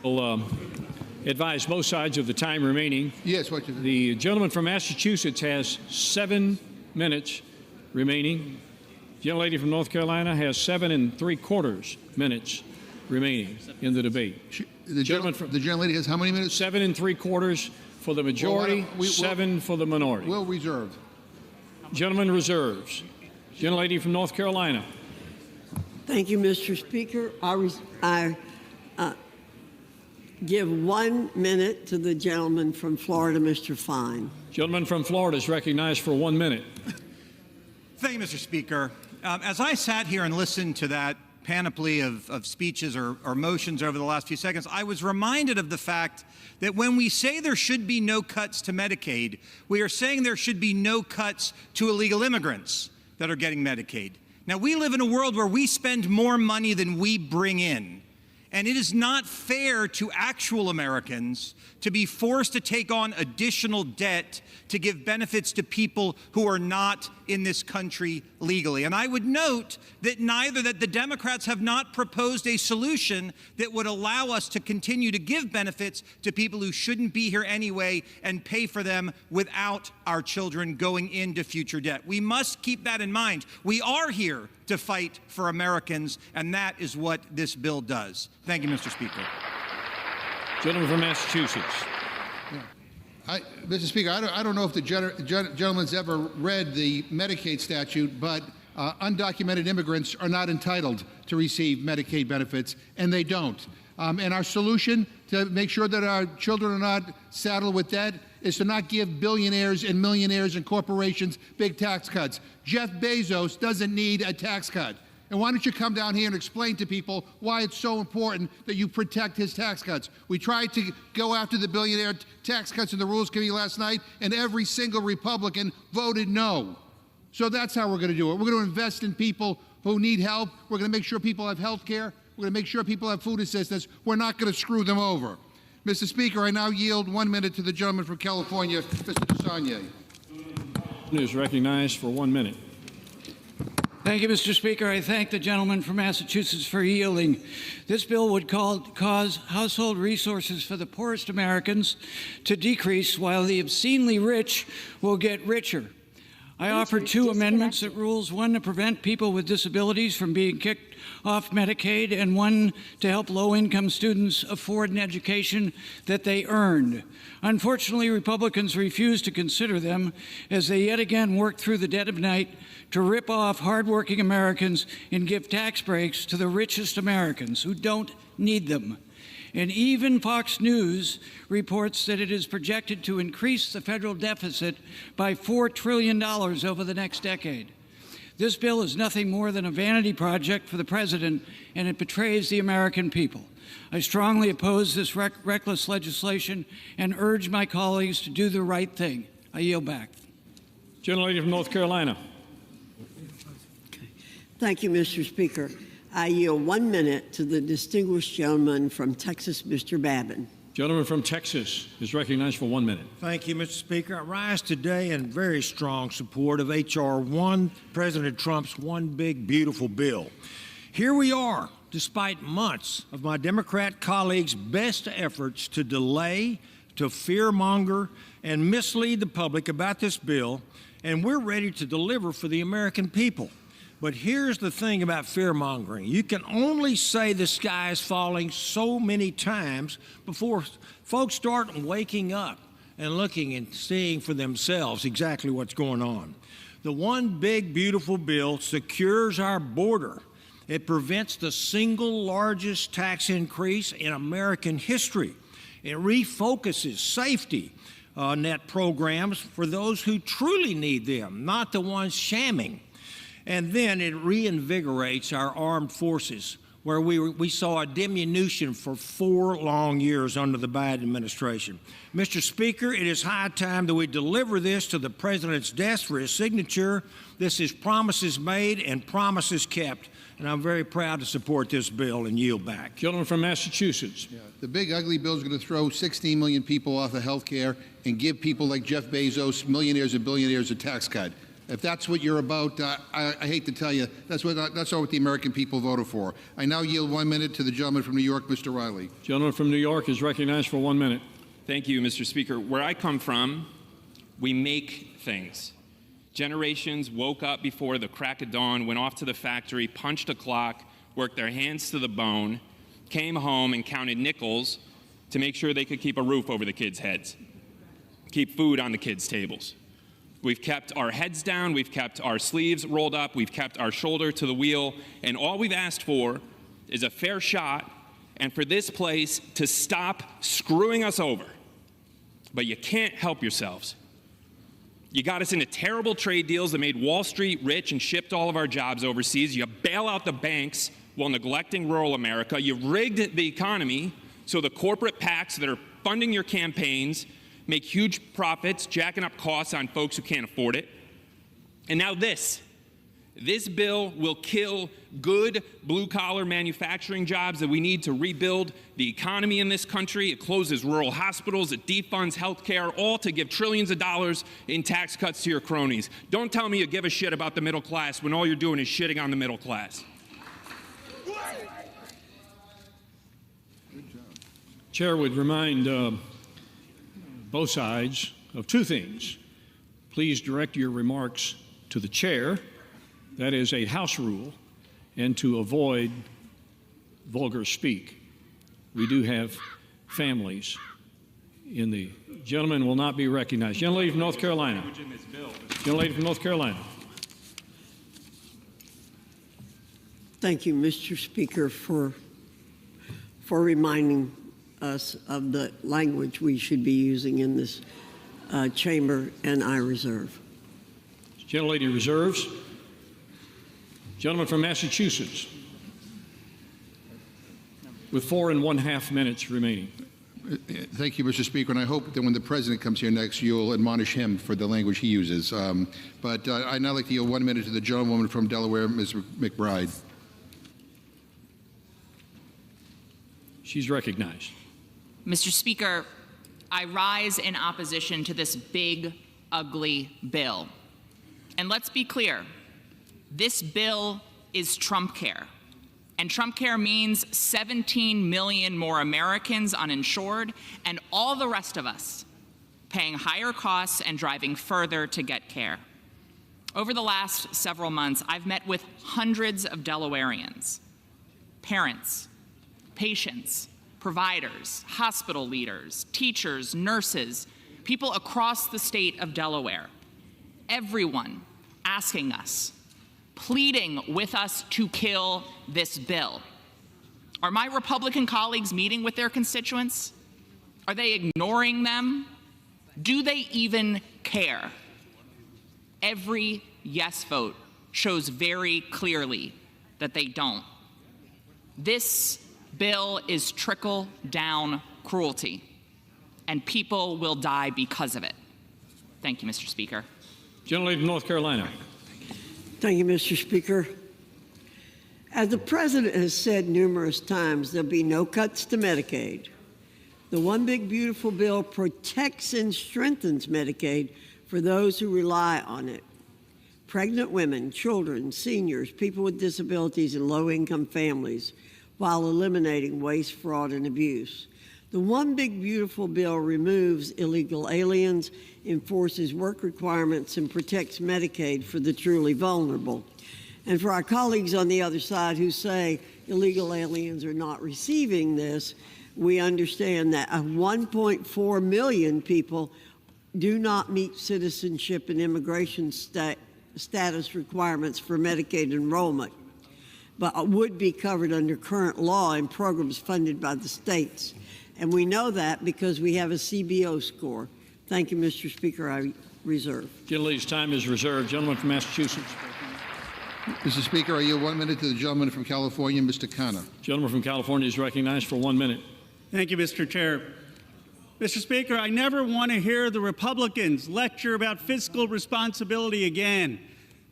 will advise both sides of the time remaining. Yes, what you The gentleman from Massachusetts has 7 minutes remaining. The young lady from North Carolina has 7 3/4 minutes remaining in the debate. the gentle lady has how many minutes? 7 3/4 for the majority, we'll 7 for the minority. Will reserve. Gentleman reserves. Gentle lady from North Carolina. Thank you, Mr. Speaker. I give 1 minute to the gentleman from Florida, Mr. Fine. Gentleman from Florida is recognized for 1 minute. Thank you, Mr. Speaker. As I sat here and listened to that panoply of speeches or motions over the last few seconds, I was reminded of the fact that when we say there should be no cuts to Medicaid, we are saying there should be no cuts to illegal immigrants that are getting Medicaid. Now, we live in a world where we spend more money than we bring in. And it is not fair to actual Americans to be forced to take on additional debt to give benefits to people who are not in this country legally. And I would note that the Democrats have not proposed a solution that would allow us to continue to give benefits to people who shouldn't be here anyway and pay for them without our children going into future debt. We must keep that in mind. We are here to fight for Americans, and that is what this bill does. Thank you, Mr. Speaker. Gentleman from Massachusetts. Mr. Speaker, I don't know if the gentleman's ever read the Medicaid statute, but undocumented immigrants are not entitled to receive Medicaid benefits, and they don't. And our solution to make sure that our children are not saddled with debt is to not give billionaires and millionaires and corporations big tax cuts. Jeff Bezos doesn't need a tax cut. And why don't you come down here and explain to people why it's so important that you protect his tax cuts? We tried to go after the billionaire tax cuts in the Rules Committee last night, and every single Republican voted no. So that's how we're going to do it. We're going to invest in people who need help. We're going to make sure people have health care. We're going to make sure people have food assistance. We're not going to screw them over. Mr. Speaker, I now yield 1 minute to the gentleman from California, Mr. DeSagne. Is recognized for 1 minute. Thank you, Mr. Speaker. I thank the gentleman from Massachusetts for yielding. This bill would cause household resources for the poorest Americans to decrease, while the obscenely rich will get richer. I offered 2 amendments that rules, one to prevent people with disabilities from being kicked off Medicaid, and one to help low-income students afford an education that they earned. Unfortunately, Republicans refused to consider them as they yet again work through the dead of night to rip off hardworking Americans and give tax breaks to the richest Americans who don't need them. And even Fox News reports that it is projected to increase the federal deficit by $4 trillion over the next decade. This bill is nothing more than a vanity project for the president, and it betrays the American people. I strongly oppose this reckless legislation and urge my colleagues to do the right thing. I yield back. Gentlelady from North Carolina. Thank you, Mr. Speaker. I yield 1 minute to the distinguished gentleman from Texas, Mr. Babin. Gentleman from Texas is recognized for 1 minute. Thank you, Mr. Speaker. I rise today in very strong support of H.R. 1, President Trump's one big, beautiful bill. Here we are, despite months of my Democrat colleagues' best efforts to delay, to fearmonger, and mislead the public about this bill, and we're ready to deliver for the American people. But here's the thing about fear-mongering. You can only say the sky is falling so many times before folks start waking up and looking and seeing for themselves exactly what's going on. The one big, beautiful bill secures our border. It prevents the single largest tax increase in American history. It refocuses safety net programs for those who truly need them, not the ones shamming. And then it reinvigorates our armed forces, where we saw a diminution for 4 long years under the Biden administration. Mr. Speaker, it is high time that we deliver this to the President's desk for his signature. This is promises made and promises kept, and I'm very proud to support this bill and yield back. Gentleman from Massachusetts. Yeah, the big ugly bill is going to throw 16 million people off of health care and give people like Jeff Bezos, millionaires and billionaires, a tax cut. If that's what you're about, I hate to tell you, that's not what the American people voted for. I now yield 1 minute to the gentleman from New York, Mr. Riley. Gentleman from New York is recognized for 1 minute. Thank you, Mr. Speaker. Where I come from, we make things. Generations woke up before the crack of dawn, went off to the factory, punched a clock, worked their hands to the bone, came home and counted nickels to make sure they could keep a roof over the kids' heads, keep food on the kids' tables. We've kept our heads down, we've kept our sleeves rolled up, we've kept our shoulder to the wheel, and all we've asked for is a fair shot and for this place to stop screwing us over. But you can't help yourselves. You got us into terrible trade deals that made Wall Street rich and shipped all of our jobs overseas. You bail out the banks while neglecting rural America. You rigged the economy so the corporate PACs that are funding your campaigns make huge profits, jacking up costs on folks who can't afford it. And now this bill will kill good blue-collar manufacturing jobs that we need to rebuild the economy in this country. It closes rural hospitals, it defunds health care, all to give trillions of dollars in tax cuts to your cronies. Don't tell me you give a shit about the middle class when all you're doing is shitting on the middle class. Chair would remind both sides of two things. Please direct your remarks to the chair. That is a House rule, and to avoid vulgar speak. We do have families in the gentleman will not be recognized. Gentlelady from North Carolina. Gentlelady from North Carolina. Thank you, Mr. Speaker, for reminding us of the language we should be using in this chamber, and I reserve. Gentlelady reserves. Gentleman from Massachusetts, with 4 1/2 minutes remaining. Thank you, Mr. Speaker, and I hope that when the President comes here next, you'll admonish him for the language he uses. But I'd now like to yield 1 minute to the gentlewoman from Delaware, Ms. McBride. She's recognized. Mr. Speaker, I rise in opposition to this big, ugly bill. And let's be clear, this bill is Trump care. And Trump care means 17 million more Americans uninsured and all the rest of us paying higher costs and driving further to get care. Over the last several months, I've met with hundreds of Delawareans, parents, patients, providers, hospital leaders, teachers, nurses, people across the state of Delaware. Everyone asking us, pleading with us to kill this bill. Are my Republican colleagues meeting with their constituents? Are they ignoring them? Do they even care? Every yes vote shows very clearly that they don't. This bill is trickle-down cruelty, and people will die because of it. Thank you, Mr. Speaker. Gentlelady from North Carolina. Thank you, Mr. Speaker. As the President has said numerous times, there'll be no cuts to Medicaid. The One Big Beautiful Bill protects and strengthens Medicaid for those who rely on it. Pregnant women, children, seniors, people with disabilities, and low-income families, while eliminating waste, fraud, and abuse. The One Big Beautiful Bill removes illegal aliens, enforces work requirements, and protects Medicaid for the truly vulnerable. And for our colleagues on the other side who say illegal aliens are not receiving this, we understand that 1.4 million people do not meet citizenship and immigration status requirements for Medicaid enrollment, but would be covered under current law and programs funded by the states. And we know that because we have a CBO score. Thank you, Mr. Speaker. I reserve. Gentlelady's time is reserved. Gentleman from Massachusetts. Mr. Speaker, I yield 1 minute to the gentleman from California, Mr. Khanna. Gentleman from California is recognized for 1 minute. Thank you, Mr. Chair. Mr. Speaker, I never want to hear the Republicans lecture about fiscal responsibility again.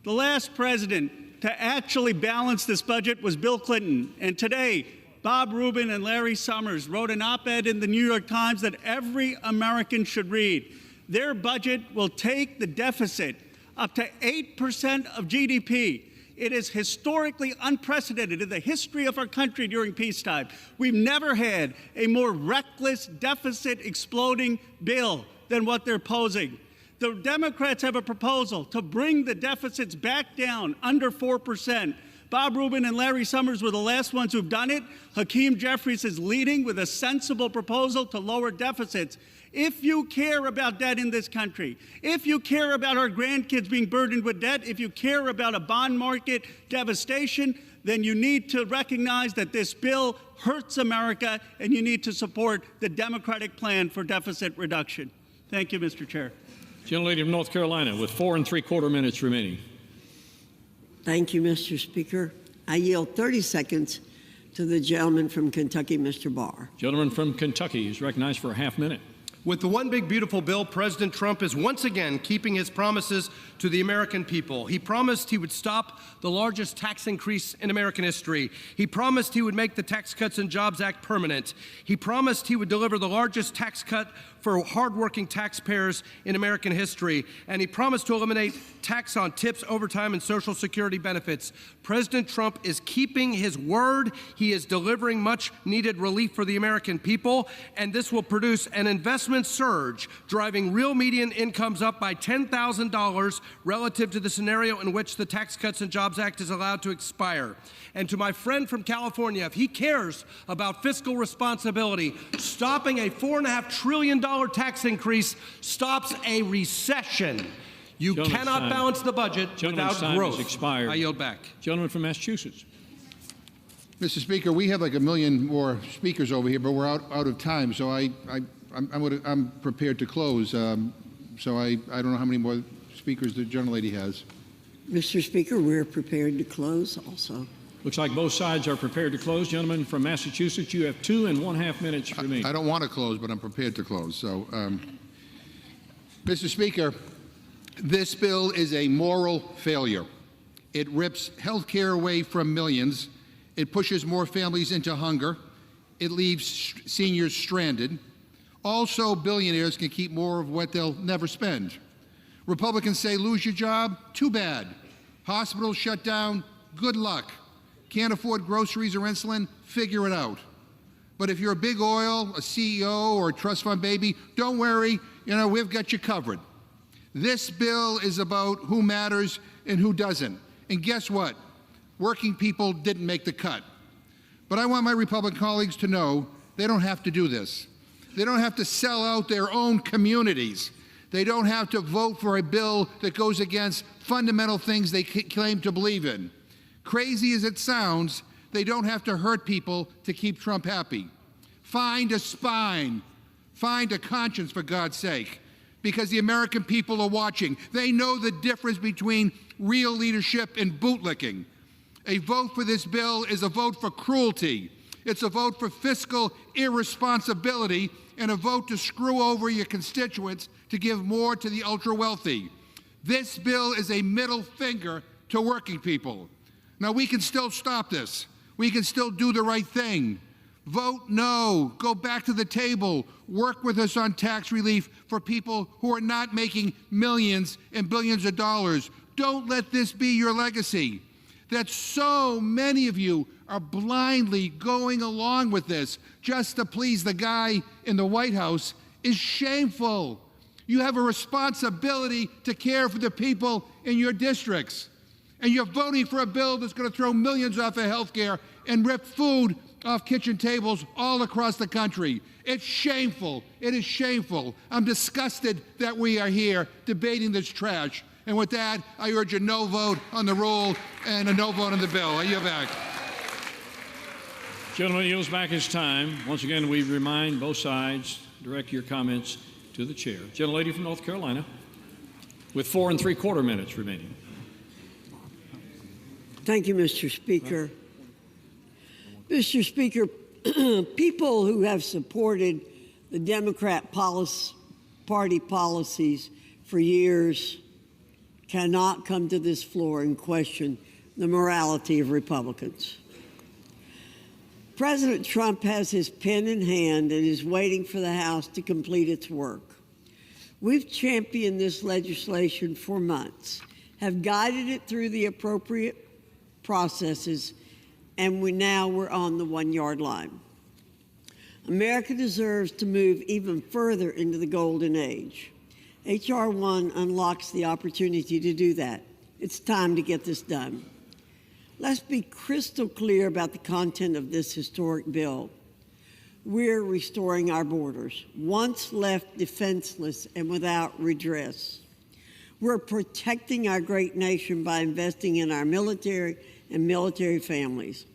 The last president to actually balance this budget was Bill Clinton. And today, Bob Rubin and Larry Summers wrote an op-ed in the New York Times that every American should read. Their budget will take the deficit up to 8% of GDP. It is historically unprecedented in the history of our country during peacetime. We've never had a more reckless, deficit exploding bill than what they're posing. The Democrats have a proposal to bring the deficits back down under 4%. Bob Rubin and Larry Summers were the last ones who've done it. Hakeem Jeffries is leading with a sensible proposal to lower deficits. If you care about debt in this country, if you care about our grandkids being burdened with debt, if you care about a bond market devastation, then you need to recognize that this bill hurts America, and you need to support the Democratic plan for deficit reduction. Thank you, Mr. Chair. Gentlelady from North Carolina with 4 3/4 minutes remaining. Thank you, Mr. Speaker. I yield 30 seconds to the gentleman from Kentucky, Mr. Barr. Gentleman from Kentucky is recognized for a half minute. With the One Big Beautiful Bill, President Trump is once again keeping his promises to the American people. He promised he would stop the largest tax increase in American history. He promised he would make the Tax Cuts and Jobs Act permanent. He promised he would deliver the largest tax cut for hardworking taxpayers in American history. And he promised to eliminate tax on tips, overtime, and Social Security benefits. President Trump is keeping his word. He is delivering much needed relief for the American people. And this will produce an investment surge, driving real median incomes up by $10,000 relative to the scenario in which the Tax Cuts and Jobs Act is allowed to expire. And to my friend from California, if he cares about fiscal responsibility, stopping a $4.5 trillion tax increase stops a recession. You cannot balance the budget without growth. Expired. I yield back. Gentleman from Massachusetts. Mr. Speaker, we have like 1 million more speakers over here, but we're out of time, so I'm prepared to close. So I don't know how many more speakers the gentlelady has. Mr. Speaker, we're prepared to close also. Looks like both sides are prepared to close. Gentleman from Massachusetts, you have 2 1/2 minutes remaining. I don't want to close, but I'm prepared to close. So, Mr. Speaker, this bill is a moral failure. It rips health care away from millions. It pushes more families into hunger. It leaves seniors stranded. Also, billionaires can keep more of what they'll never spend. Republicans say, lose your job? Too bad. Hospitals shut down? Good luck. Can't afford groceries or insulin? Figure it out. But if you're a big oil, a CEO, or a trust fund baby, don't worry, we've got you covered. This bill is about who matters and who doesn't. And guess what? Working people didn't make the cut. But I want my Republican colleagues to know they don't have to do this. They don't have to sell out their own communities. They don't have to vote for a bill that goes against fundamental things they claim to believe in. Crazy as it sounds, they don't have to hurt people to keep Trump happy. Find a spine. Find a conscience, for God's sake, because the American people are watching. They know the difference between real leadership and bootlicking. A vote for this bill is a vote for cruelty. It's a vote for fiscal irresponsibility and a vote to screw over your constituents to give more to the ultra-wealthy. This bill is a middle finger to working people. Now, we can still stop this. We can still do the right thing. Vote no. Go back to the table. Work with us on tax relief for people who are not making millions and billions of dollars. Don't let this be your legacy. That so many of you are blindly going along with this just to please the guy in the White House is shameful. You have a responsibility to care for the people in your districts. And you're voting for a bill that's going to throw millions off of health care and rip food off kitchen tables all across the country. It's shameful. It is shameful. I'm disgusted that we are here debating this trash. And with that, I urge a no vote on the rule and a no vote on the bill. I yield back. Gentleman yields back his time. Once again, we remind both sides, direct your comments to the chair. Gentlelady from North Carolina with 4 3/4 minutes remaining. Thank you, Mr. Speaker. Mr. Speaker, people who have supported the Democrat Party policies for years cannot come to this floor and question the morality of Republicans. President Trump has his pen in hand and is waiting for the House to complete its work. We've championed this legislation for months, have guided it through the appropriate processes, and we're on the 1 yard line. America deserves to move even further into the golden age. H.R. 1 unlocks the opportunity to do that. It's time to get this done. Let's be crystal clear about the content of this historic bill. We're restoring our borders, once left defenseless and without redress. We're protecting our great nation by investing in our military and military families.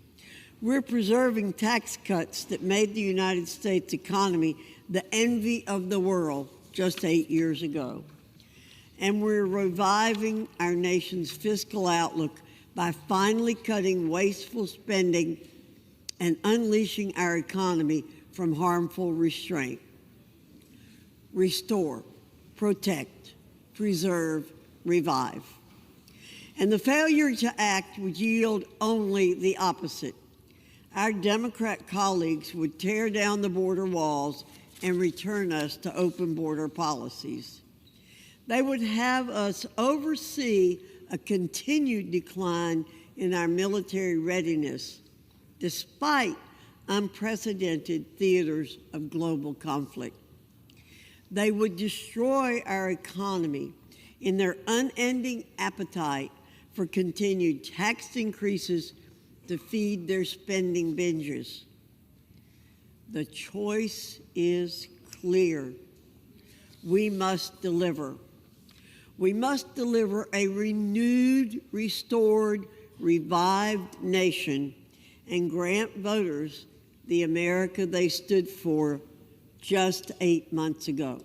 We're preserving tax cuts that made the United States economy the envy of the world just 8 years ago. And we're reviving our nation's fiscal outlook by finally cutting wasteful spending and unleashing our economy from harmful restraint. Restore, protect, preserve, revive. And the failure to act would yield only the opposite. Our Democrat colleagues would tear down the border walls and return us to open border policies. They would have us oversee a continued decline in our military readiness, despite unprecedented theaters of global conflict. They would destroy our economy in their unending appetite for continued tax increases to feed their spending binges. The choice is clear. We must deliver. We must deliver a renewed, restored, revived nation and grant voters the America they stood for just 8 months ago.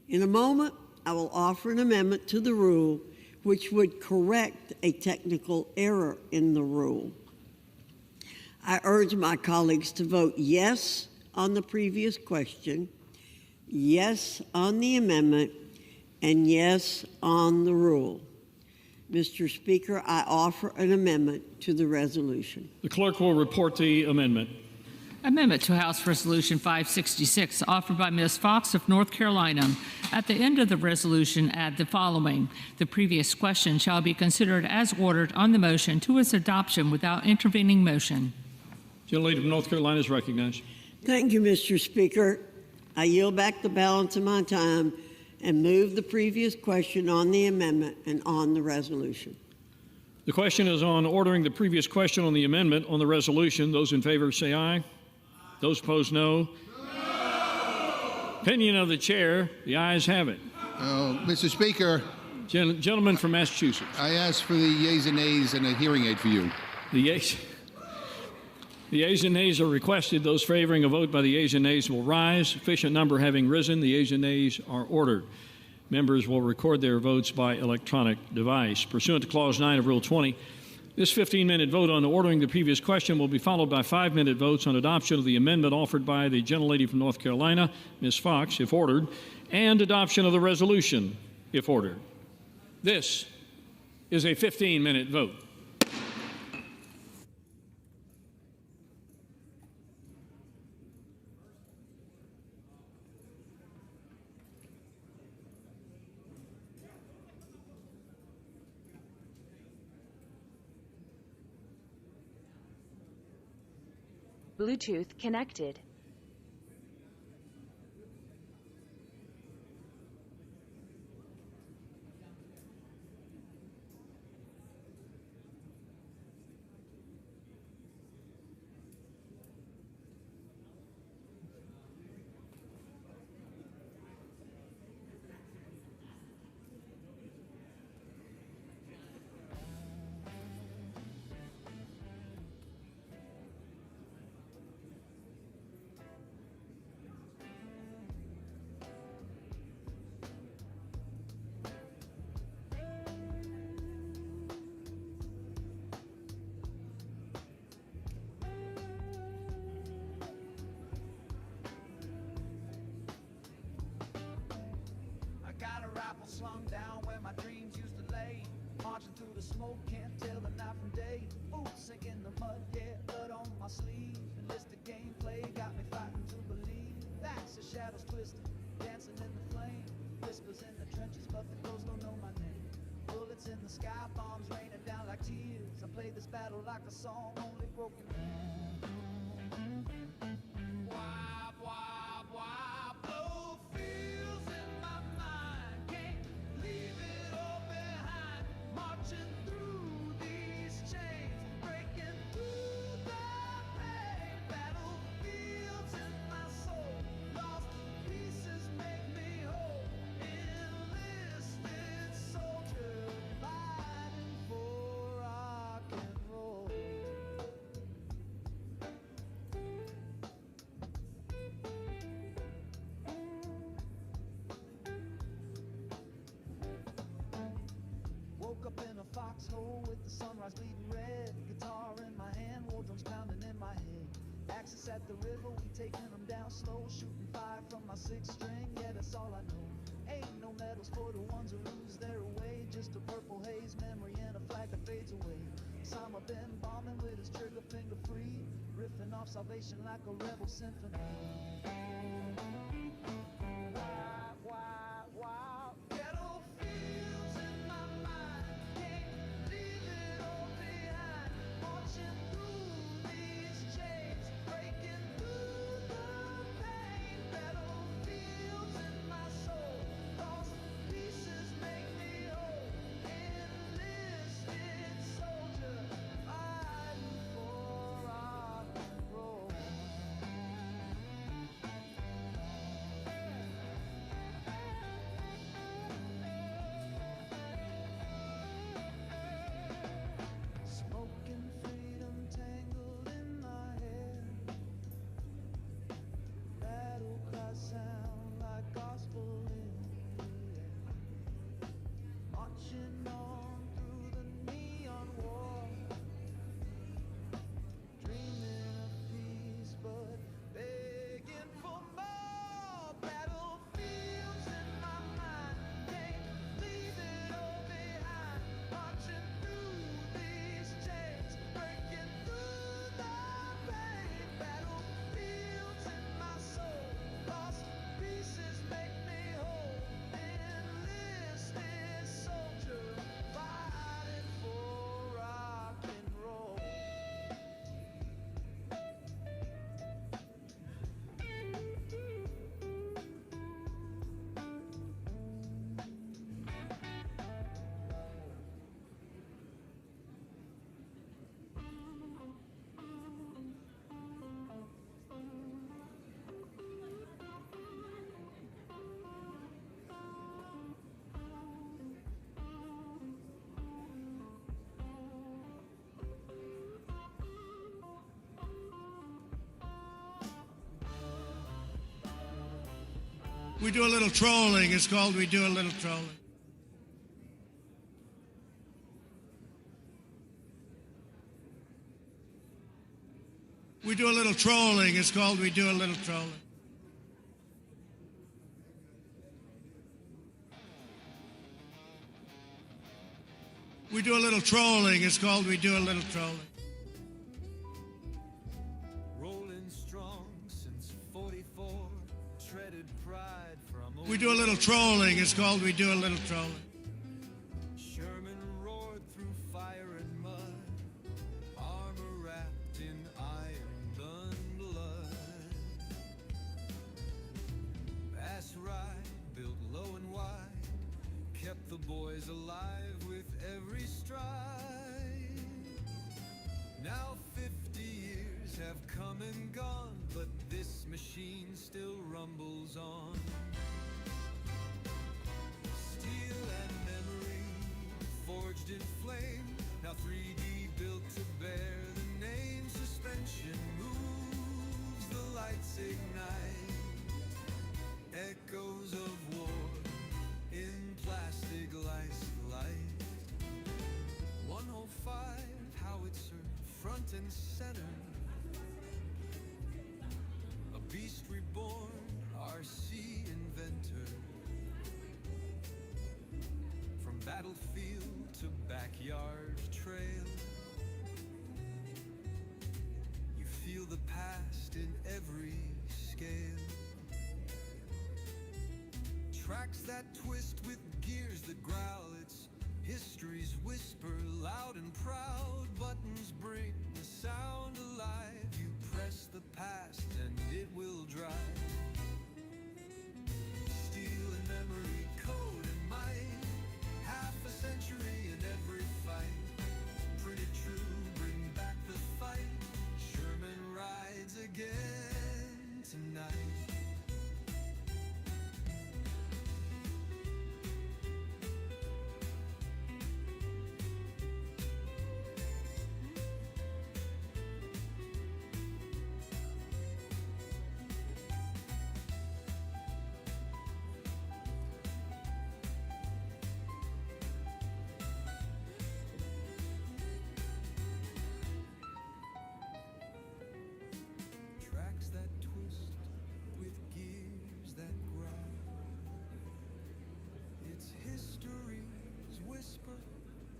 In a moment, I will offer an amendment to the rule which would correct a technical error in the rule. I urge my colleagues to vote yes on the previous question, yes on the amendment, and yes on the rule. Mr. Speaker, I offer an amendment to the resolution. The clerk will report the amendment. Amendment to House Resolution 566, offered by Ms. Fox of North Carolina. At the end of the resolution, add the following. The previous question shall be considered as ordered on the motion to its adoption without intervening motion. Gentlelady from North Carolina is recognized. Thank you, Mr. Speaker. I yield back the balance of my time and move the previous question on the amendment and on the resolution. The question is on ordering the previous question on the amendment on the resolution. Those in favor say aye. Those opposed, no. No. Opinion of the chair, the ayes have it. Mr. Speaker. Gentleman from Massachusetts. I ask for the yeas and nays and a hearing aid for you. The yeas and nays are requested. Those favoring a vote by the yeas and nays will rise. Sufficient number having risen, the yeas and nays are ordered. Members will record their votes by electronic device. Pursuant to Clause 9 of Rule 20, this 15-minute vote on ordering the previous question will be followed by 5-minute votes on adoption of the amendment offered by the gentlelady from North Carolina, Ms. Fox, if ordered, and adoption of the resolution, if ordered. This is a 15-minute vote. Bluetooth connected. Slung down where my dreams used to lay, marching through the smoke, can't tell the night from day. Boots sink in the mud, yeah, blood on my sleeve. Enlisted gameplay got me fighting to believe. Facts, the shadows twisting, dancing in the flame. Whispers in the trenches, but the ghosts don't know my name. Bullets in the sky, bombs raining down like tears. I play this battle like a song, only broken. Wah, wah, wah, blow feels in my mind. Can't leave it all behind. Marching through these chains, breaking through the pain. Battlefields in my soul, lost pieces make me whole. Enlisted soldier, fighting for rock and roll. Woke up in a foxhole with the sunrise bleeding red. Guitar in my hand, war drums pounding in my head. Axis at the river, we taking them down slow. Shooting fire from my sixth string, yeah, that's all I know. Ain't no medals for the ones who lose their way. Just a purple haze, memory and a flag that fades away. Osama been bombing with his trigger finger free. Riffing off salvation like a rebel symphony. Wah, wah, wah. Ghetto fields in my mind. Can't leave it all behind. Marching through these chains, breaking through the pain. Battlefields in my soul, lost pieces make me whole. Enlisted soldier, fighting for rock and roll. Smoking freedom tangled in my hair. Battle cries sound like gospel in the air. Marching on through the neon war. Dreaming of peace, but begging for more. Battlefields in my mind. Can't leave it all behind. Marching through these chains, breaking through the pain. Battlefields in my soul, lost pieces make me whole. Enlisted soldier, fighting for rock and roll. We do a little trolling. It's called We Do a Little Trolling. We do a little trolling. It's called We Do a Little Trolling. We do a little trolling. It's called We Do a Little Trolling. Rolling strong since 44, shredded pride from We do a little trolling. It's called We Do a Little Trolling. Sherman roared through fire and mud, armor wrapped in iron done blood. Fast ride, built low and wide, kept the boys alive with every stride. Now 50 years have come and gone, but this machine still rumbles on. Steel and memory forged in flame, now 3D built to bear the name. Suspension moves, the lights ignite, echoes of war in plastic light. 105 howitzer, front and center, a beast reborn, RC inventor. From battlefield to backyard trail, you feel the past in every scale. Tracks that twist with gears that growl. It's history's whisper, loud and proud. Buttons bring the sound alive. You press the past and it will drive. Steel and memory, code and might. Half a century in every fight. Pretty true, bring back the fight. Sherman rides again tonight.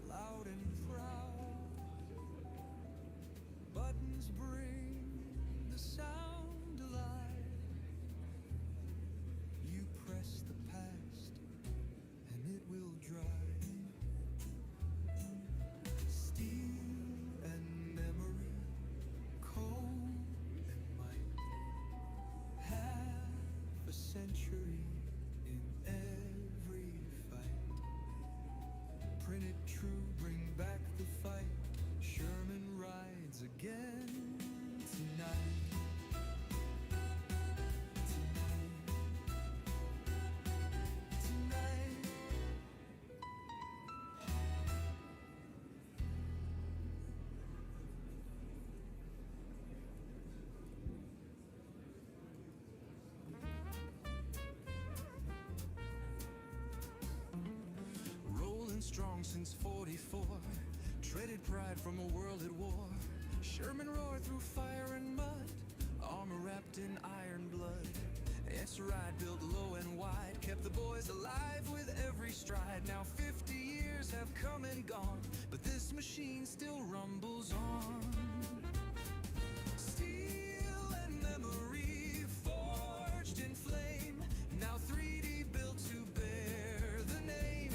Loud and proud. Buttons bring the sound alive. You press the past and it will drive. Steel and memory, cold and might. Half a century in every fight. Printed true, bring back the fight. Sherman rides again tonight. Strong since 44, traded pride from a world at war. Sherman roared through fire and mud, armor wrapped in iron blood. It's right, built low and wide, kept the boys alive with every stride. Now 50 years have come and gone, but this machine still rumbles on. Steel and memory forged in flame, now 3D built to bear the name.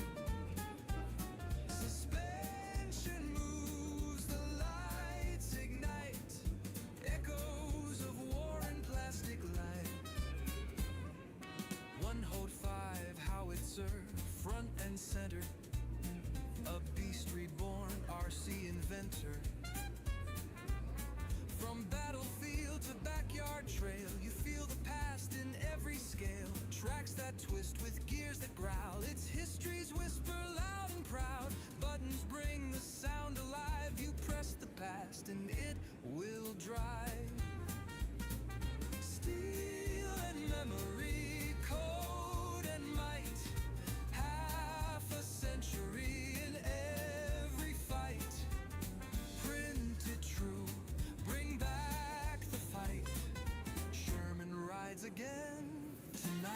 Front and center, a beast reborn, RC inventor. From battlefield to backyard trail, you feel the past in every scale. Tracks that twist with gears that growl. It's history's whisper, loud and proud. Buttons bring the sound alive. You press the past and it will drive. Steel and memory, code and might. Century in every fight. Printed true, bring back the fight. Sherman rides again tonight.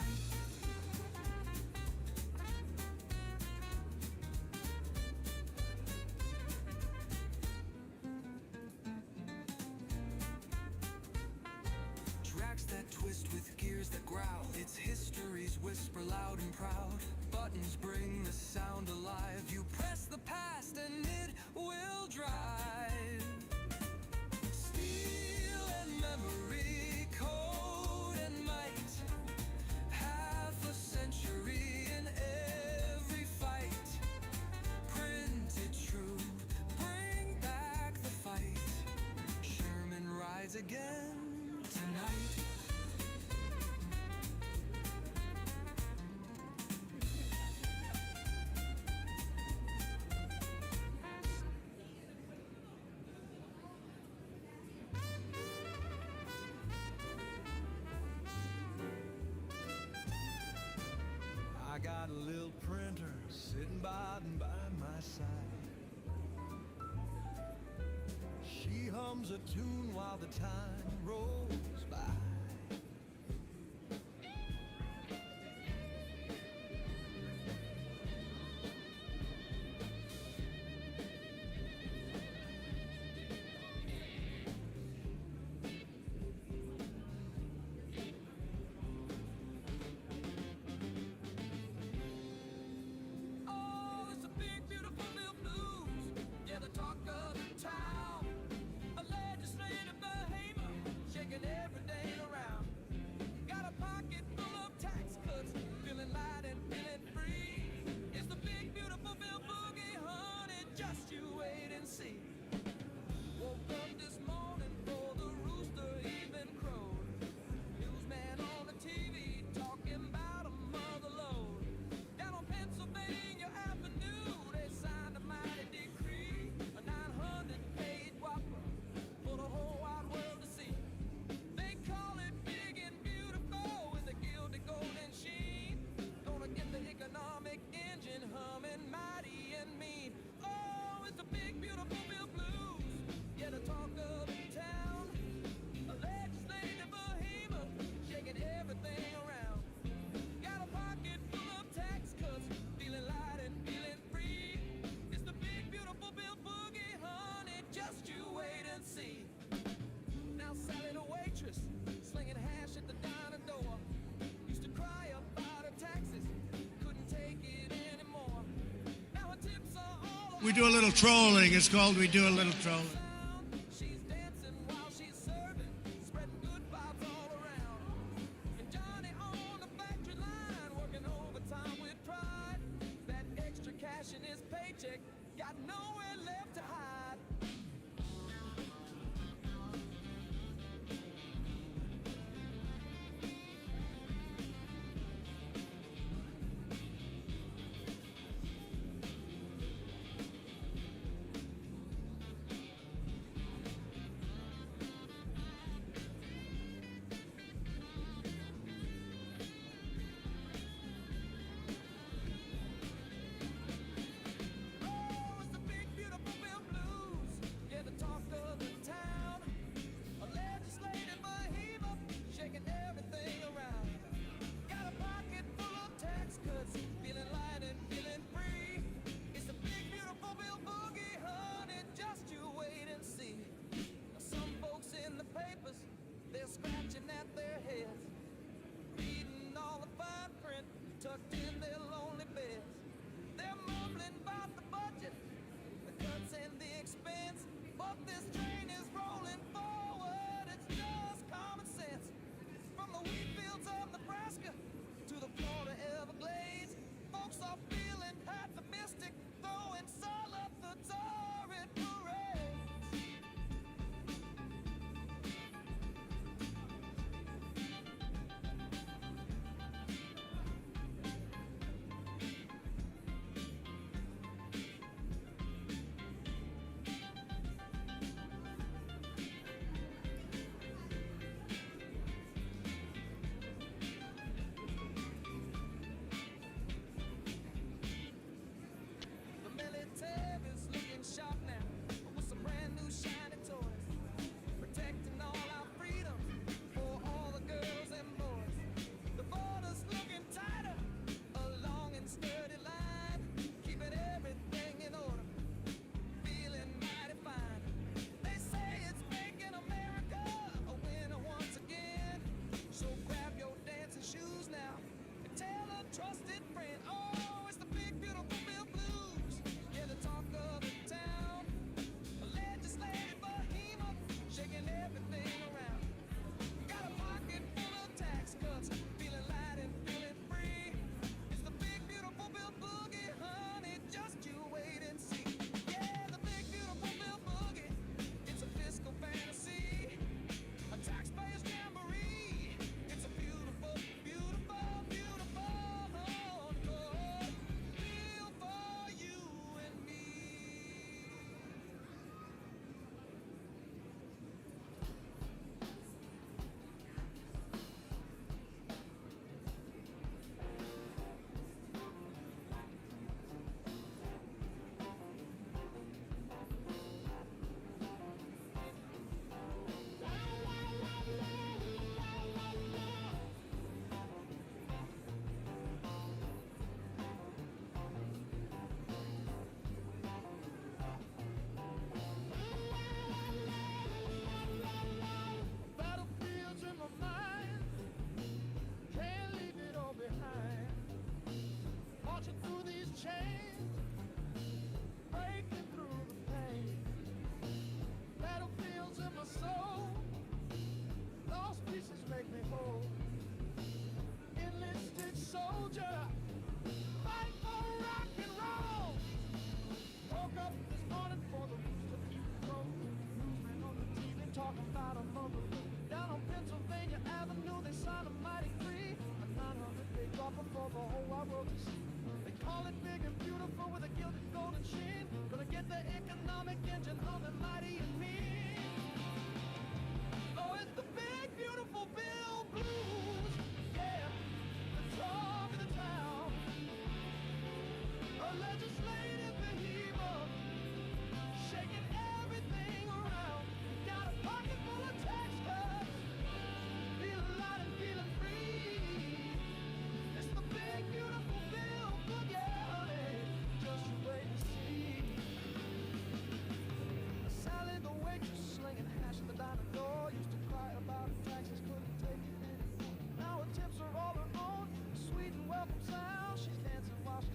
Tracks that twist with gears that growl. It's history's whisper, loud and proud. Buttons bring the sound alive. You press the past and it will drive. Steel and memory, code and might. Half a century in every fight. Printed true, bring back the fight. Sherman rides again tonight. I got a little printer sitting by my side. She hums a tune while the time rolls by. We do a little trolling. It's called We Do a Little Trolling.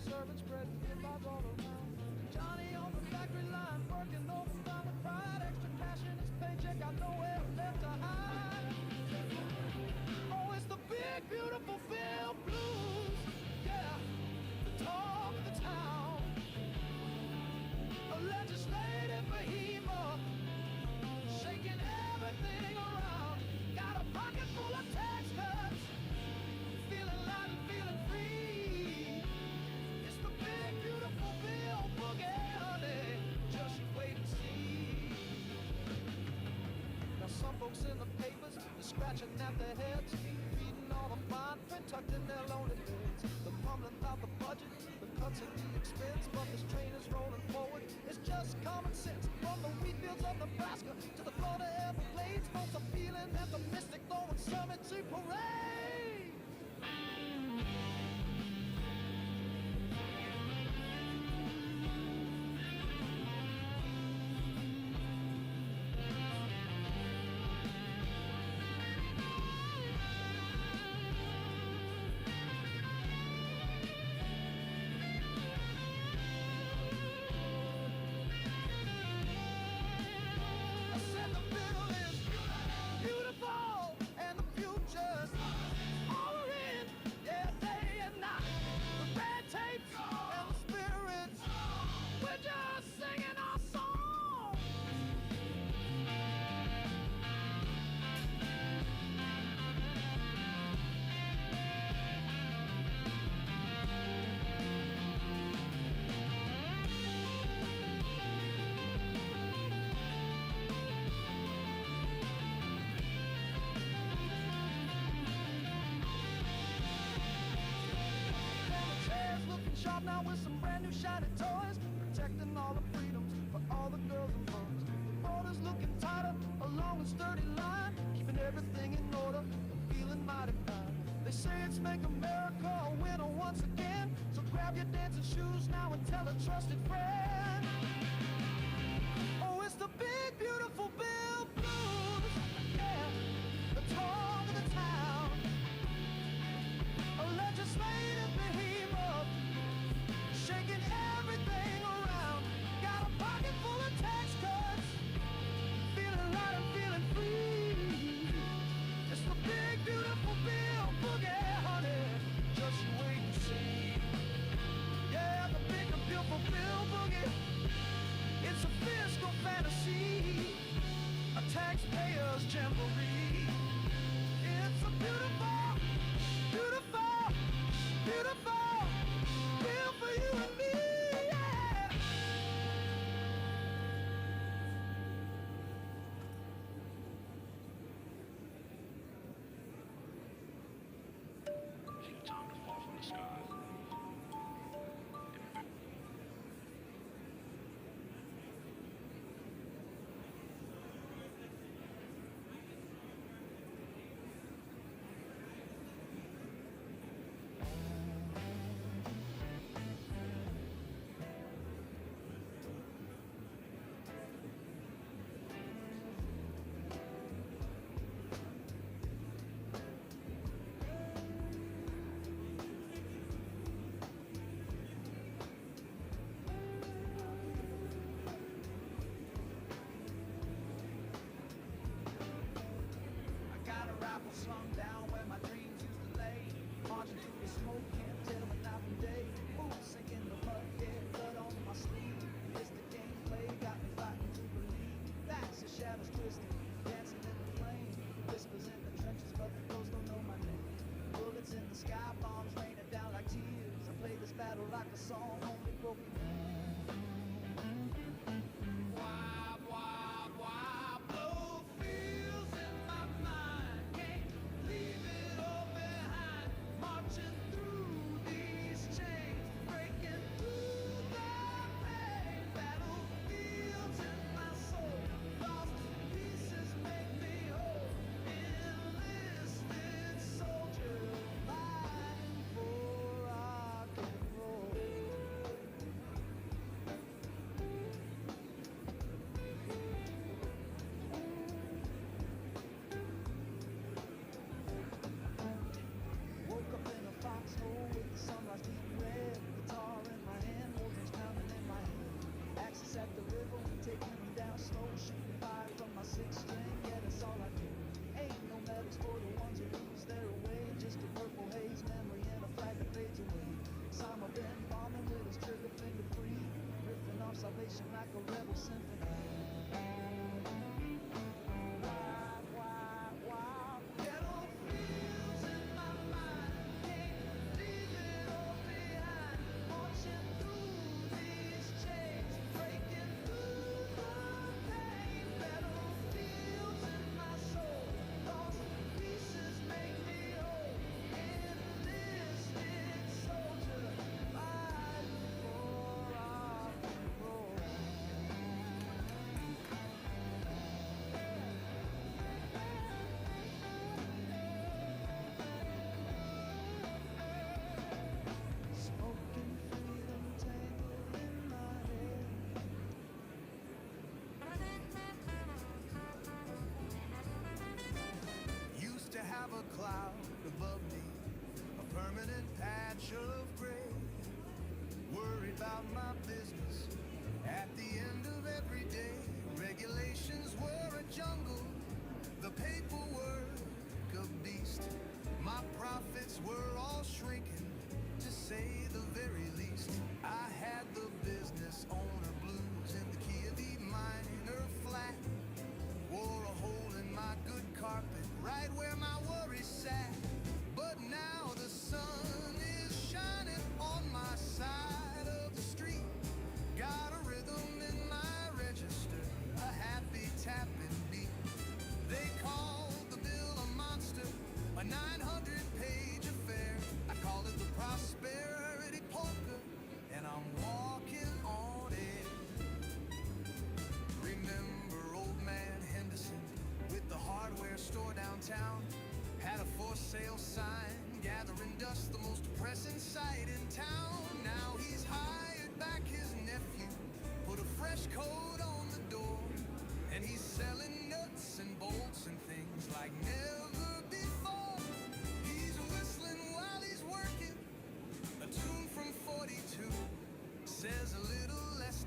Serving spread, all around. Johnny on the line, working overtime with pride, extra cash in his paycheck, got nowhere left to hide. Oh, it's the big, beautiful Bill Blues, yeah, the talk of the town, a legislative behemoth, shaking everything around, got a pocket full of tax cuts, feeling light and feeling free. It's the big, beautiful Bill Boogie, honey, just you wait and see. Now some folks in the papers, they're scratching at their heads, reading all the fine print tucked in their lonely beds. They're mumbling about the budget, the cuts and the expense, but this train is rolling forward. It's just common sense. From the wheat fields of Nebraska to the Florida Everglades, folks are feeling optimistic, throwing summit to parade. I said the bill is beautiful and the future's all in, yeah, day and night. The red tapes and the spirits, we're just singing our song. Chairs looking sharp now with some brand new shiny toys, protecting all the freedoms for all the girls and boys. The borders looking tighter, a long and sturdy line, keeping everything in order, feeling mighty fine. They say it's make America a winner once again, so grab your dancing shoes now and tell a trusted friend. Oh, it's the big, beautiful Bill Blues, yeah, the talk of the town, a legislative behemoth, shaking everything around. Got a pocket full of tax cuts, feeling light and feeling free. It's the big, beautiful Bill Boogie, honey, just you wait and see. Yeah, the big and beautiful Bill Boogie, it's a fiscal fantasy, a taxpayer's jamboree. It's a beautiful, beautiful, beautiful bill for you and me.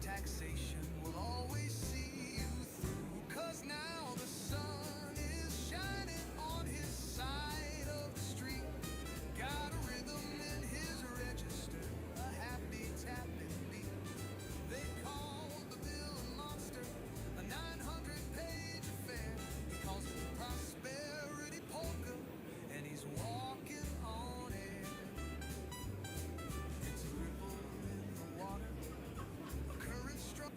taxation will always see you through. 'Cause now the sun is shining on his side of the street. Got a rhythm in his register, a happy tapping beat. They call the bill a monster, a 900-page affair. He calls it the prosperity polka, and he's walking on air. It's a ripple in the water, a current strong.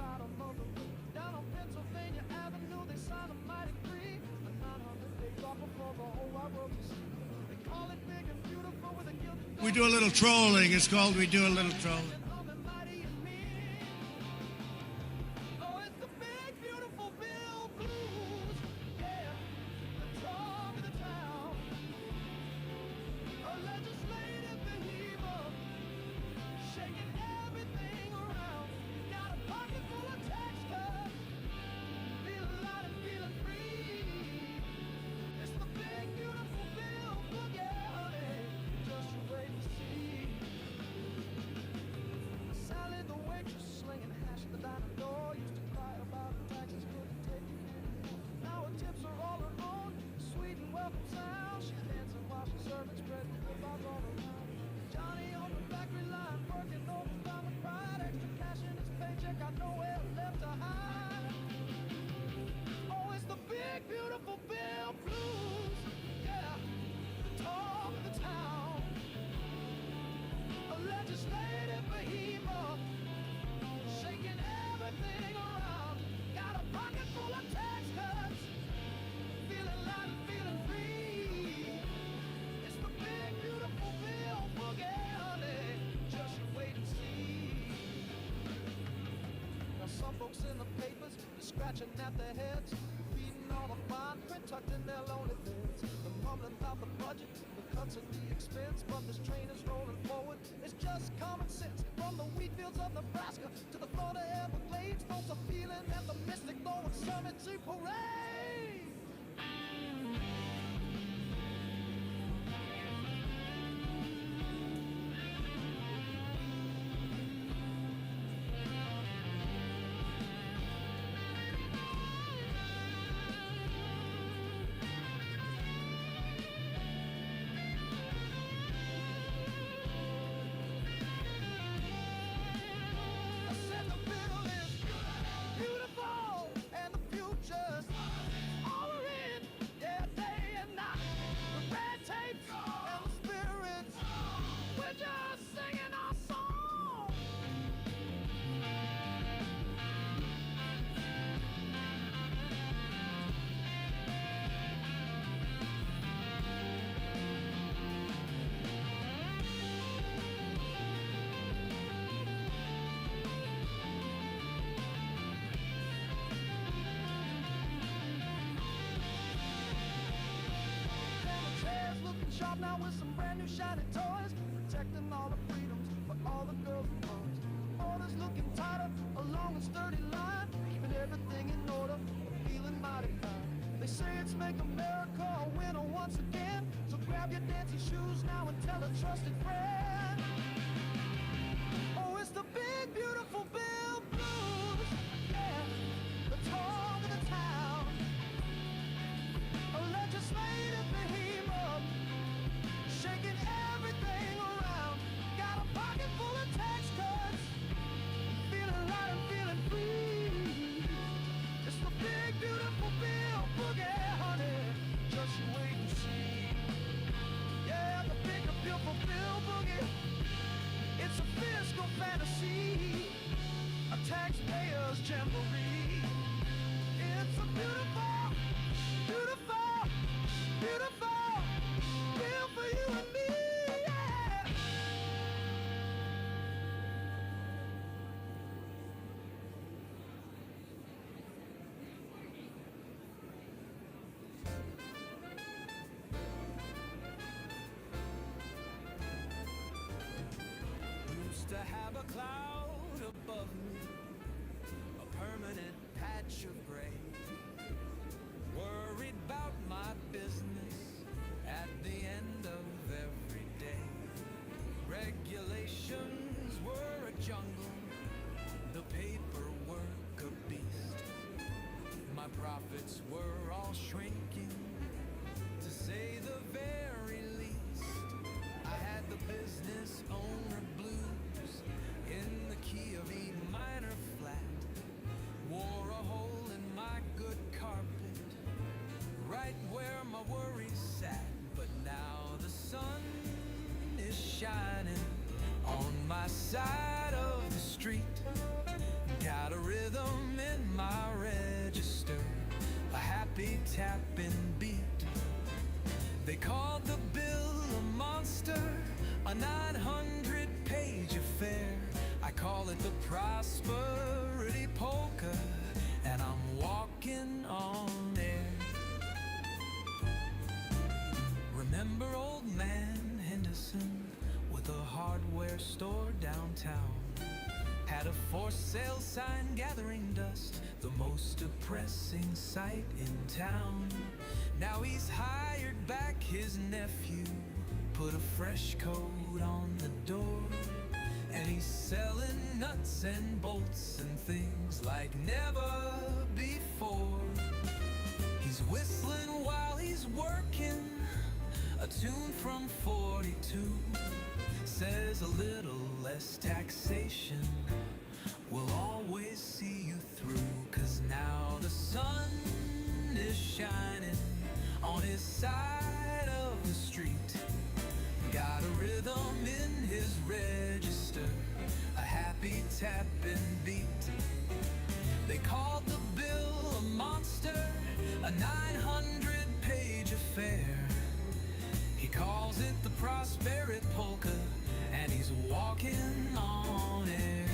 bottom of the roof. Down on Pennsylvania Avenue, they signed a mighty decree. The 900 days off before the whole wide world to see. They call it big and beautiful with a guilty. We do a little trolling. It's called We Do a Little Trolling. Oh, it's the big, beautiful Bill Blues. Yeah, the talk of the town. A legislative behemoth, shaking everything around. Got a pocket full of tax cuts, feeling light and feeling free. It's the big, beautiful Bill Boogie, honey. Just you wait and see. Sally the waitress slinging hash at the dining door used to cry about the taxes couldn't take it anymore. Now her tips are all her own, sweet and welcome sound. She's dancing while she's serving, spreading good vibes all around. Johnny on the factory line working overtime with pride, extra cash in his paycheck, got nowhere left to hide. Oh, it's the big beautiful Bill Blues, yeah, the talk of the town. A legislative behemoth, shaking everything around. Got a pocket full of tax cuts, feeling light and feeling free. It's the big, beautiful Bill Boogie, honey. Just you wait and see. Now some folks in the papers are scratching at their heads, reading all the fine print tucked in their lonely beds. They're mumbling about the budget, the cuts and the expense, but this train is rolling forward. It's just common sense. From the wheat fields of Nebraska to the Florida Everglades, folks are feeling at the Mystic throwing cemetery parade. I said the bill is beautiful and the future's all we're in. Yeah, day and night. The red tapes and the spirits. We're just singing our song. Chairs looking sharp now with some brand new shiny toys, protecting all the freedoms for all the girls and boys. Borders looking tighter, a long and sturdy line, keeping everything in order, feeling mighty fine. They say it's make America a winner once again, so grab your dancing shoes now and tell a trusted friend. Oh, it's the big, beautiful Bill Blues, yeah, the talk of the town. A legislative behemoth, shaking everything around. Got a pocket full of tax cuts, feeling light and feeling free. It's the big, beautiful Bill Boogie, honey. Just you wait and see. Yeah, the big, beautiful Bill Boogie. It's a fiscal fantasy, a taxpayer's jamboree. It's a beautiful, beautiful, beautiful bill for you and me, yeah. Used to have a cloud above me, a permanent patch of gray. Worried about my business at the end of every day. Regulations were a jungle, the paperwork a beast. My profits were all shrinking, to say the very least. I had the business owner blues in the key of E minor flat. Wore a hole in my good carpet, right where my worries sat. But now the sun is shining on my side of the street. Got a rhythm happy tapping beat. They called the bill a monster, a 900-page affair. I call it the prosperity polka, and I'm walking on air. Remember old man Henderson with a hardware store downtown? Had a for sale sign gathering dust, the most depressing sight in town. Now he's hired back his nephew, put a fresh coat on the door, and he's selling nuts and bolts and things like never before. He's whistling while he's working, a tune from 42. Says a little less taxation will always see you through. 'Cause now the sun is shining on his side of the street. Got a rhythm in his register, a happy tapping beat. They called the bill a monster, a 900-page affair. He calls it the prosperity polka, and he's walking on air.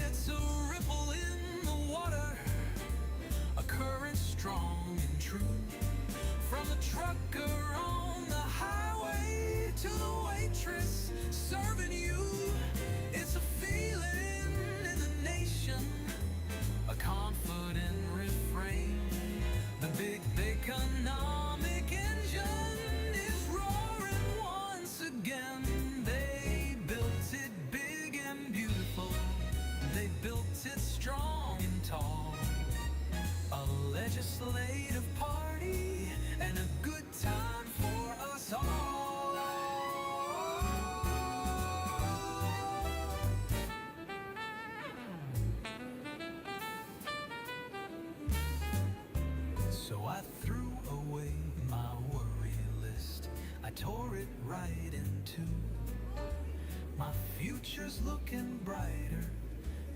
It's a ripple in the water, a current strong and true. From the trucker on the highway to the waitress serving you, it's a feeling in the nation, a confident refrain. The big economic engine is roaring once again. They built it big and beautiful. They built it strong and tall. A legislative party and a good time for us all. So I threw away my worry list. I tore it right in two. My future's looking brighter.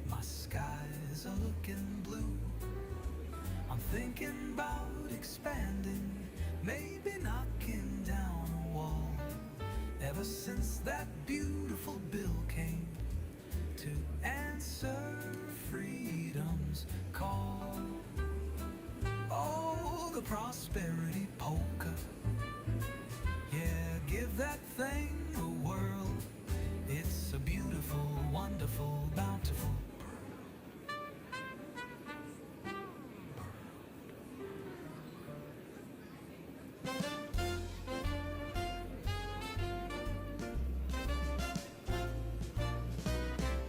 My skies are looking blue. I'm thinking about expanding, maybe knocking down a wall. Ever since that beautiful bill came to answer freedom's call. Oh, the prosperity polka. Yeah, give that thing a whirl. It's a beautiful, wonderful, bountiful.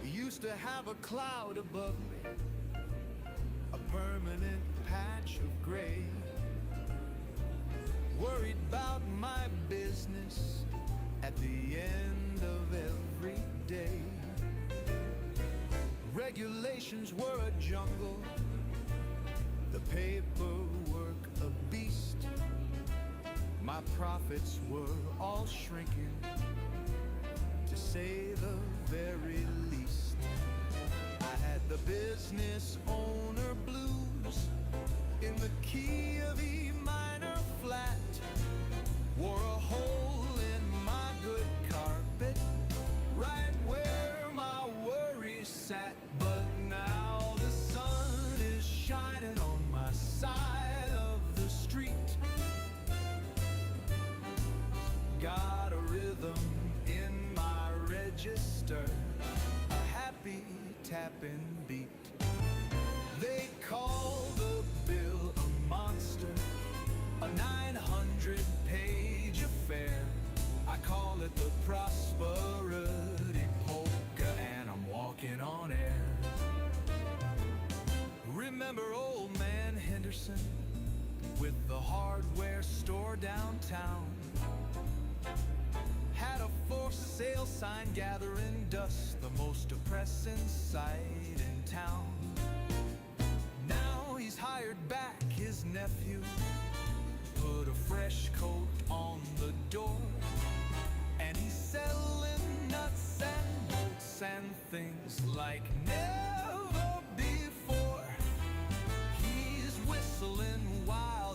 Used to have a cloud above me, a permanent patch of gray. Worried about my business at the end of every day. Regulations were a jungle, the paperwork a beast. My profits were all shrinking, to say the very least. I had the business owner blues in the key of E minor flat. Wore a hole in my good carpet, right where my worries sat. But now the sun is shining on my side of the street. Got a rhythm in my register, a happy tapping beat. They call the bill a monster, a 900-page affair. I call it the prosperity polka, and I'm walking on air. Remember old man Henderson with the hardware store downtown? Had a for sale sign gathering dust, the most depressing sight in town. Now he's hired back his nephew, put a fresh coat on the door, and he's selling nuts and bolts and things like never before. He's whistling while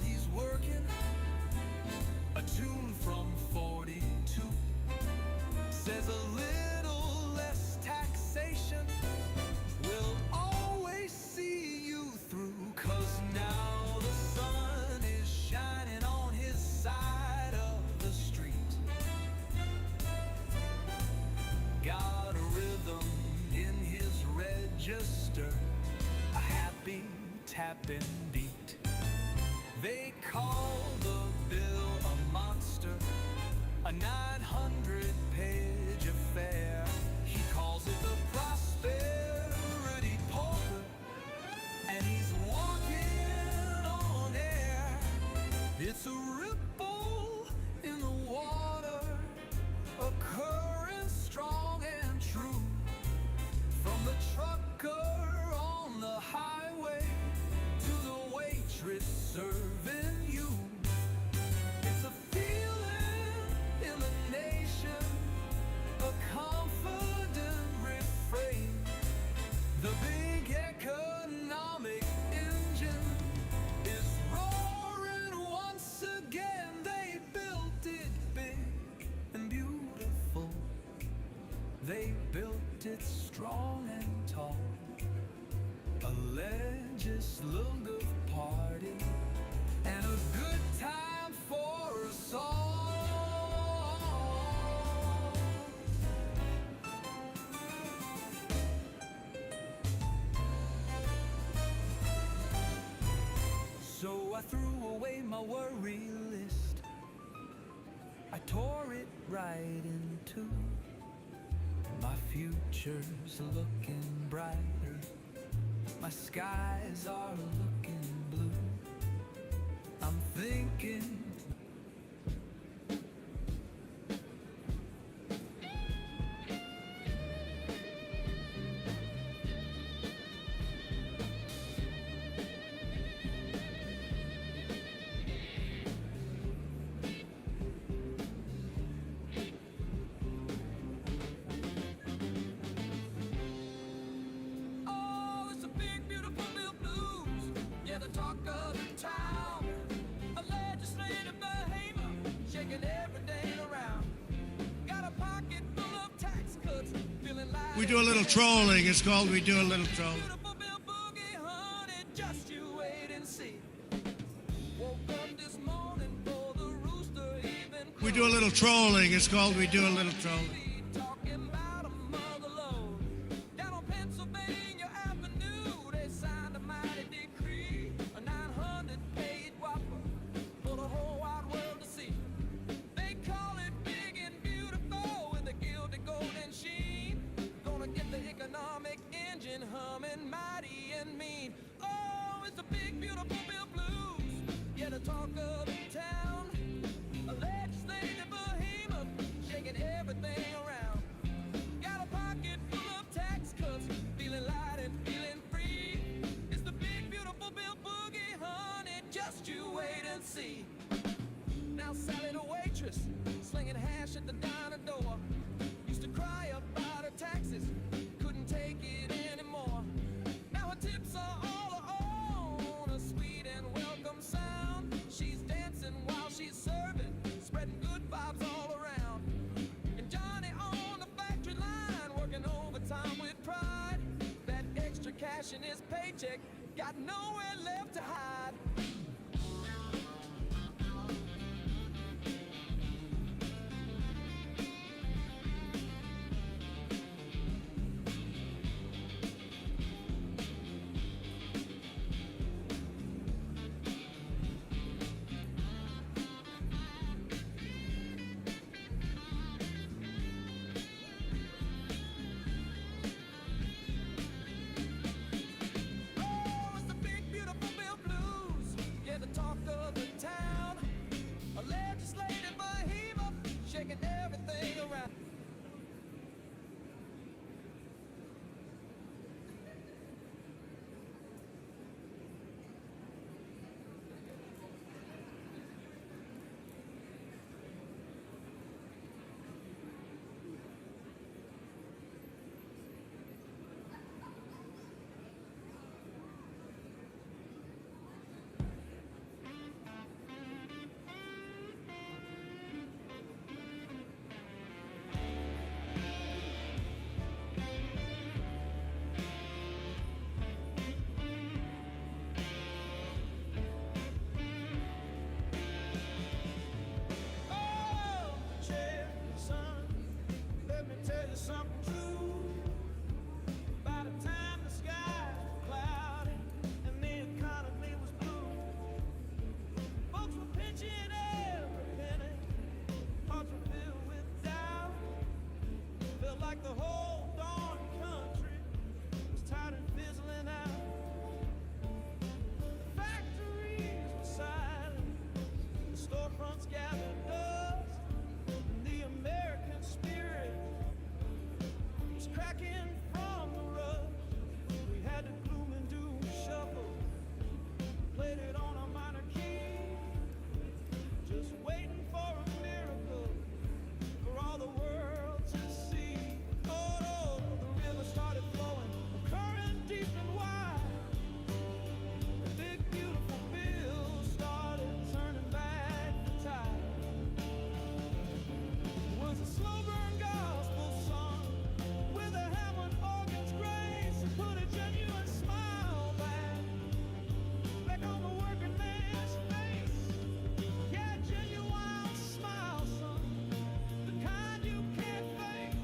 been beat. They call the bill a monster, a 900-page affair. He calls it the prosperity polka, and he's walking on air. It's a ripple in the water, a current strong and true, from the trucker on the highway to the waitress serving you. It's a feeling in the nation, a confident refrain. The big economic engine is roaring once again. They built it big and beautiful. They built it strong and tall. A legislative party and a good time for us all. So I threw away my worry list. I tore it right in two. My future's looking brighter. My skies are looking blue. I'm thinking We do a little trolling. It's called We Do a Little Trolling. We do a little trolling. It's called We Do a Little Trolling. Now Sally the waitress, slinging hash at the diner door, used to cry about her taxes, couldn't take it anymore. Now her tips are all her own, a sweet and welcome sound. She's dancing while she's serving, spreading good vibes all around. And Johnny on the factory line, working overtime with pride. That extra cash in his paycheck got nowhere left to hide. Oh, it's the big beautiful Bill Blues. like the whole darn country was tired and fizzling out. The factories were silent, the storefronts gathered dust, and the American spirit was cracking from the rust. We had the gloom and doom shuffle, played it on a minor key, just waiting for a miracle for all the world to see. Oh, the river started flowing, a current deep and wide. The big beautiful bill started turning back the tide. It was a slow burn gospel song with a Hammond organ's grace and put a genuine smile back on the working man's face. Yeah, genuine smile, son, the kind you can't fake.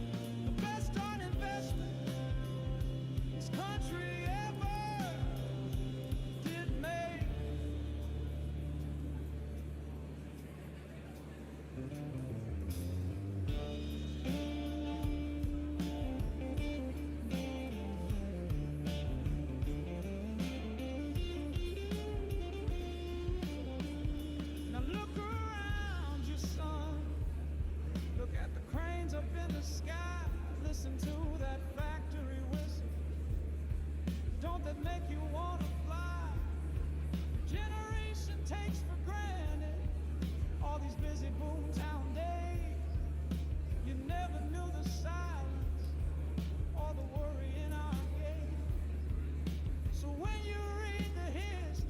The best darn investment this country ever did make. Now look around you, son. Look at the cranes up in the sky. Listen to that factory whistle. Don't that make you want to fly? Generation takes for granted all these busy boomtown days. You never knew the silence or the worry in our gaze. So when you read the history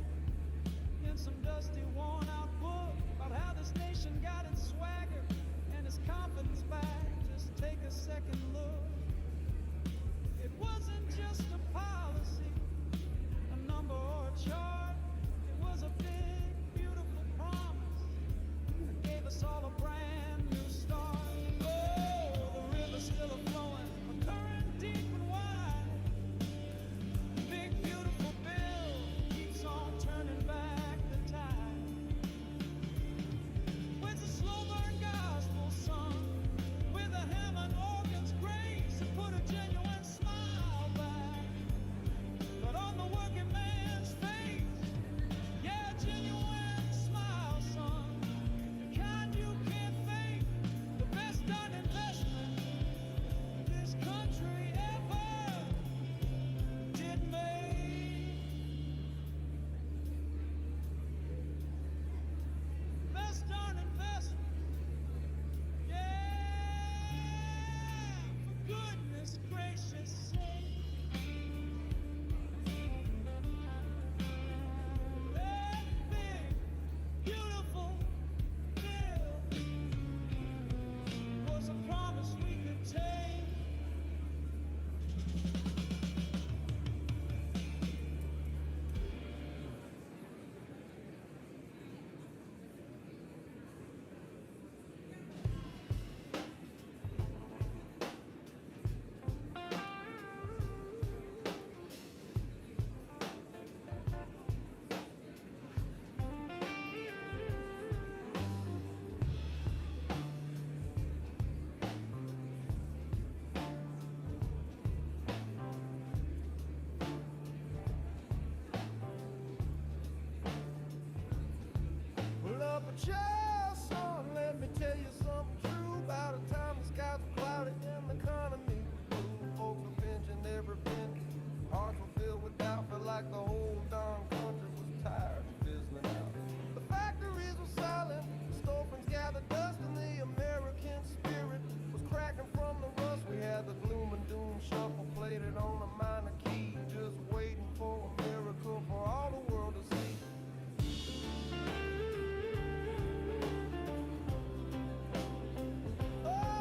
in some dusty, worn-out book about how this nation got its swagger and its confidence back, just take a second look. It wasn't just a policy, a number or a chart. It was a big, beautiful promise that gave us all a brand new start. Oh, the river's still a-flowing, a current deep and wide. The big, beautiful bill keeps on turning back the tide. With a slow burn gospel song, with a Hammond organ's grace, and put a genuine smile back, but on the working man's face. Yeah, genuine smile, son, the kind you can't fake. The best done investment this country ever did make. Best darn investment. Yeah, for goodness gracious sake. That big, beautiful bill was a promise we could take. Pull up a chair, son, let me tell you something true. By the time the skies were cloudy and the economy was blue, folks were pinching every penny. Hearts were filled with doubt, felt like the whole darn country was tired of fizzling out. The factories were silent, the storefronts gathered dust, and the American spirit was cracking from the rust. We had the gloom and doom shuffle, played it on a minor key, just waiting for a miracle for all the world to see. Oh,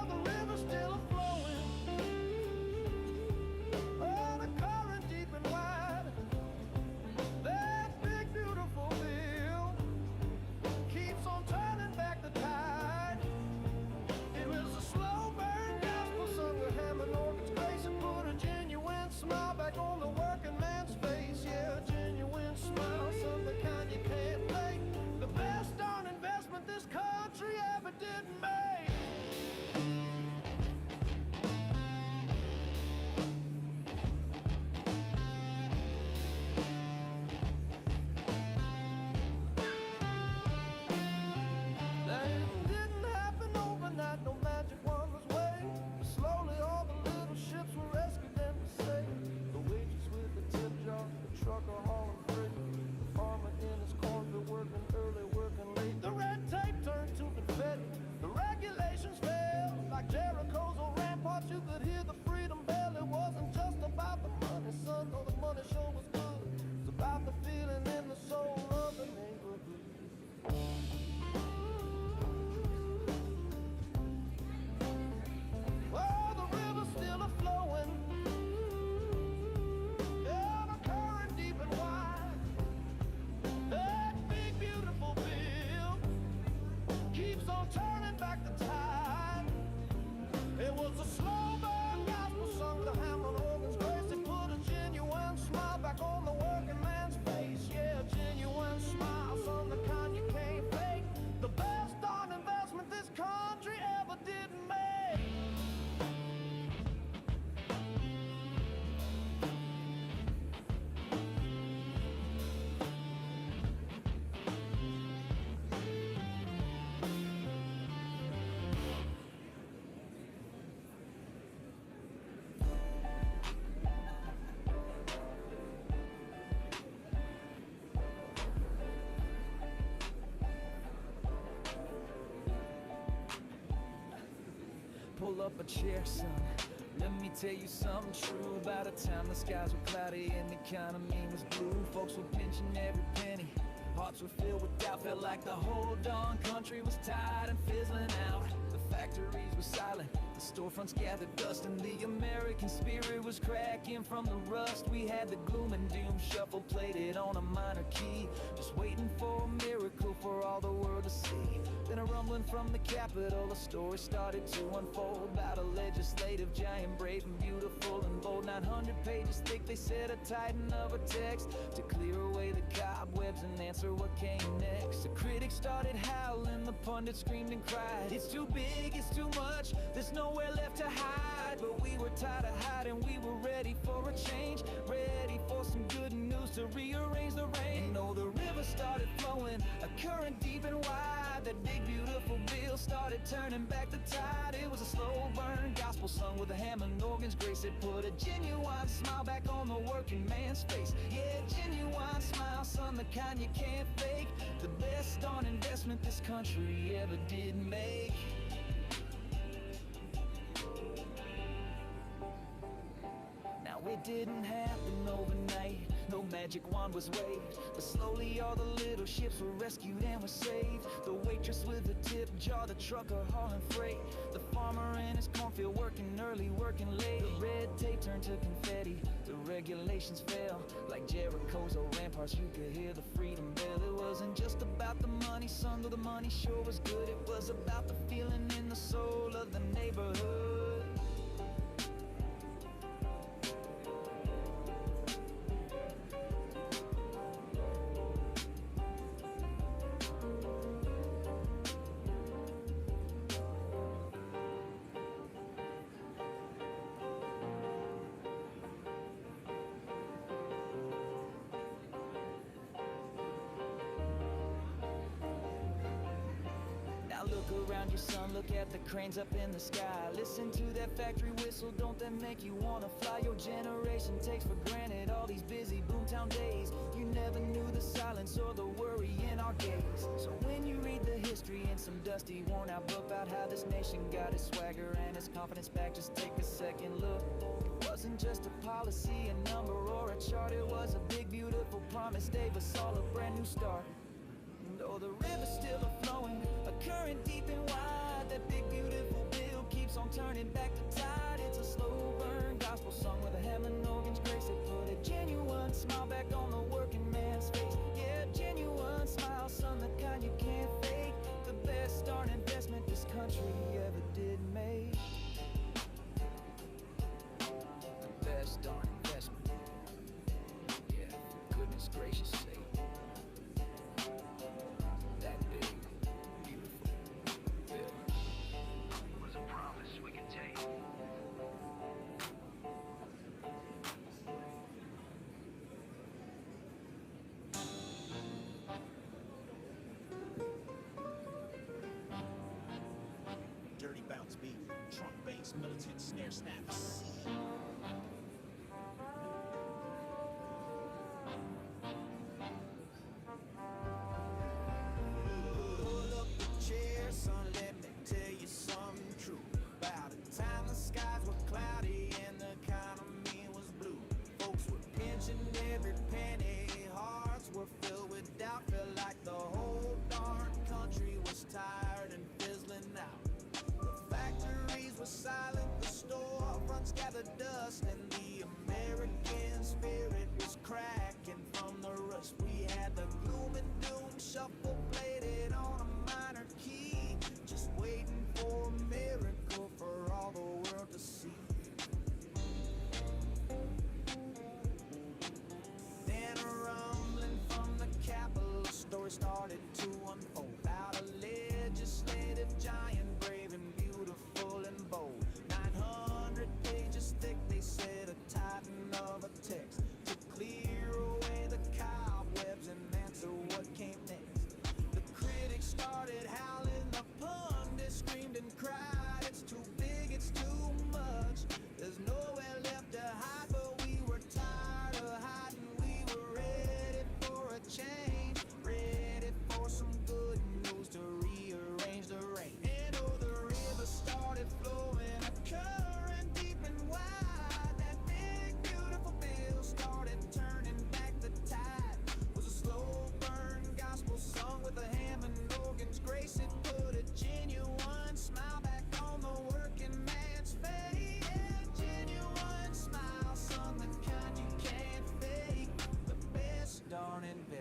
Pull up a chair, son. Let me tell you something true. By the time the skies were cloudy and the economy was blue, folks were pinching every penny. Hearts were filled with doubt, felt like the whole darn country was tired and fizzling out. The factories were silent, the storefronts gathered dust, and the American spirit was cracking from the rust. We had the gloom and doom shuffle plated on a minor key, just waiting for a miracle for all the world to see. Then a rumbling from the Capitol, a story started to unfold about a legislative giant, brave and beautiful and bold. 900 pages thick, they said, a titan of a text to clear away the cobwebs and answer what came next. The critics started howling, the pundits screamed and cried. It's too big, it's too much, there's nowhere left to hide. But we were tired of hiding, we were ready for a change, ready for some good news to rearrange the rain. Oh, the river started flowing, a current deep and wide. That big beautiful bill started turning back the tide. It was a slow burn gospel sung with a Hammond organ's grace. It put a genuine smile back on the working man's face. Yeah, genuine smile, son, the kind you can't fake. The best darn investment this country ever did make. Now it didn't happen overnight, no magic wand was waved, but slowly all the little ships were rescued and were saved. The waitress with the tip jar, the trucker hauling freight, the farmer in his cornfield working early, working late. The red tape turned to confetti, the regulations fell like Jericho's old ramparts. You could hear the freedom bell. It wasn't just about the money, son, though the money sure was good. It was about the feeling in the soul of the neighborhood. Look around you, son, look at the cranes up in the sky. Listen to that factory whistle, don't that make you wanna fly? Your generation takes for granted all these busy boomtown days. You never knew the silence or the worry in our gaze. So when you read the history in some dusty, worn out book about how this nation got its swagger and its confidence back, just take a second look. It wasn't just a policy, a number, or a chart. It was a big, beautiful promise, gave us all a brand new start. Oh, the river's still a-flowing, a current deep and wide. That big beautiful bill keeps on turning back the tide. It's a slow burn gospel song with a Hammond organ's grace. It put a genuine smile back on the working man's face. Yeah, genuine smile, son, the kind you can't fake. The best darn investment this country ever did make. The best darn investment. Yeah, for goodness gracious sake. Dirty bounce beat, trunk bass, militant snare snaps. Pull up the chair, son, let me tell you something true. By the time the skies were cloudy and the economy was blue, folks were pinching every penny, hearts were filled with doubt. Felt like the whole darn country was tired and fizzling out. Factories were silent, the storefronts gathered dust, and the American spirit was cracking from the rust. We had the gloom and doom shuffle plated on a minor key, just waiting for a miracle for all the world to see. Then a rumbling from the Capitol, the story started to unfold about a legislative giant, brave and beautiful and bold. 900 pages thick, they said, a titan of a text to clear away the cobwebs and answer what came next.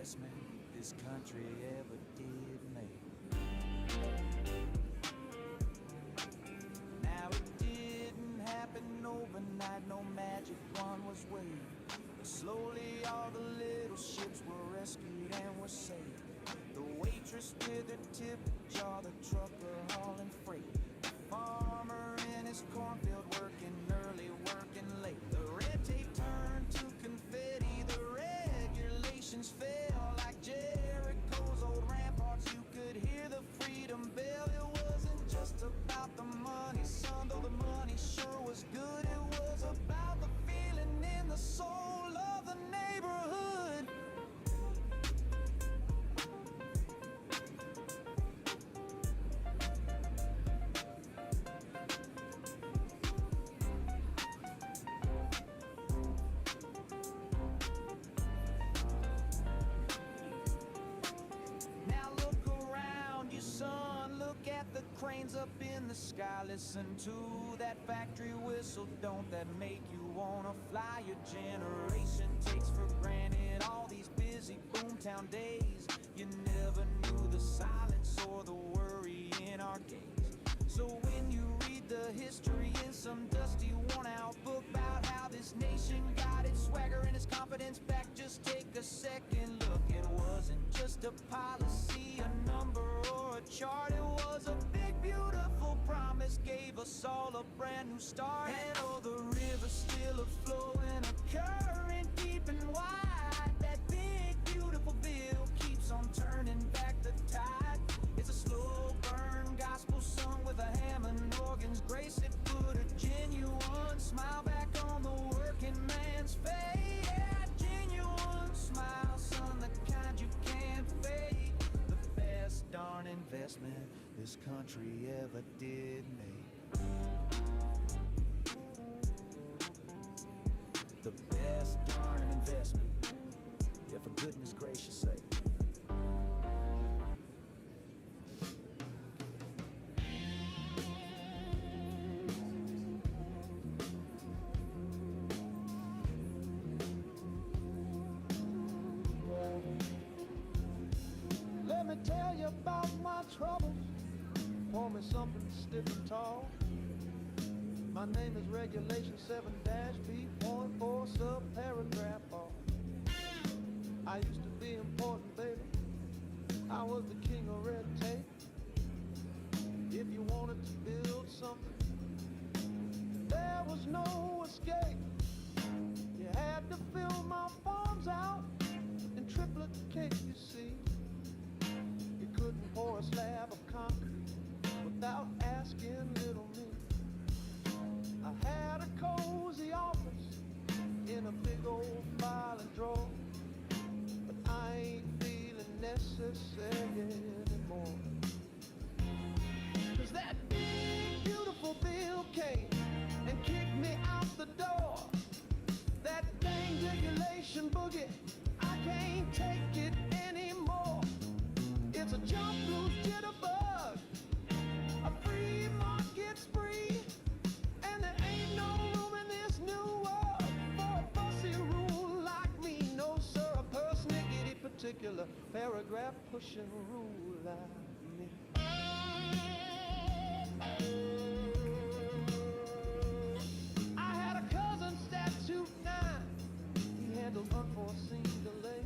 investment this country ever did make. Now it didn't happen overnight, no magic wand was waved. But slowly all the little ships were rescued and were saved. The waitress with her tip jar, the trucker hauling freight, the farmer in his cornfield working early, working late. The red tape turned to confetti, the regulations fell like Jericho's old ramparts. You could hear the freedom bell. It wasn't just about the money, son, though the money sure was good. It was about the feeling in the soul of the neighborhood. The cranes up in the sky, listen to that factory whistle. Don't that make you wanna fly? Your generation takes for granted all these busy boomtown days. You never knew the silence or the worry in our gaze. So when you read the history in some dusty worn-out book about how this nation got its swagger and its confidence back, just take a second look. It wasn't just a policy, a number, or a chart. It was a big, beautiful promise, gave us all a brand new start. And oh, the river's still a-flowing, a current deep and wide. That big, beautiful bill keeps on turning back the tide. It's a slow burn gospel sung with a Hammond organ's grace. It put a genuine smile back on the working man's face. Yeah, genuine smile, son, the kind you can't fake. The best darn investment this country ever did make. The best darn investment, yeah, for goodness gracious sake. Let me tell you about my troubles. Pour me something stiff and tall. My name is Regulation 7-B.4 subparagraph R. I used to be important, baby. I was the king of red tape. If you wanted to build something, there was no escape. You had to fill my farms out in triplet cake, you see. You couldn't pour a slab of concrete without asking little me. I had a cozy office in a big old filing drawer, but I ain't feeling necessary anymore. 'Cause that big, beautiful bill came and kicked me out the door. That dang regulation boogie, I can't take it anymore. It's a jump through jitterbug, a free market spree, and there ain't no room in this new world for a fussy rule like me. No, sir, a persnickety particular paragraph pushing rule like me. I had a cousin, statute 9. He handled unforeseen delay.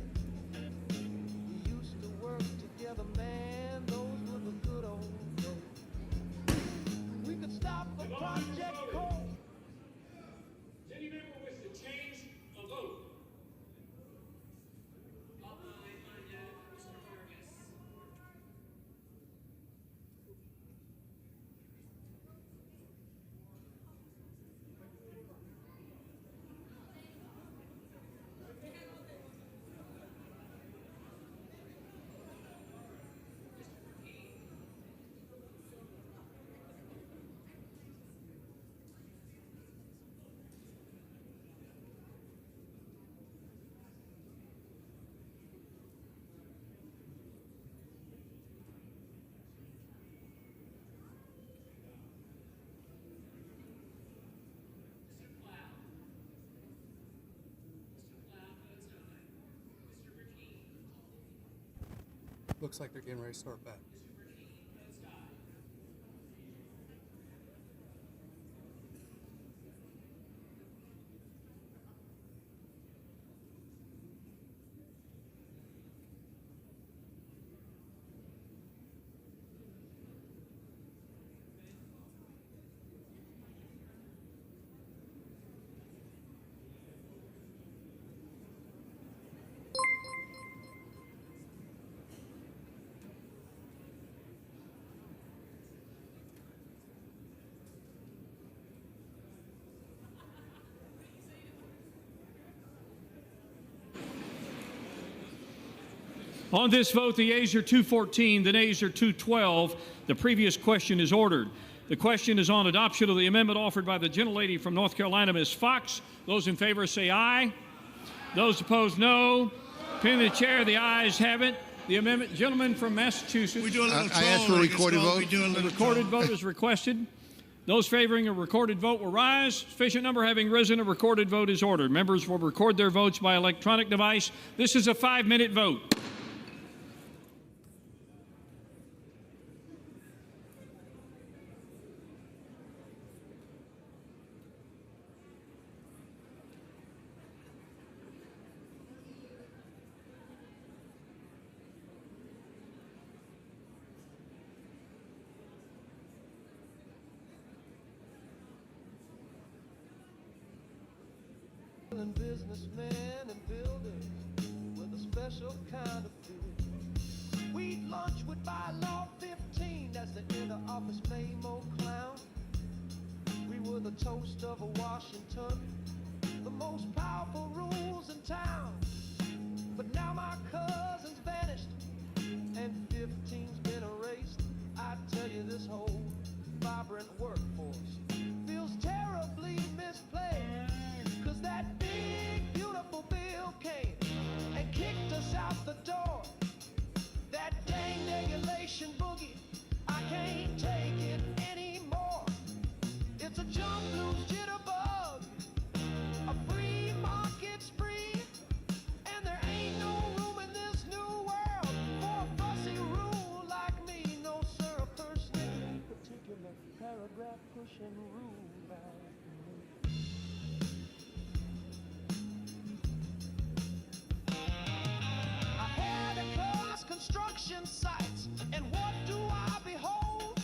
We used to work together, man, those were the good old days. We could stop a project cold. Does any member wish to change a vote? Looks like they're getting ready to start back. On this vote, the yeas are 214, the nays are 212. The previous question is ordered. The question is on adoption of the amendment offered by the gentlelady from North Carolina, Ms. Fox. Those in favor say aye. Those opposed, no. Pin in the chair, the ayes have it. The amendment, gentleman from Massachusetts. We do a little I ask for a recorded vote. A recorded vote is requested. Those favoring a recorded vote will rise. Sufficient number having risen, a recorded vote is ordered. Members will record their votes by electronic device. This is a 5-minute vote. Businessmen and builders with a special kind of feel. We'd lunch with bylaw 15, that's the inner office Maymo clown. We were the toast of a Washington, the most powerful rules in town. But now my cousin's vanished and 15's been erased. I tell you, this whole vibrant workforce feels terribly misplaced. Cause that big, beautiful bill came and kicked us out the door. That dang regulation boogie, I can't take it anymore. It's a jump loose jitterbug, a free market spree, and there ain't no room in this new world for a fussy rule like me. No, sir, a person in particular paragraph pushing rule like me. Construction sites, and what do I behold?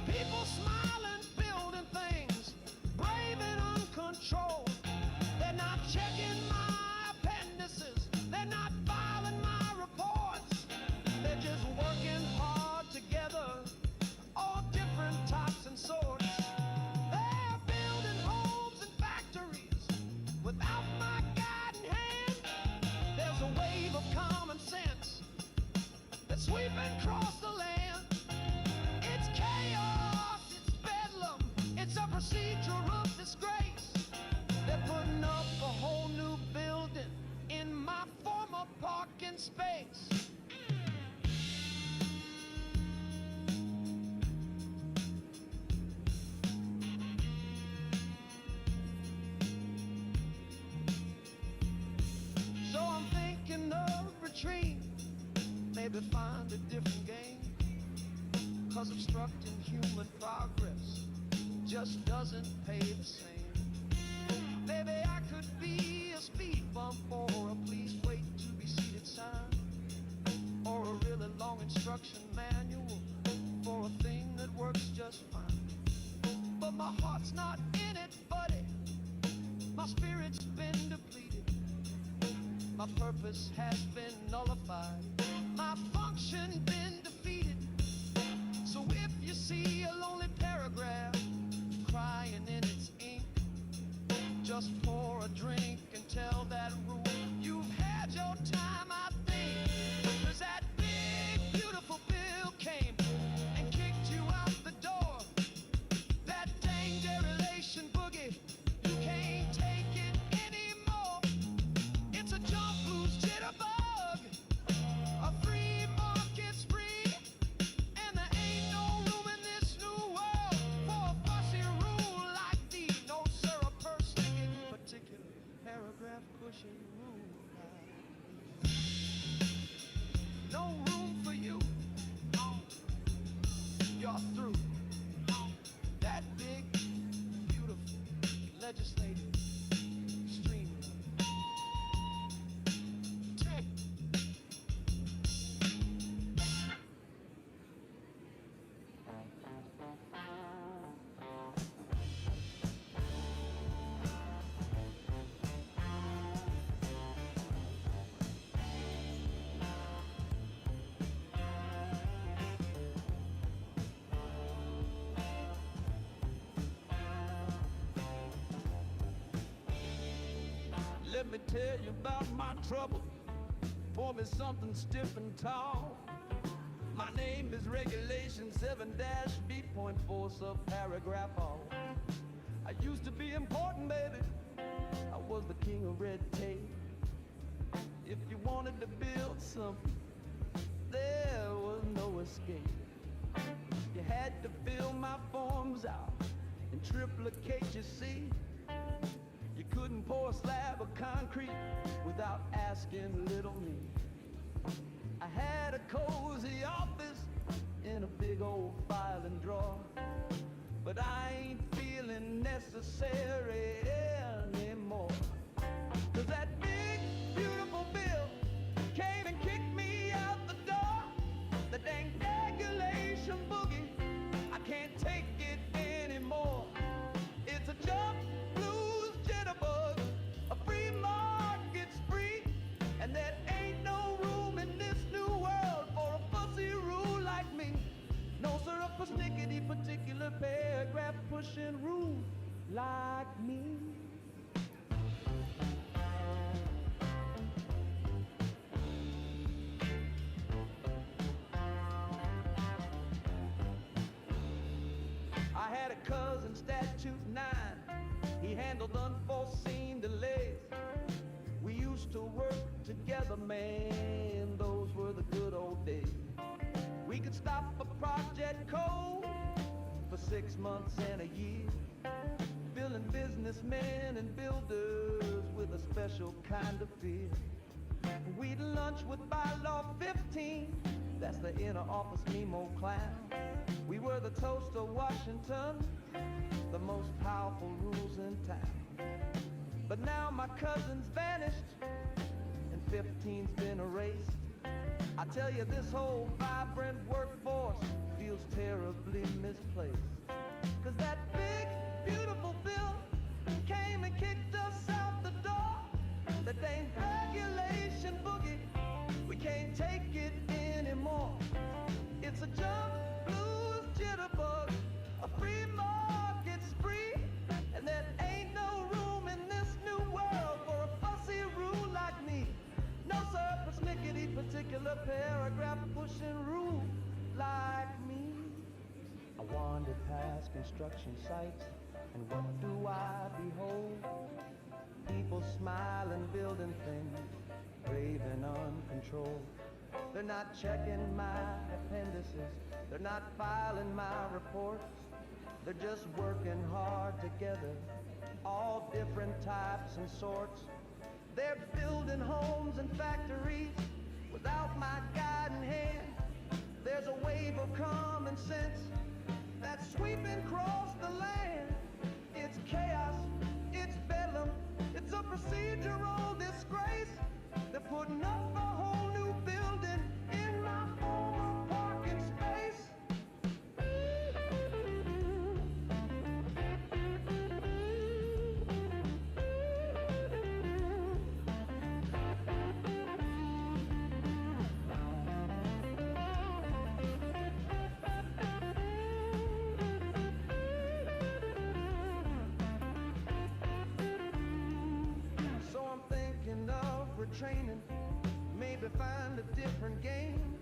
People smiling, building things, brave and uncontrolled. They're not checking my appendices, they're not filing my reports. They're just working hard together, all different types and sorts. They're building homes and factories without my guiding hand. There's a wave of common sense that's sweeping across the land. It's chaos, it's bedlam, it's a procedural disgrace. They're putting up a whole new building in my former parking space. So I'm thinking of retreat, maybe find a different game, cause obstructing human progress just doesn't pay the same. Maybe I could be a speed bump or a please wait to be seated sign, or a really long instruction manual for a thing that works just fine. But my heart's not in it, buddy. My spirit's been depleted. My purpose has been nullified. My function been defeated. So if you see a lonely paragraph crying in its ink, just pour a drink and tell that rule you've had your time, I think. Cause that big, beautiful bill came and kicked you out the door. That dang dereliction boogie, you can't take it anymore. It's a jump loose jitterbug, a free market spree, and there ain't no room in this new world for a fussy rule like thee. No, sir, a person in particular paragraph pushing rule like thee. legislative streaming. Let me tell you about my trouble. Pour me something stiff and tall. My name is Regulation 7-B.4 subparagraph all. I used to be important, baby. I was the king of red tape. If you wanted to build something, there was no escape. You had to fill my forms out and triplicate your seat. You couldn't pour a slab of concrete without asking little me. I had a cozy office in a big old filing drawer, but I ain't feeling necessary anymore. 'Cause that big, beautiful bill came and kicked me out the door. The dang regulation boogie, I can't take it anymore. It's a jump, blues, jitterbug, a free market spree, and there ain't no room in this new world for a fussy rule like me. No, sir, a persnickety particular paragraph pushing rule like me. I had a cousin, Statute 9. He handled unforeseen delays. We used to work together, man. Those were the good old days. We could stop a project cold for 6 months and a year, filling businessmen and builders with a special kind of fear. We'd lunch with bylaw 15. That's the inner office Nemo clown. We were the toast of Washington, the most powerful rules in town. But now my cousin's vanished and 15's been erased. I tell you, this whole vibrant workforce feels terribly misplaced. 'Cause that big, beautiful bill came and kicked us out the door. The dang regulation boogie, we can't take it anymore. It's a jump, blues, jitterbug, a free market spree, and there ain't no room in this new world for a fussy rule like me. No, sir, persnickety particular paragraph pushing rule like me. I wandered past construction sites, and what do I behold? People smiling, building things, brave and uncontrolled. They're not checking my appendices, they're not filing my reports. They're just working hard together, all different types and sorts. They're building homes and factories without my guiding hand. There's a wave of common sense that's sweeping across the land. It's chaos, it's bedlam, it's a procedural disgrace. They're putting up a whole new building in my former parking space. So I'm thinking of retraining, maybe find a different game,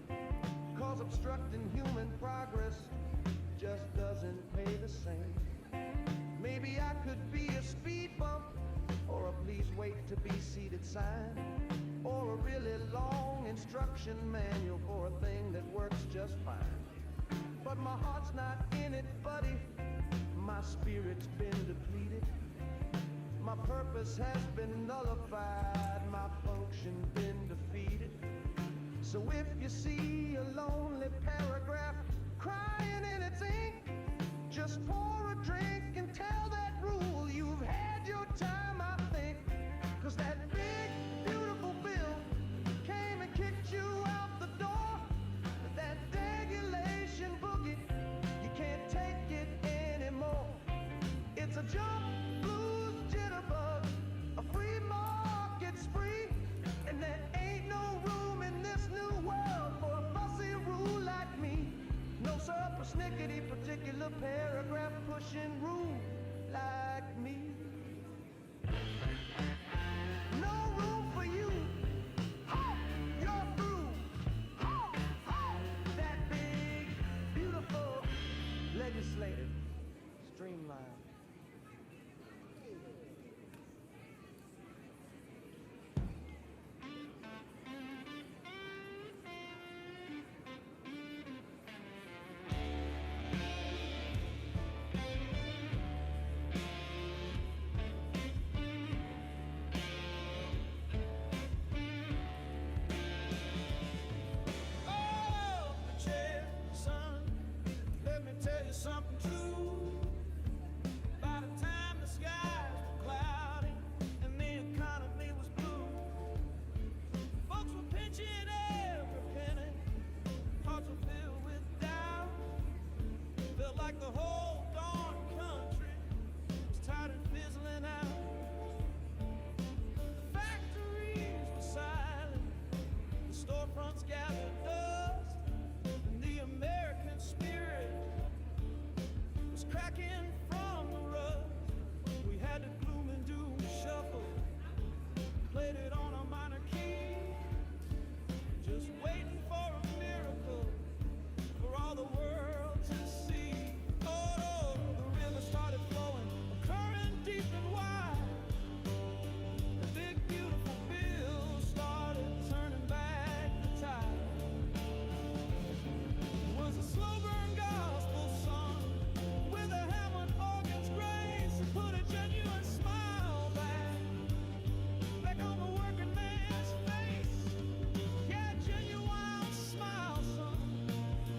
'cause obstructing human progress just doesn't pay the same. Maybe I could be a speed bump, or a please wait to be seated sign, or a really long instruction manual for a thing that works just fine. But my heart's not in it, buddy. My spirit's been depleted. My purpose has been nullified, my function been defeated. So if you see a lonely paragraph crying in its ink, just pour a drink and tell that rule you've had your jump, blues, jitterbug, a free market's free, and there ain't no room in this new world for a fussy rule like me. No sir, persnickety particular paragraph pushing rule like me. No room for you. Oh, you're through. Oh, oh, that big, beautiful legislative streamline. Oh, chair, son, let me tell you something true. By the time the skies were cloudy and the economy was blue, folks were pinching every penny, hearts were filled with doubt. Felt like the whole darn country was tired and fizzling out. The factories were silent, the storefronts gathered dust, and the American spirit was cracking from the rust. We had the gloom and doom shuffle, played it on a minor key, just waiting for a miracle for all the world to see. Oh, the river started flowing, a current deep and wide. The big beautiful bill started turning back the tide. It was a slow burn gospel song with a Hammond organ's grace that put a genuine smile back on the working man's face. Yeah, genuine smile, son,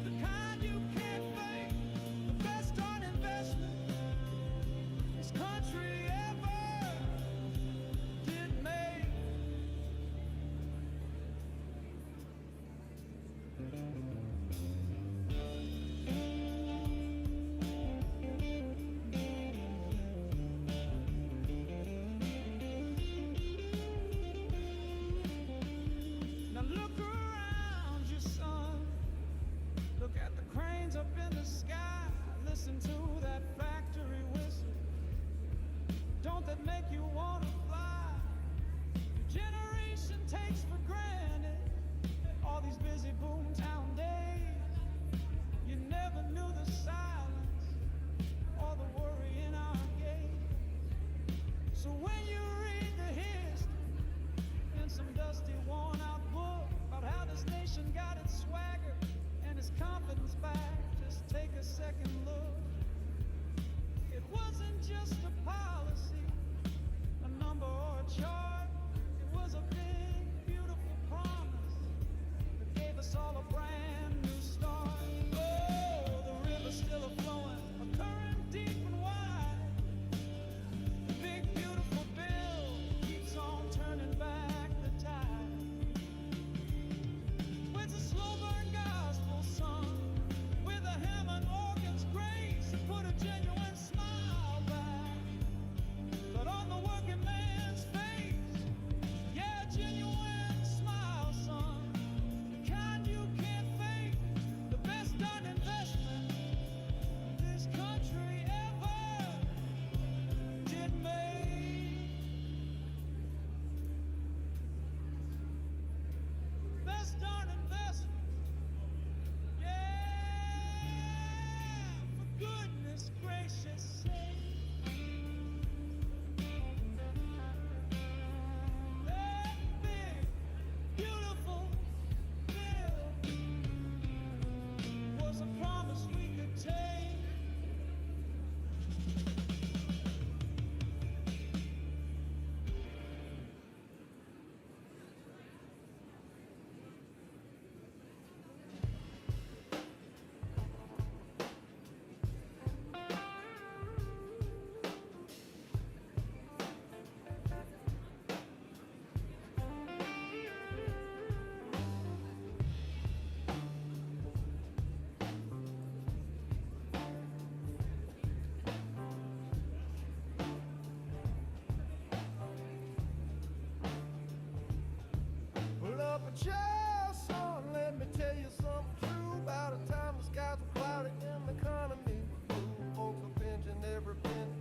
the kind you can't fake. The best darn investment this country ever did make. Now look around you, son. Look at the cranes up in the sky. Listen to that factory whistle. Don't that make you wanna fly? Your generation takes for granted all these busy boomtown days. You never knew the silence or the worry in our gait. So when you read the history in some dusty, worn-out book about how this nation got its swagger and its confidence back, just take a second look. It wasn't just a policy, a number or a chart. It was a big, beautiful promise that gave us all a brand new start. Oh, the river's still a-flowing, a current deep and wide. The big, beautiful bill keeps on turning back the tide. It's a slow burn gospel song with a Hammond organ's grace that put a genuine smile back, but on the working man's face. Yeah, genuine smile, son, the kind you can't child, son, let me tell you something true. About the time the skies were cloudy and the economy was blue, folks were pinching every penny.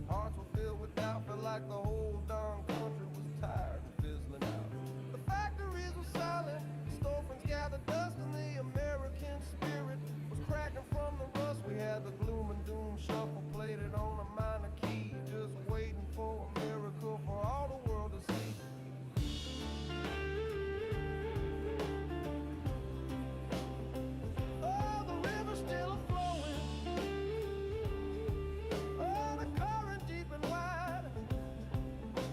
Hearts were filled with doubt, felt like the whole darn country was tired and fizzling out. The factories were silent, the storefronts gathered dust, and the American spirit was cracking from the rust. We had the gloom and doom shuffle plated on a minor key, just waiting for a miracle for all the world to see. Oh, the river's still flowing. Oh, the current deep and wide.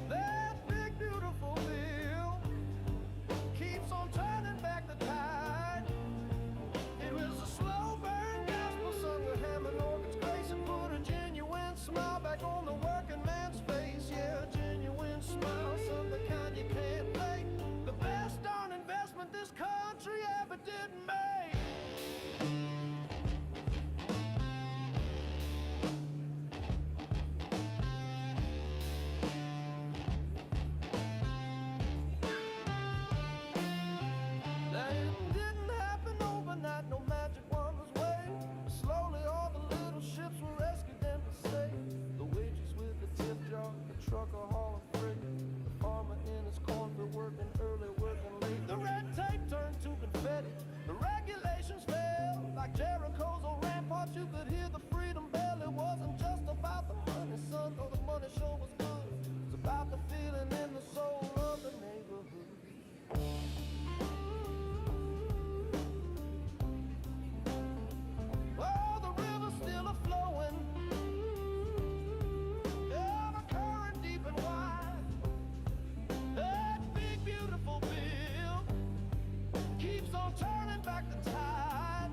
That big beautiful bill keeps on turning back the tide. It was a slow burn gospel sung with Hammond organs, grace, and put a genuine smile back on the working man's face. Yeah, a genuine smile, some the kind you can't fake. The best darn investment this country ever did make. Now it didn't happen overnight, no magic wonders way. Slowly all the little ships were rescued and saved. The waitress with the tip jar, the trucker hauling freight, the farmer in his cornfield working early, working late. The red tape turned to confetti, the regulations fell like Jericho's old ramparts. You could hear the freedom bell. It wasn't just about the money, son, though the money sure was good. It was about the feeling in the soul of the neighborhood. Oh, the river's still a-flowing. Yeah, the current deep and wide. That big, beautiful bill keeps on turning back the tide.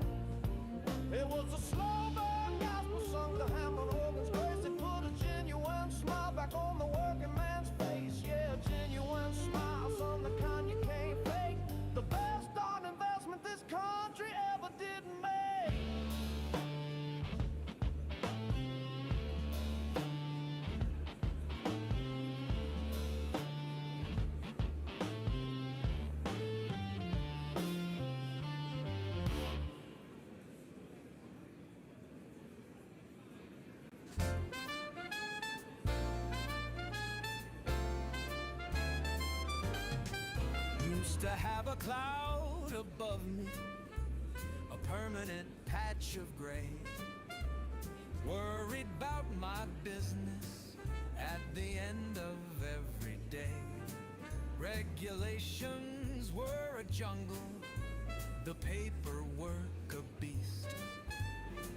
It was a slow burn gospel sung to Hammond organs, grace. It put a genuine smile back on the working man's face. Yeah, a genuine smile, son, the kind you can't fake. The best darn investment this country ever did make. Used to have a cloud above me, a permanent patch of gray. Worried about my business at the end of every day. Regulations were a jungle, the paperwork a beast.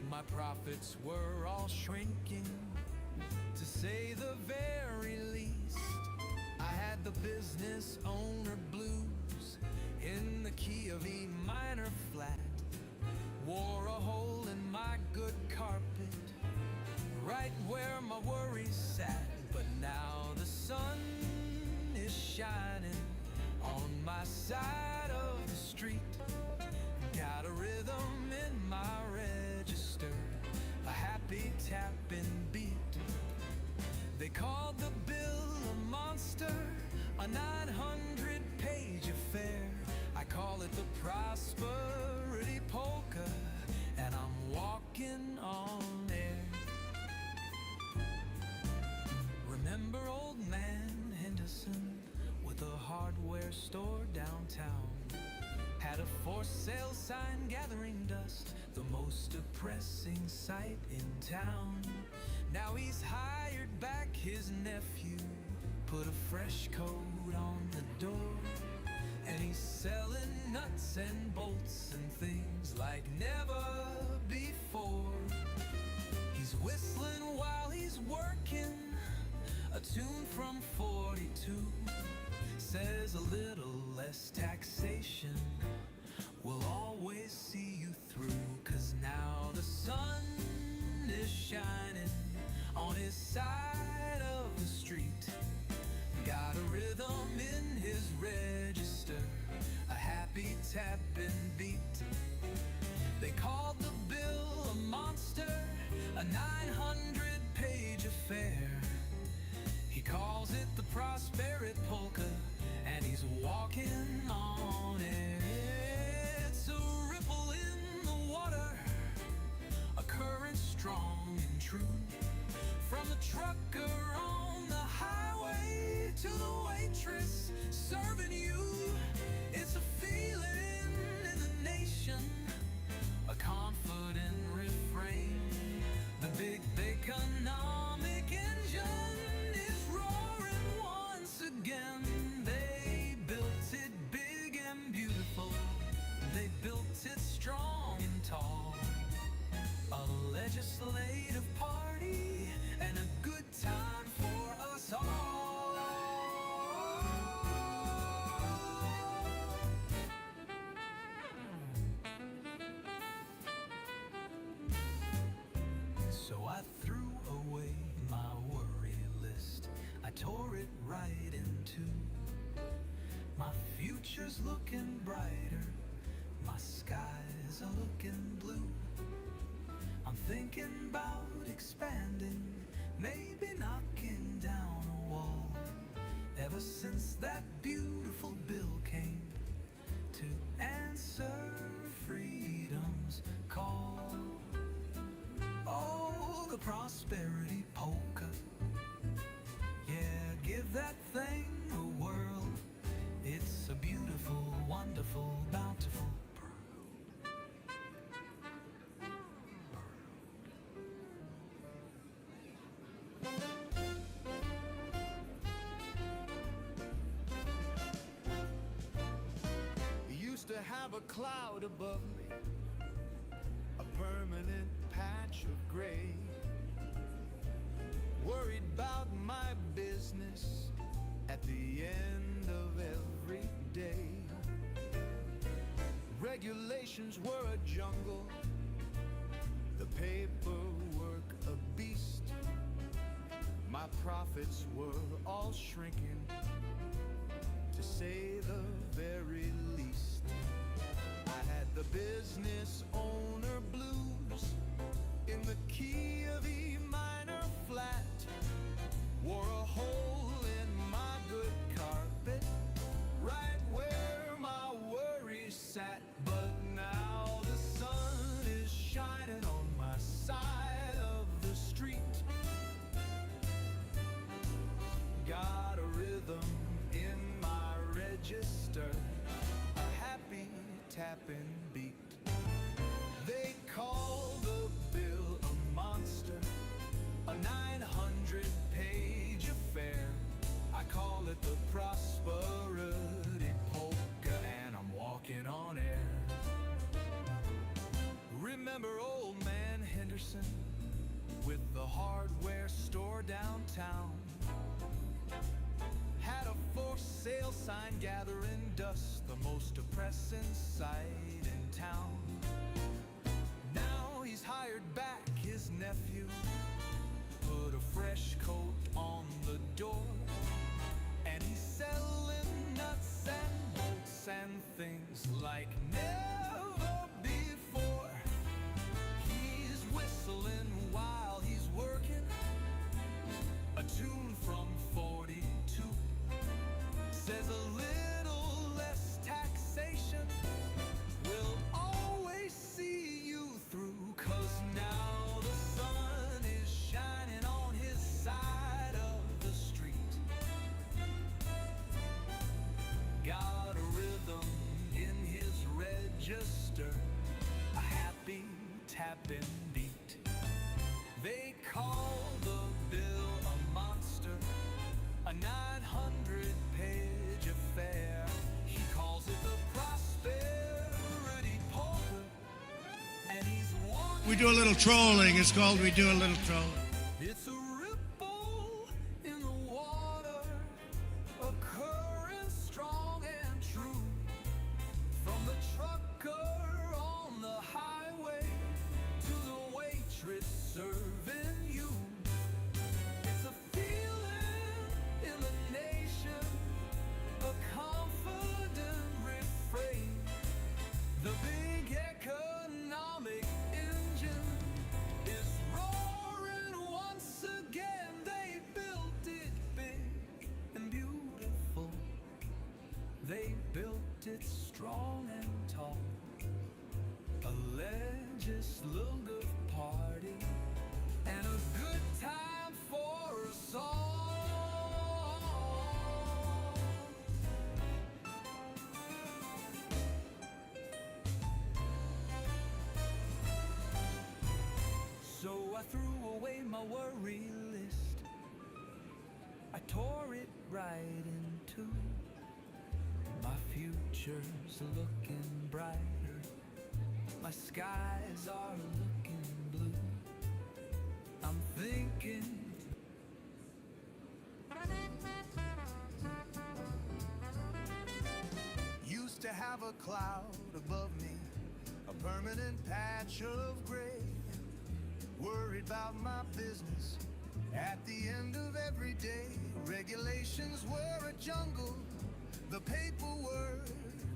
My profits were all shrinking, to say the very least. I had the business owner blues in the key of E minor flat. Wore a hole in my good carpet, right where my worries sat. But now the sun is shining on my side of the street. Got a rhythm in my register, a happy tapping beat. They called the bill a monster, a 900-page affair. I call it the prosperity polka, and I'm walking on air. Remember old man Henderson with a hardware store downtown? Had a for sale sign gathering dust, the most depressing sight in town. Now he's hired back his nephew, put a fresh coat on the door, and he's selling nuts and bolts and things like never before. He's whistling while he's working, a tune from 42. Says a little less taxation will always see you through. 'Cause now the sun is shining on his side of the street. Got a rhythm in his register, a happy tapping beat. They called the bill a monster, a 900-page affair. He calls it the prosperity polka, and and he's walking on it. It's a ripple in the water, a current strong and true. From the trucker on the highway to the waitress serving you, it's a feeling in the nation, a confident refrain. The big economic engine is roaring once again. They built it big and beautiful. They built it strong and tall. A legislative party and a good time for us all. So I threw away my worry list. I tore it right in two. My future's looking brighter. My skies are looking blue. I'm thinking about expanding, maybe knocking down a wall. Ever since that beautiful bill came to answer freedom's call. Oh, the prosperity polka. Yeah, give that thing a whirl. It's a beautiful, wonderful, bountiful Used to have a cloud above me, a permanent patch of gray. Worried about my business at the end of every day. Regulations were a jungle, the paperwork a beast. My profits were all shrinking, to say the very least. I had the business owner blues in the key of E minor flat. Wore a hole in my good carpet, right where my worries sat. But now the sun is shining on my side of the street. Got a rhythm in my register, a happy tapping beat. They call the bill a monster, a 900-page affair. I call it the prosperity polka, and I'm walking on air. Remember old man Henderson with the hardware store downtown? Had a for sale sign gathering dust, the most depressing sight in town. Now he's hired back his nephew, put a fresh coat on the door, and he's selling nuts and bolts and things like never before. He's whistling while he's working, a tune from 42. Says a little less taxation will always see you through, 'cause now the sun is shining on his side of the street. Got a rhythm in his register, a happy tapping beat. They call the bill a monster, a 900-page affair. He calls it the prosperity polka, and he's walking. We do a little trolling. It's called We Do a Little Trolling. It's a ripple in the water, a current strong and true. From the trucker on the highway to the waitress serving you. It's a feeling in the nation, a confident refrain. The big economic engine is roaring built it strong and tall. A legislative party and a good time for us all. So I threw away my worry list. I tore it right in two. My future's looking brighter. My skies are looking blue. I'm thinking used to have a cloud above me, a permanent patch of gray. Worried about my business at the end of every day. Regulations were a jungle, the paperwork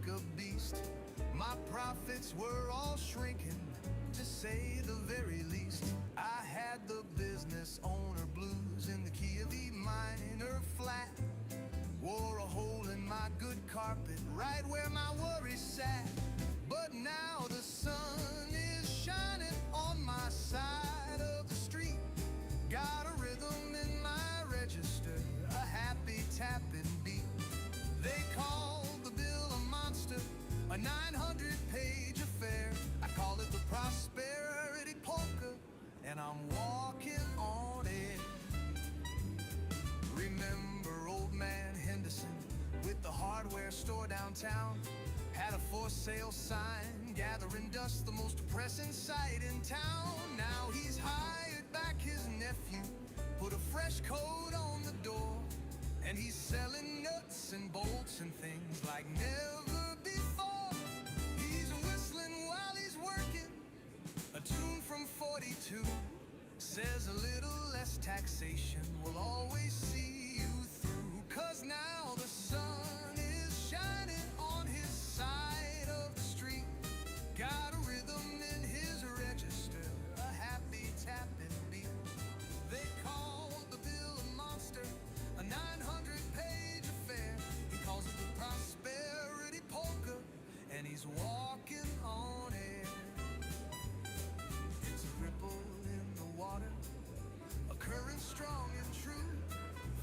a beast. My profits were all shrinking, to say the very least. I had the business owner blues in the key of E minor flat. Wore a hole in my good carpet, right where my worries sat. But now the sun is shining on my side of the street. Got a rhythm in my register, a happy tapping beat. They call the bill a monster, a 900-page affair. I call it the prosperity polka, and I'm walking on it. Remember old man Henderson with the hardware store downtown? Had a for sale sign, gathering dust, the most depressing sight in town. Now he's hired back his nephew, put a fresh coat on the door, and he's selling nuts and bolts and things like never before. He's whistling while he's working, a tune from 42. Says a little less taxation will always see you through. 'Cause now the sun is shining on his side of the street. Got a rhythm in his register, a happy tapping beat. They call the bill a monster, a 900-page affair. He calls it the prosperity polka, and he's walking on air. It's a ripple in the water, a current strong and true.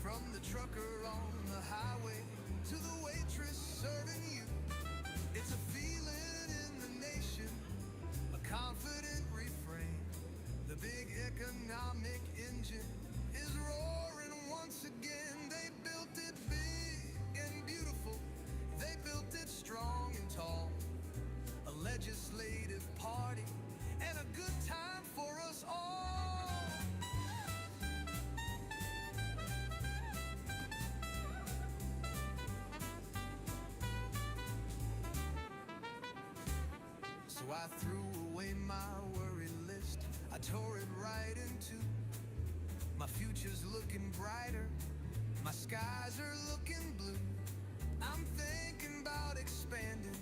From the trucker on the highway to the waitress serving you. It's a feeling in the nation, a confident refrain. The big economic engine is roaring once again. They built it big and beautiful. They built it strong and tall. A legislative party and a good time for us all. So I threw away my worry list. I tore it right in two. My future's looking brighter. My skies are looking blue. I'm thinking about expanding,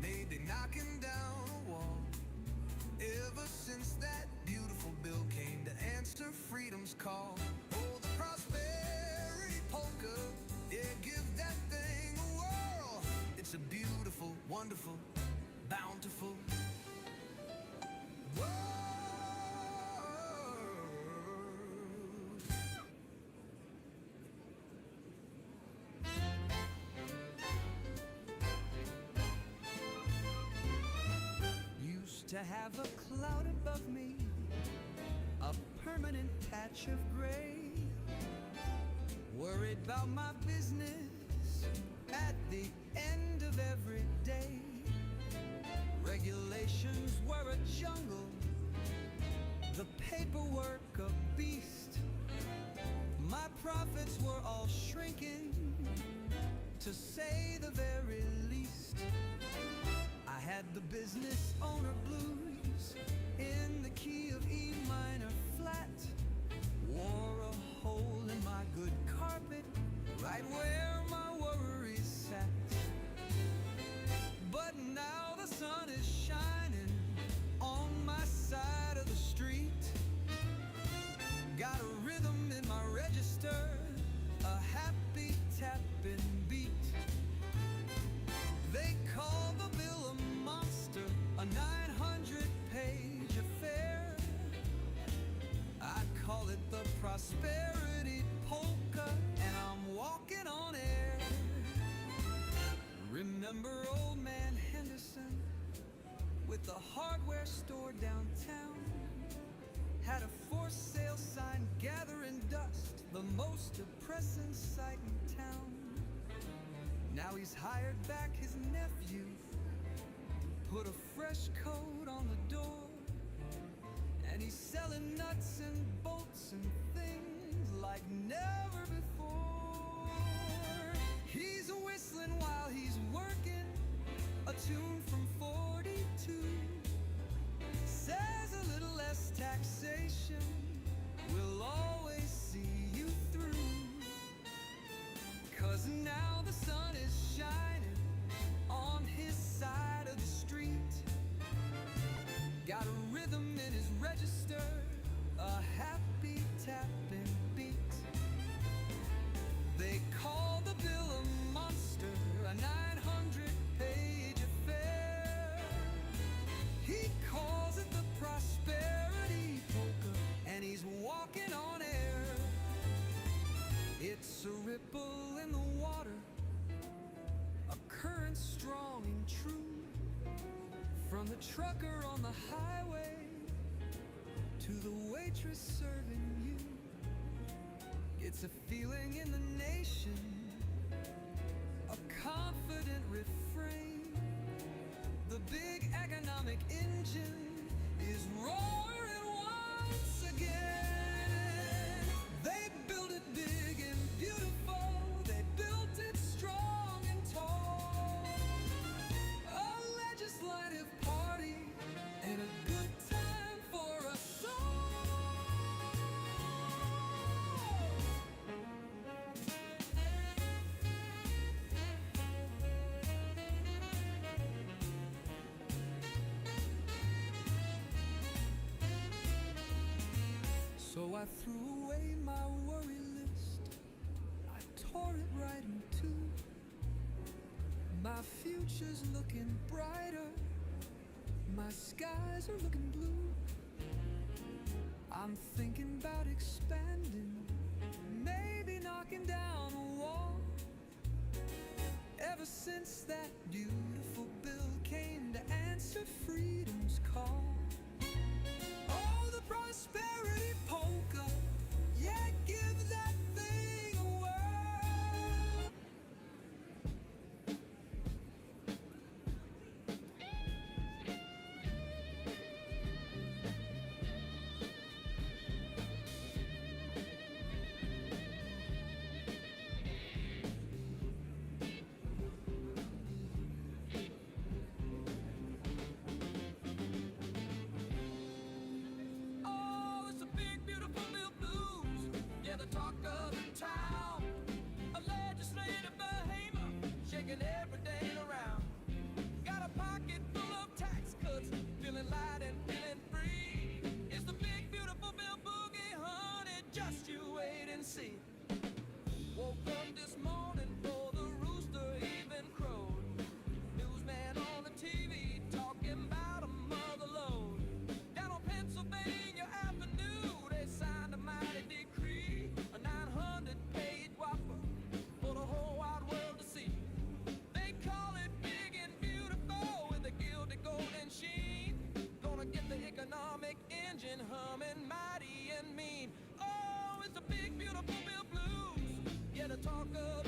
maybe knocking down a wall. Ever since that beautiful bill came to answer freedom's call. Oh, the prosperity polka, yeah, give that thing a whirl. It's a beautiful, wonderful, bountiful world. Used to have a cloud above me, a permanent patch of gray. Worried about my business at the end of every day. Regulations were a jungle, the paperwork a beast. My profits were all shrinking, to say the very least. I had the business owner blues in the key of E minor flat. Wore a hole in my good carpet, right where my worries sat. But now the sun is shining on my side of the street. Got a rhythm in my register, a happy tapping beat. They the hardware store downtown. Had a for sale sign gathering dust, the most depressing sight in town. Now he's hired back his nephew, put a fresh coat on the door, and he's selling nuts and bolts and things like never before. He's whistling while he's working, a tune from 42. Says a little less taxation will always see you through. 'Cause now the sun is shining on his side of the street. Got a rhythm in his register, a happy tapping beat. They call the bill a monster, a 900-page affair. He calls it the prosperity poker, and he's walking on air. It's a ripple in the water, a current strong and true. From the trucker on the highway to the waitress serving you. It's a feeling in the nation, a confident refrain. The big economic engine is roaring once again. They built it big and beautiful, they built it strong and tall. A legislative party and a good time for us all. So I threw away my worry list, I tore it right in two. My future's looking brighter, my skies are looking blue. I'm thinking about expanding, maybe knocking down a wall. Ever since that beautiful bill came to answer freedom's call. Oh, the prosperity polka, yeah, give that thing a whirl. Oh, it's a big, beautiful bill blues. Yeah, the talk of the town. A legislative behemoth, shaking everything around. Got a pocket full of tax cuts, feeling light and feeling free. It's the big, beautiful bill boogie, honey, just you wait and see. Woke up this morning for the rooster even crowed. Newsman on the TV talking about a mother load. Down on Pennsylvania Avenue, they signed a mighty decree, a 900-page whopper for the whole wide world to see. They call it big and beautiful with a gilded golden sheen. Gonna get the economic engine humming mighty and mean. Oh, it's a big, beautiful bill blues. Yeah, the talk of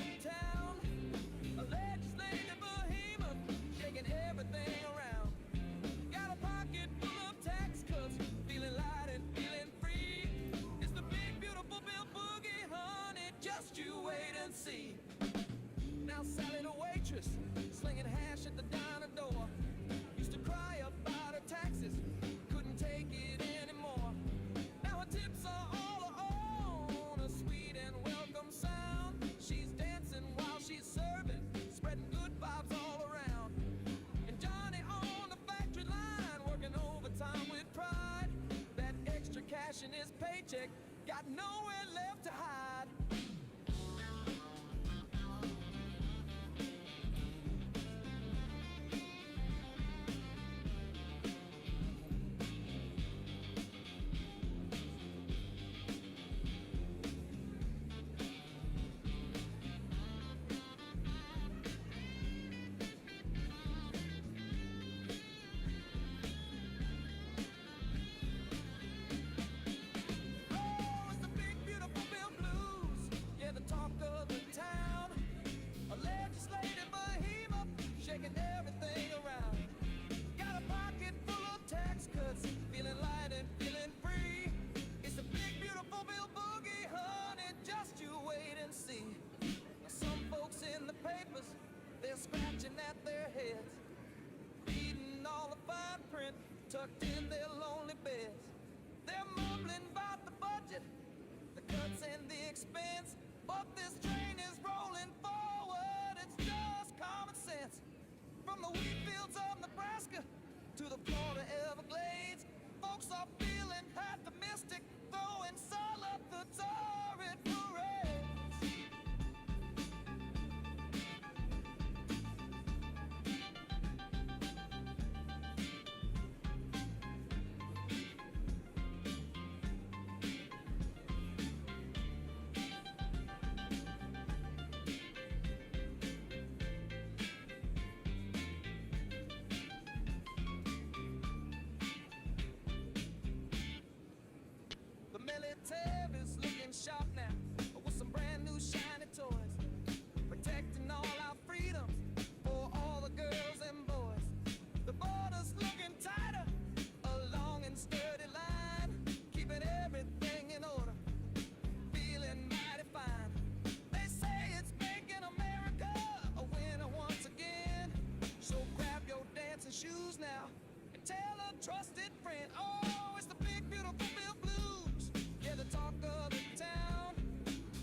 trusted friend. Oh, it's the big, beautiful bill blues. Yeah, the talk of the town.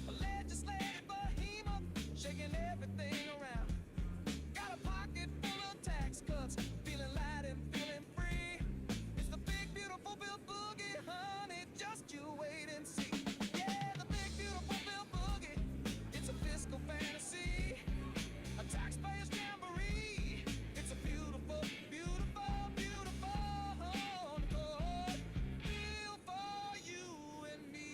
A legislative behemoth, shaking everything around. Got a pocket full of tax cuts, feeling light and feeling free. It's the big, beautiful bill boogie, honey, just you wait and see. Yeah, the big, beautiful bill boogie. It's a fiscal fantasy, a taxpayer's jamboree. It's a beautiful, beautiful, beautiful code bill for you and me.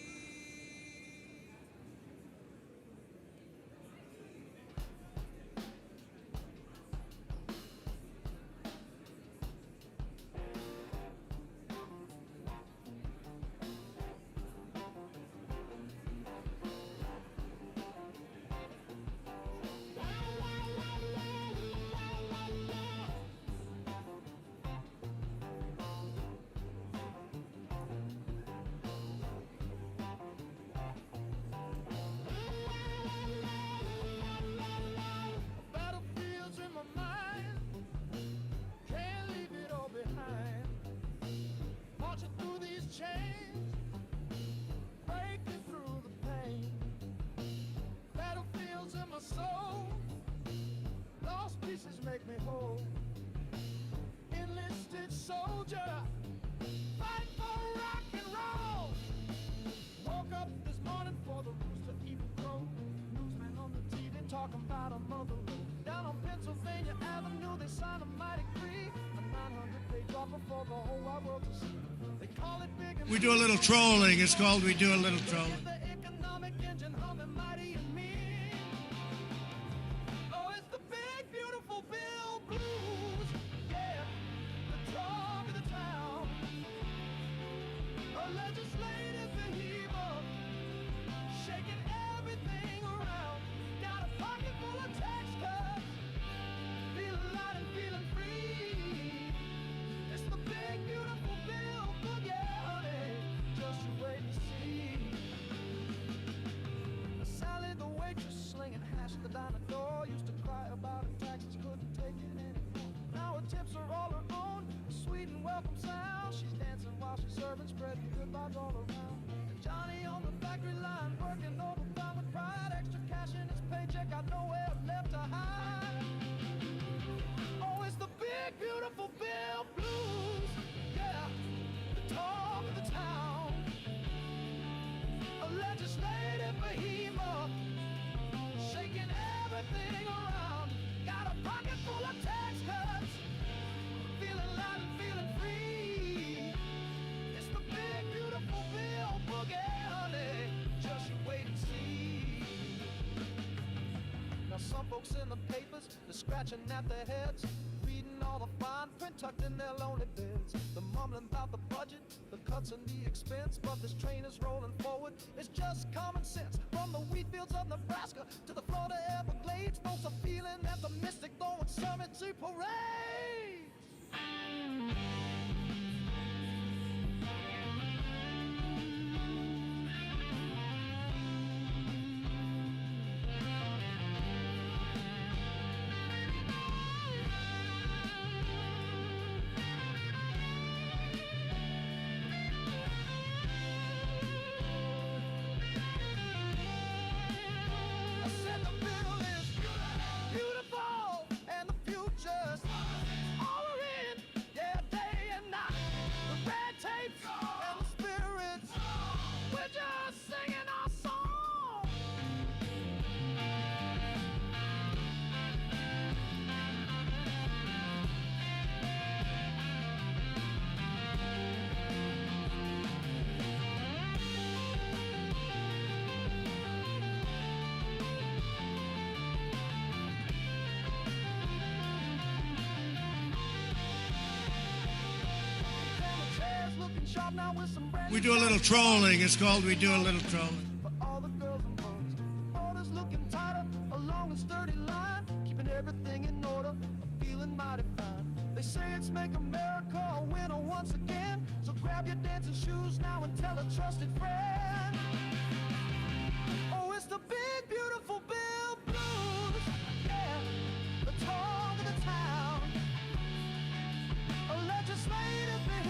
Battlefields in my mind, can't leave it all behind. Marching through these chains, breaking through the pain. Battlefields in my soul, lost pieces make me whole. Enlisted soldier, fight for rock and roll. Woke up this morning for the rooster even crow. Newsman on the TV talking about a mother road. Down on Pennsylvania Avenue they signed a mighty decree, a 900-page offer for the whole wide world to see. They call it big and We do a little trolling. It's called We Do a Little Trolling. the economic engine humming mighty and mean. Oh, it's the big, beautiful bill blues. Yeah, the talk of the town. A legislative behemoth, shaking everything around. Got a pocket full of tax cuts, feeling light and feeling free. It's the big, beautiful bill boogie, honey. Just you wait and see. Sally the waitress slinging hash at the diner door used to cry about her taxes, couldn't take it anymore. Now her tips are all her own, a sweet and welcome sound. She's dancing while she's serving, spreading good vibes all around. And Johnny on the factory line working overtime with pride, extra cash in his paycheck, got nowhere left to hide. Oh, it's the big, beautiful bill blues. Yeah, the talk of the town. A legislative behemoth, shaking everything around. Got a pocket full of tax cuts, feeling light and feeling free. It's the big, beautiful bill boogie, honey. Just you wait and see. Now some folks in the papers, they're scratching at their heads, reading all the fine print tucked in their lonely beds. They're mumbling about the budget, the cuts and the expense, but this train is rolling forward. It's just common sense. From the wheat fields of Nebraska to the Florida Everglades, folks are feeling optimistic, throwing summits to parades. I said the bill is beautiful and the future's all we're in. Yeah, day and night. The red tapes and the spirits. We're just singing our song. Chairs looking sharp now with some brand We do a little trolling. It's called We Do a Little Trolling. for all the girls and boys. Borders looking tighter along a sturdy line, keeping everything in order, feeling mighty fine. They say it's make America a winner once again, so grab your dancing shoes now and tell a trusted friend. Oh, it's the big, beautiful bill blues. Yeah, the talk of the town. A legislative behavior.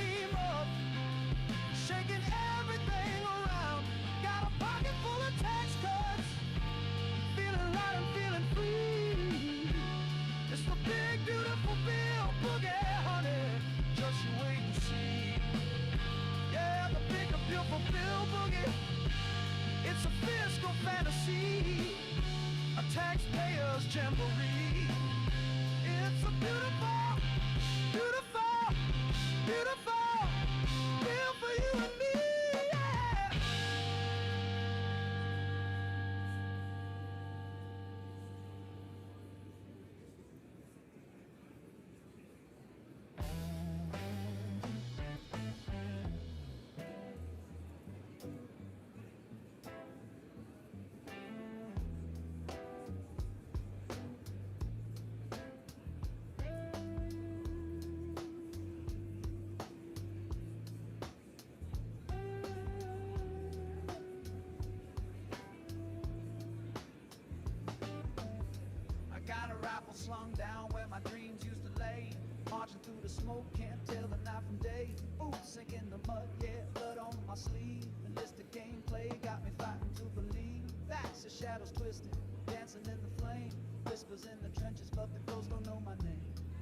jamboree. It's a beautiful, beautiful, beautiful bill for you and me. Yeah. I got a rifle slung down where my dreams used to lay. Marching through the smoke, can't tell the night from day. Boots sink in the mud, yeah, blood on my sleeve. Ballistic gameplay got me fighting to believe. Backs the shadows twisting, dancing in the flame. Whispers in the trenches, but the ghosts don't know my name.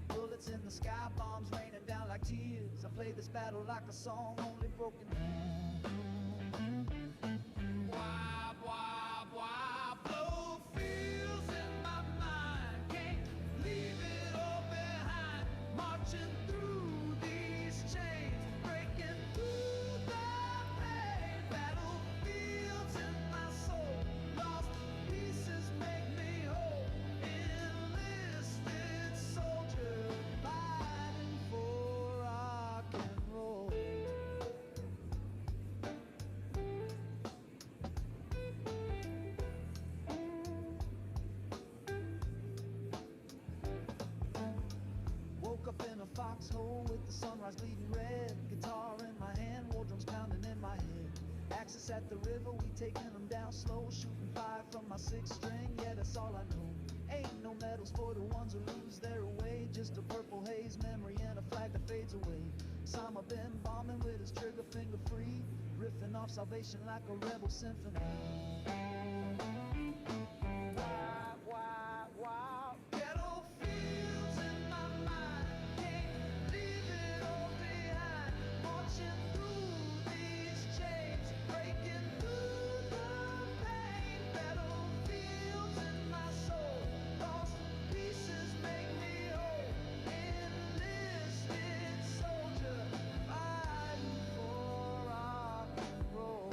Bullets in the sky, bombs raining down like tears. I play this battle like a song, only broken. Wah, wah, wah, blow feels in my mind. Can't leave it all behind. Marching through these chains, breaking through the pain. Battlefields in my soul, lost pieces make me whole. Enlisted soldier, fighting for rock and roll. Woke up in a foxhole with the sunrise bleeding red. Guitar in my hand, war drums pounding in my head. Axis at the river, we taking them down slow. Shooting fire from my sixth string, yeah, that's all I know. Ain't no medals for the ones who lose their way. Just a purple haze, memory and a flag that fades away. Osama bin bombing with his trigger finger free. Riffing off salvation like a rebel symphony. Wow, wow, wow. Ghetto fields in my mind. Can't leave it all behind. Marching through these chains, breaking through the pain. Battlefields in my soul, lost pieces make me whole. Enlisted soldier, fighting for rock and roll.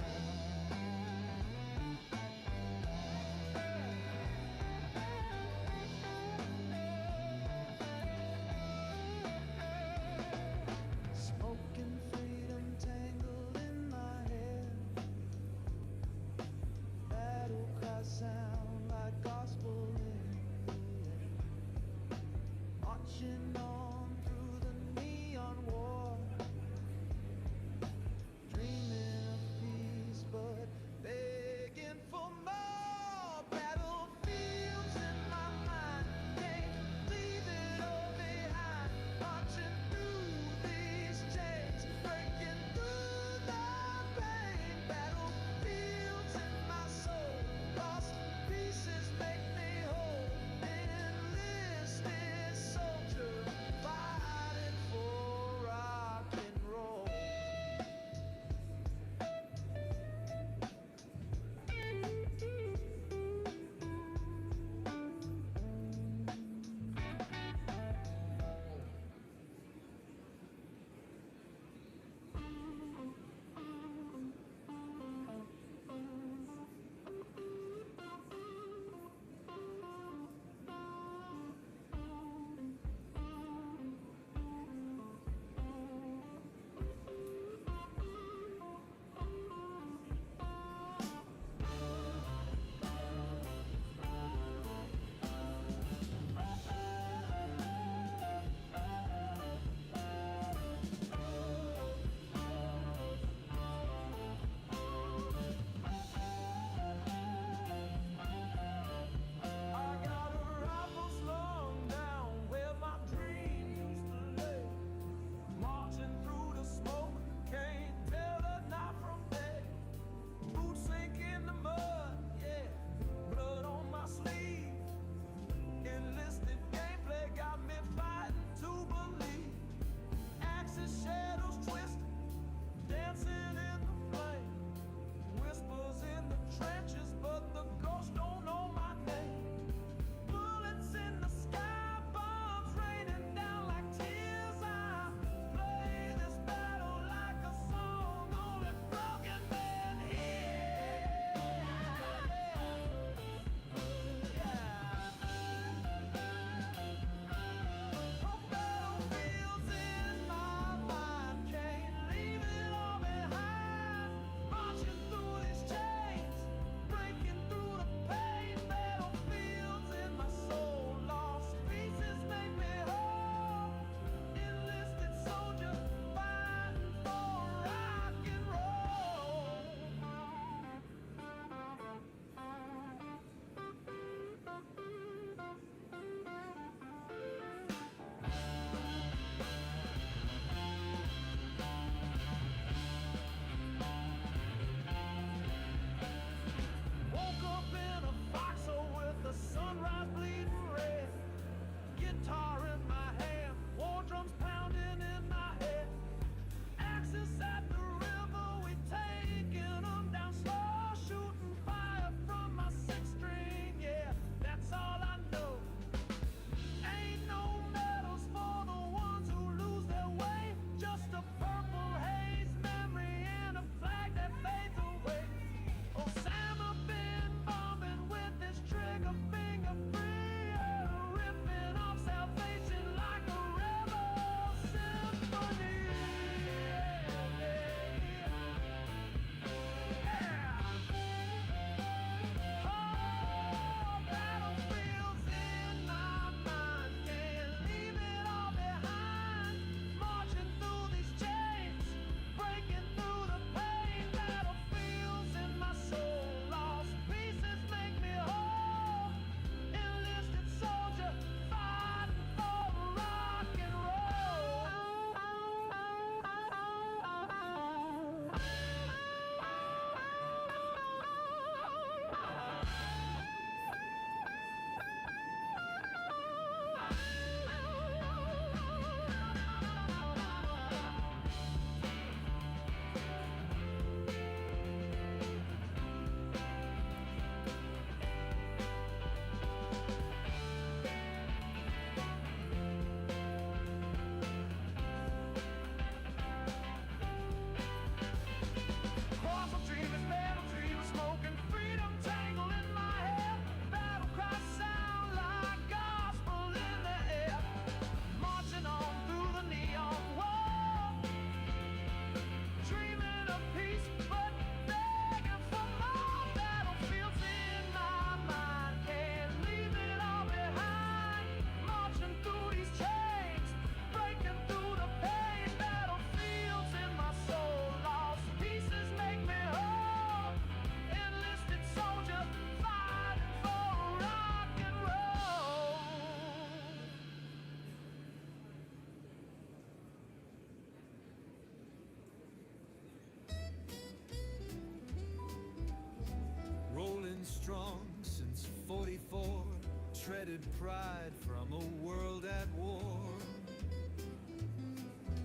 treaded pride from a world at war.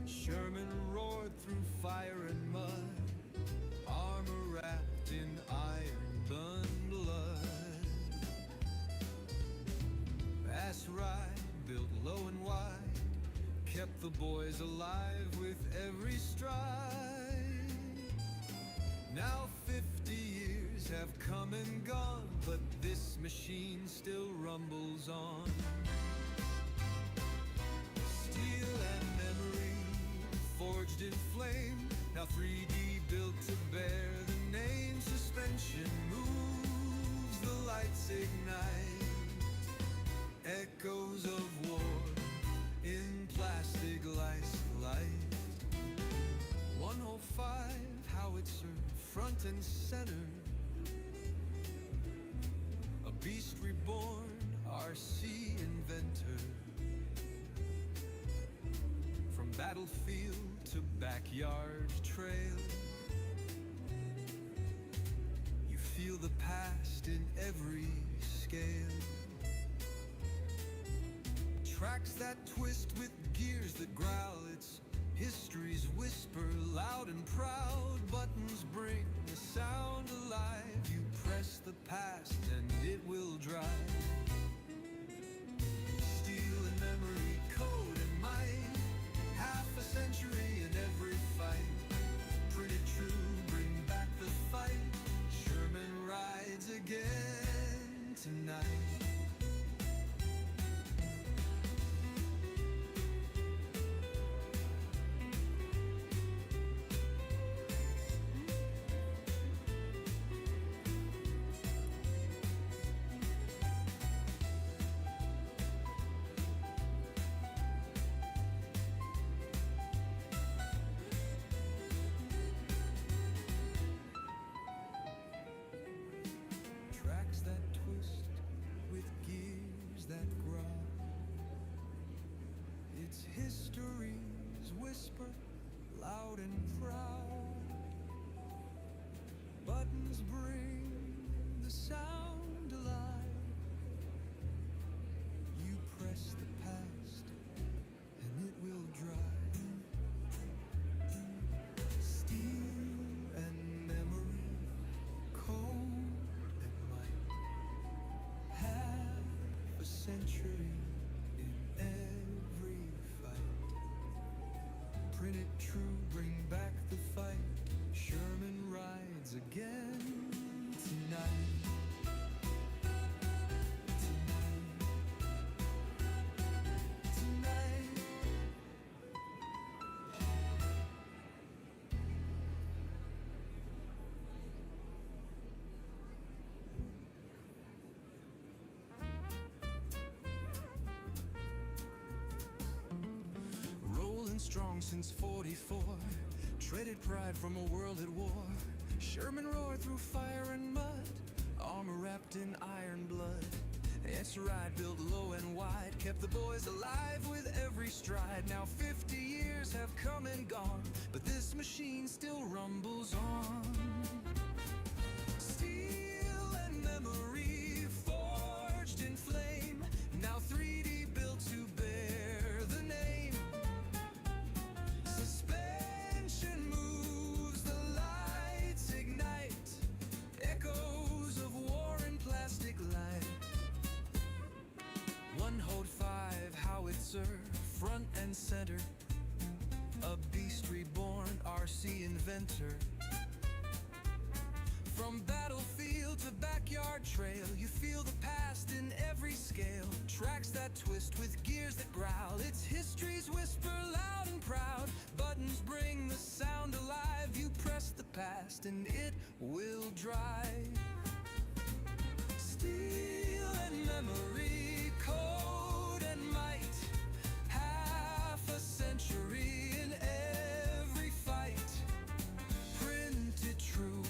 Sherman roared through fire and mud, armor wrapped in iron-done blood. Fast ride, built low and wide, kept the boys alive with every stride. Now 50 years have come and gone, but this machine still rumbles on. Steel and memory forged in flame, now 3D built to bear the name. Suspension moves, the lights ignite, echoes of war in plastic light. 105 howitzer, front and center, a beast reborn, RC inventor. From battlefield to backyard trail, you feel the past in every scale. Tracks that twist with gears that growl, it's history's whisper, loud and proud. Buttons bring the sound alive. You press the past and it will drive. Steel and memory, code and might, half a century in every fight. Pretty true, bring back the fight. Sherman rides again tonight. History's whisper, loud and proud. Buttons bring the sound alive. You press the past and it will drive. Steel and memory, code and might, half a century in every fight. Printed true, bring back the fight. Sherman rides again tonight. Strong since 44, treaded pride from a world at war. Sherman roared through fire and mud, armor wrapped in iron blood. It's a ride built low and wide, kept the boys alive with every stride. Now 50 years have come and gone, but this machine still rumbles on. Steel and memory forged in flame, now 3D built to bear the name. Howitzer, front and center, a beast reborn, RC inventor. From battlefield to backyard trail, you feel the past in every scale. Tracks that twist with gears that growl, it's history's whisper, loud and proud. Buttons bring the sound alive. You press the past and it will drive. Steel and memory, code and might, half a century in every fight. Printed true,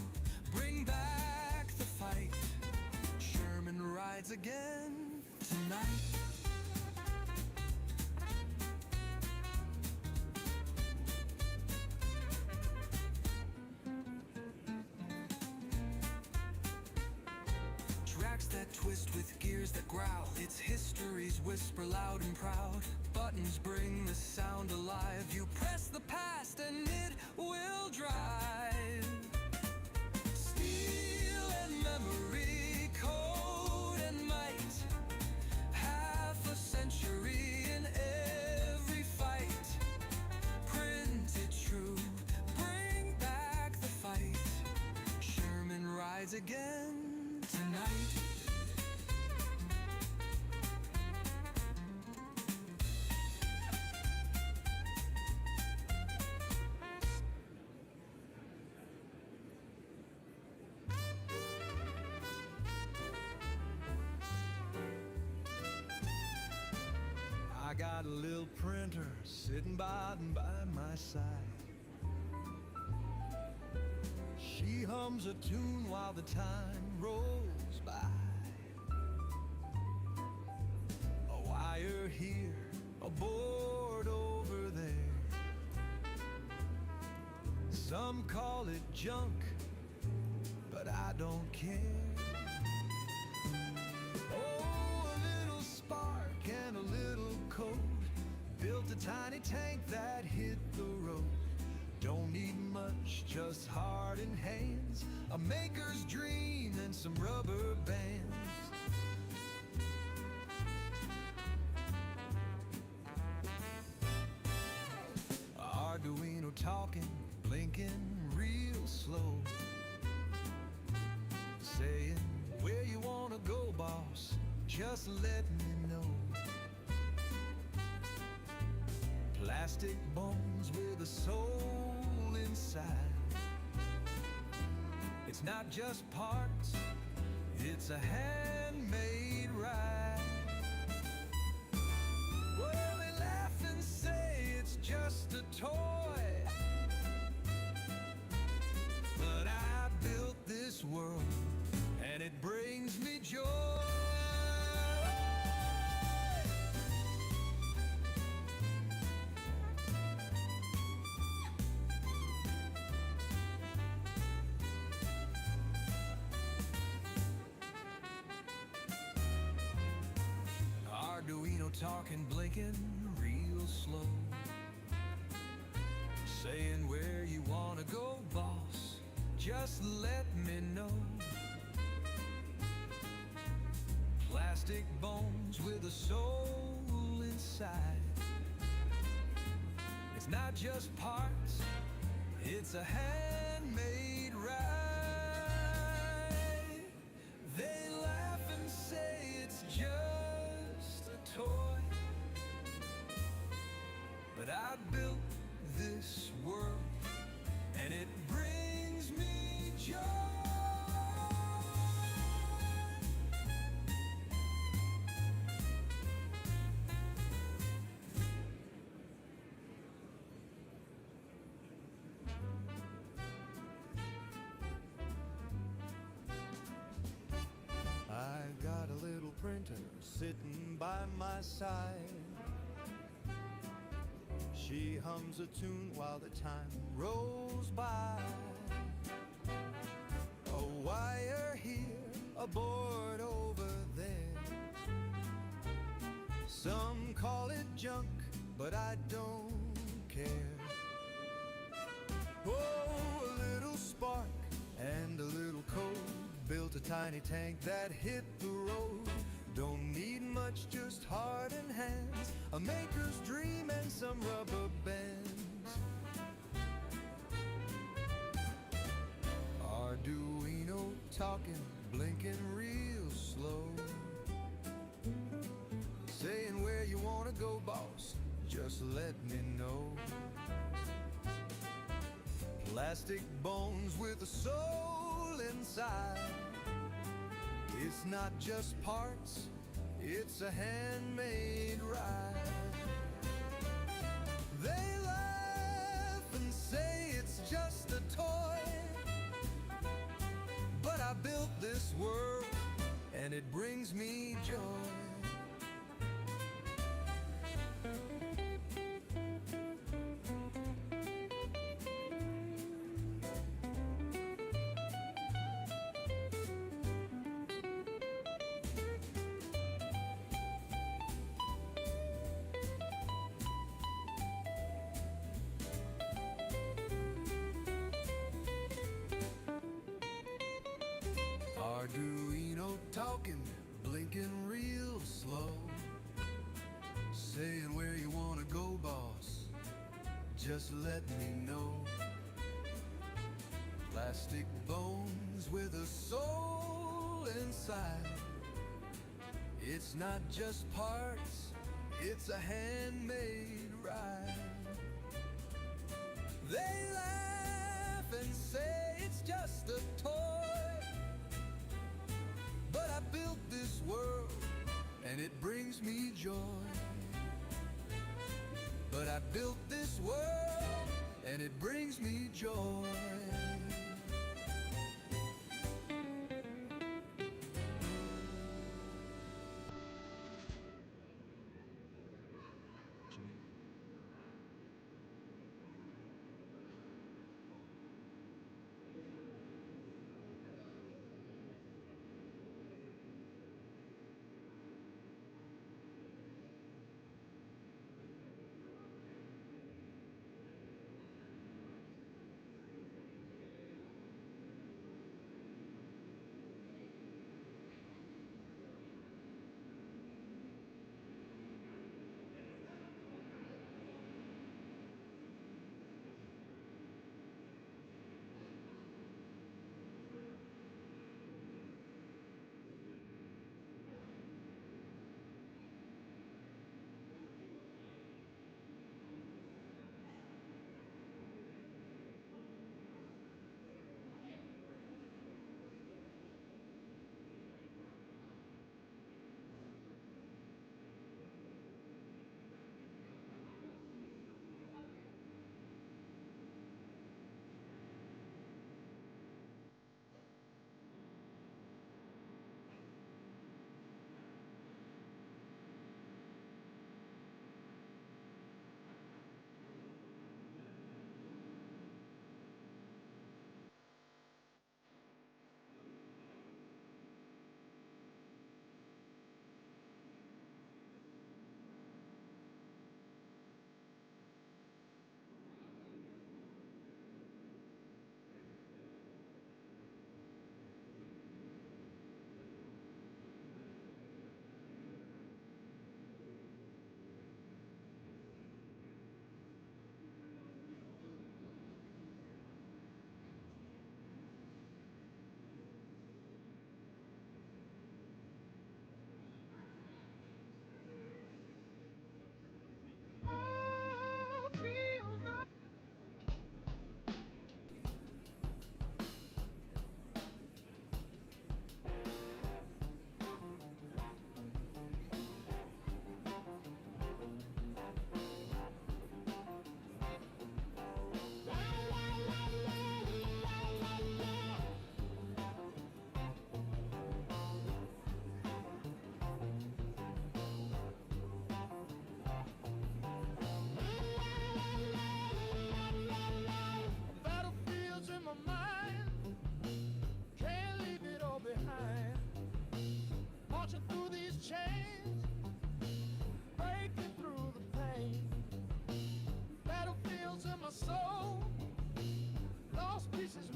bring back the fight. Sherman rides again tonight. Tracks that twist with gears that growl. Its histories whisper loud and proud. Buttons bring the sound alive. You press the past and it will drive. Steel and memory, code and might. Half a century in every fight. Printed true, bring back the fight. Sherman rides again tonight. I got a little printer sitting by my side. She hums a tune while the time rolls by. A wire here, a board over there. Some call it junk, but I don't care. Oh, a little spark and a little code. Built a tiny tank that hit the road. Don't need much, just heart and hands, a maker's dream and some rubber bands. Arduino talking, blinking real slow. Saying, where you wanna go, boss, just let me know. Plastic bones with a soul inside. It's not just parts, it's a handmade ride. Well, they laugh and say it's just a toy, but I built this world and it brings me joy. Arduino talking, blinking real slow. Saying where you wanna go, boss, just let me know. Plastic bones with a soul inside. It's not just parts, it's a handmade ride. They laugh and say it's just a toy, but I built this world and it brings me joy. I got a little printer sitting by my side. She hums a tune while the time rolls by. A wire here, a board over there. Some call it junk, but I don't care. Oh, a little spark and a little code. Built a tiny tank that hit the road. Don't need much, just heart and hands, a maker's dream and some rubber bands. Arduino talking, blinking real slow. Saying where you wanna go, boss, just let me know. Plastic bones with a soul inside. It's not just parts, it's a handmade ride. They laugh and say it's just a toy, but I built this world and it brings me joy. Arduino talking, blinking real slow, saying where you wanna go, boss, just let me know. Plastic bones with a soul inside. It's not just parts, it's a handmade ride. They laugh and say it's just a toy, but I built this world and it brings me joy. But I built this world and it brings me joy.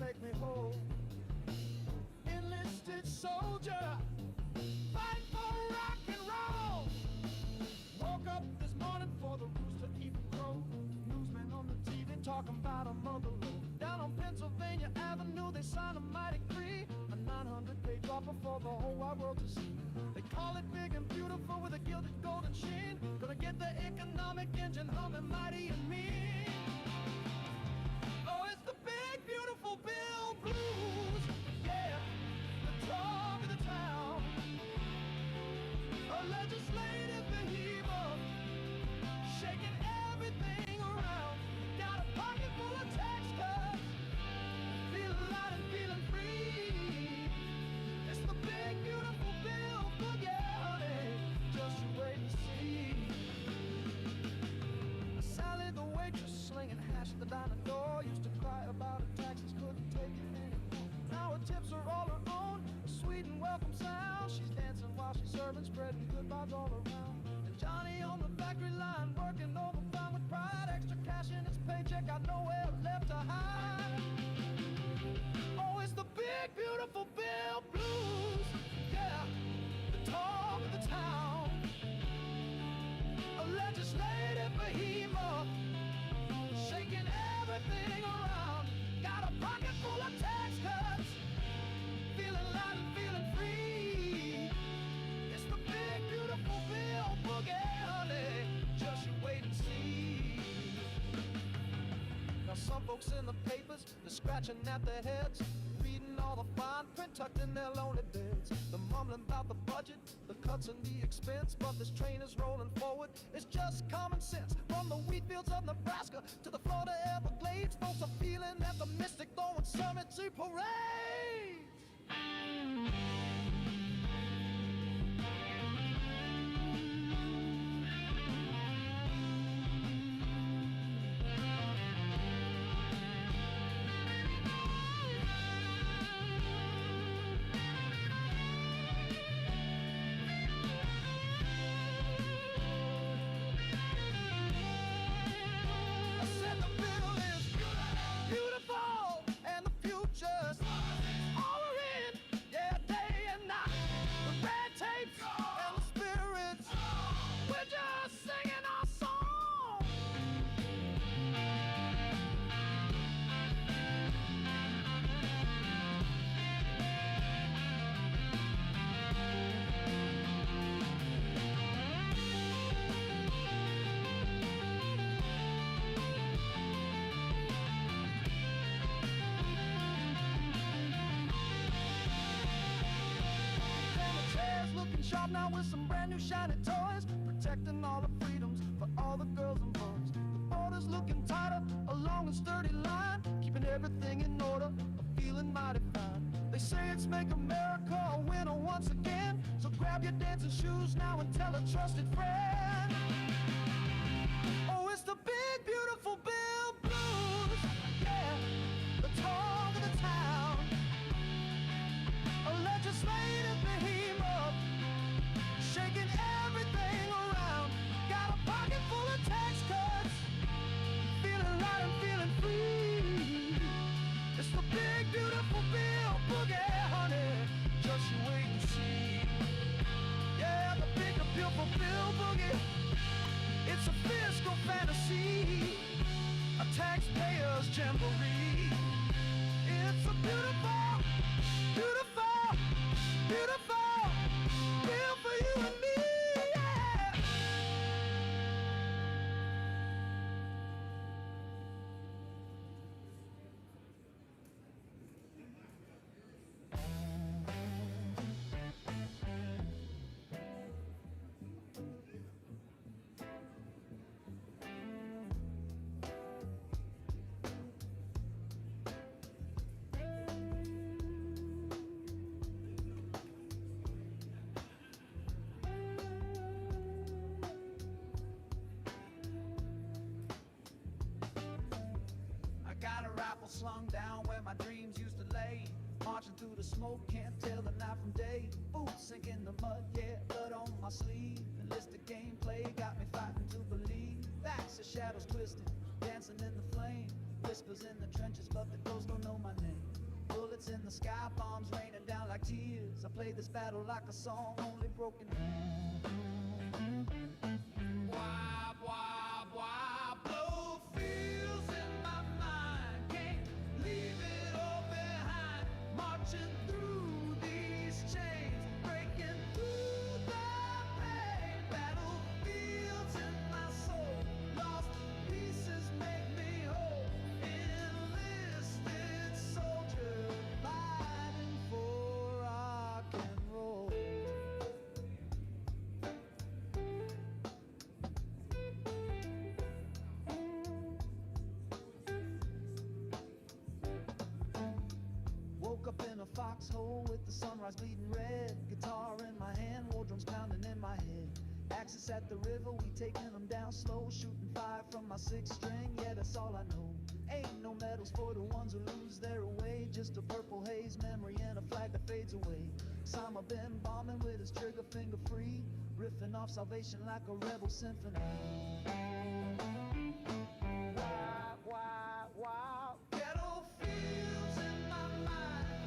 Make me whole. Enlisted soldier, fight for rock and roll. Woke up this morning for the rooster even crow. Newsman on the TV talking about a mother road. Down on Pennsylvania Avenue they signed a mighty decree, a 900-page offer for the whole wide world to see. They call it big and beautiful with a gilded golden sheen. Gonna get the economic engine humming mighty and mean. Oh, it's the big beautiful bill blues, yeah, the talk of the town. A legislative behemoth, shaking everything around. Got a pocket full of tax cuts, feeling light and feeling free. It's the big beautiful bill, but yeah, honey, just you wait and see. Sally the waitress slinging hash at the diner door used to cry about her taxes, couldn't take it anymore. Now her tips are all her own, a sweet and welcome sound. She's dancing while she's serving, spreading good vibes all around. And Johnny on the factory line working overtime with pride, extra cash in his paycheck, got nowhere left to hide. Oh, it's the big, beautiful bill blues. Yeah, the talk of the town. A legislative behemoth, shaking everything around. Got a pocket full of tax cuts, feeling light and feeling free. It's the big, beautiful bill boogie, honey. Just you wait and see. Now some folks in the papers, they're scratching at their heads, reading all the fine print tucked in their lonely beds. They're mumbling about the budget, the cuts and the expense, but this train is rolling forward. It's just common sense. From the wheat fields of Nebraska to the Florida Everglades, folks are feeling at the Mystic throwing cemetery parades. Now with some brand new shiny toys, protecting all the freedoms for all the girls and boys. The border's looking tighter, a long and sturdy line, keeping everything in order, feeling mighty fine. They say it's make America a winner once again, so grab your dancing shoes now and tell a trusted friend. Oh, it's the big, beautiful bill blues, yeah, the talk of the town. A legislative behemoth, shaking everything around. Got a pocket full of tax cuts, feeling light and feeling free. It's the big, beautiful bill boogie, honey. Just you wait and see. Yeah, the big, beautiful bill boogie. It's a fiscal fantasy, a taxpayer's jamboree. It's a beautiful, beautiful, beautiful bill for you and me, yeah. Got a rifle slung down where my dreams used to lay. Marching through the smoke, can't tell the night from day. Boots sink in the mud, yeah, blood on my sleeve. Enlisted gameplay got me fighting to believe. Backs of shadows twisted, dancing in the flame. Whispers in the trenches, but the ghosts don't know my name. Bullets in the sky, bombs raining down like tears. I played this battle like a song, only broken. Wah, wah, wah, blow feels in my mind. Can't leave it all behind. Marching through these chains, breaking through the pain. Battlefields in my soul, lost pieces make me whole. Enlisted soldier, fighting for rock and roll. Woke up in a foxhole with the sunrise bleeding red. Guitar in my hand, war drums pounding in my head. Axis at the river, we taking them down slow. Shooting fire from my sixth string, yeah, that's all I know. Ain't no medals for the ones who lose their way. Just a purple haze, memory and a flag that fades away. Osama been bombing with his trigger finger free, riffing off salvation like a rebel symphony. Wow, wow, wow. Ghetto fields in my mind.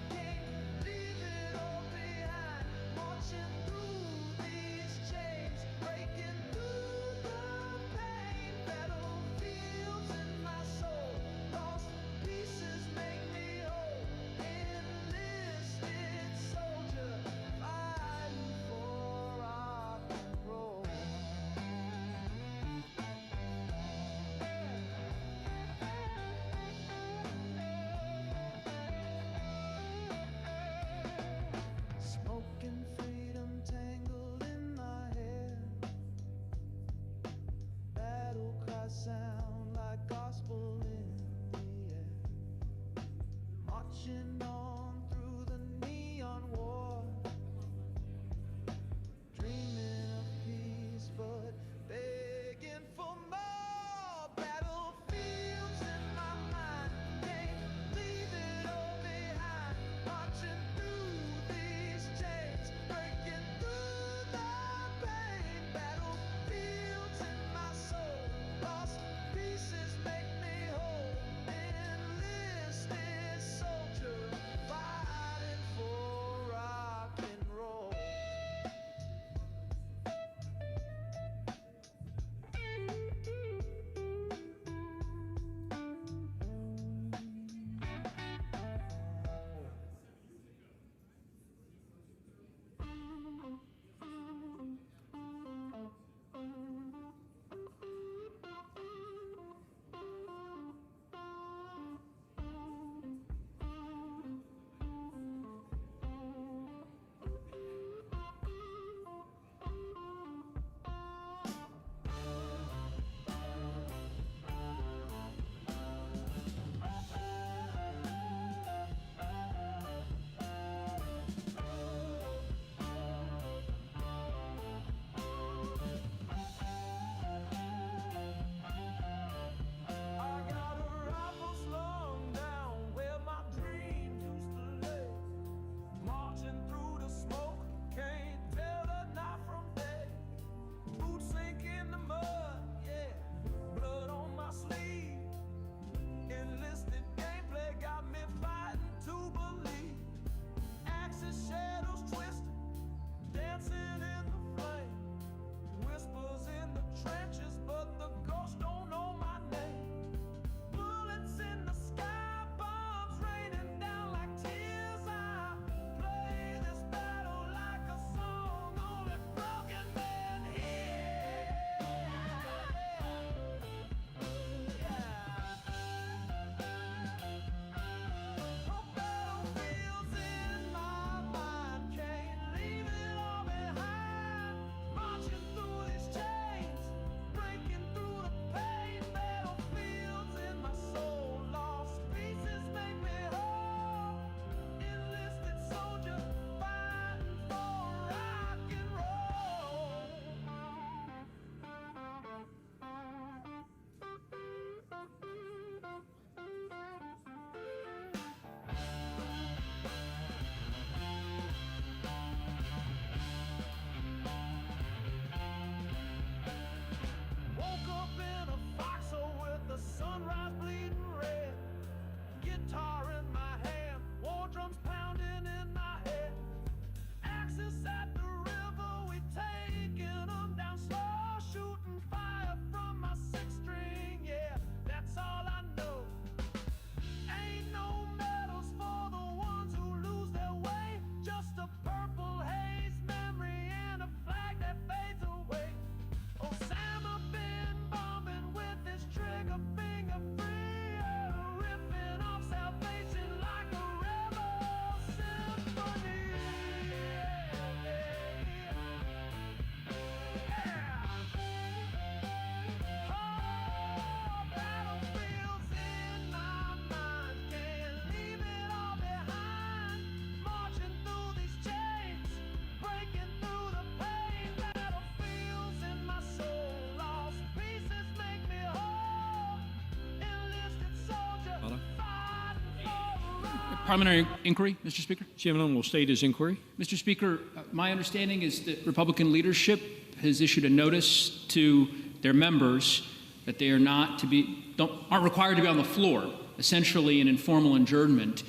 Parliamentary inquiry, Mr. Speaker. Gentleman will state his inquiry. Mr. Speaker, my understanding is that Republican leadership has issued a notice to their members that they are not to be, aren't required to be on the floor, essentially an informal adjournment,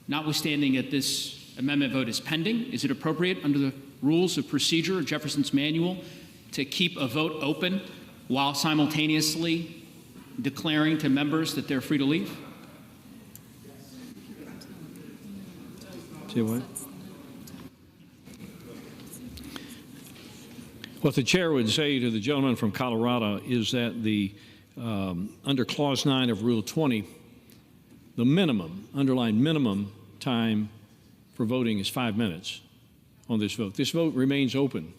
notwithstanding that this amendment vote is pending. Is it appropriate under the rules of procedure, Jefferson's manual, to keep a vote open while simultaneously declaring to members that they're free to leave? Say what? What the chair would say to the gentleman from Colorado is that under Clause 9 of Rule 20, the minimum, underlined minimum time for voting is 5 minutes on this vote. This vote remains open.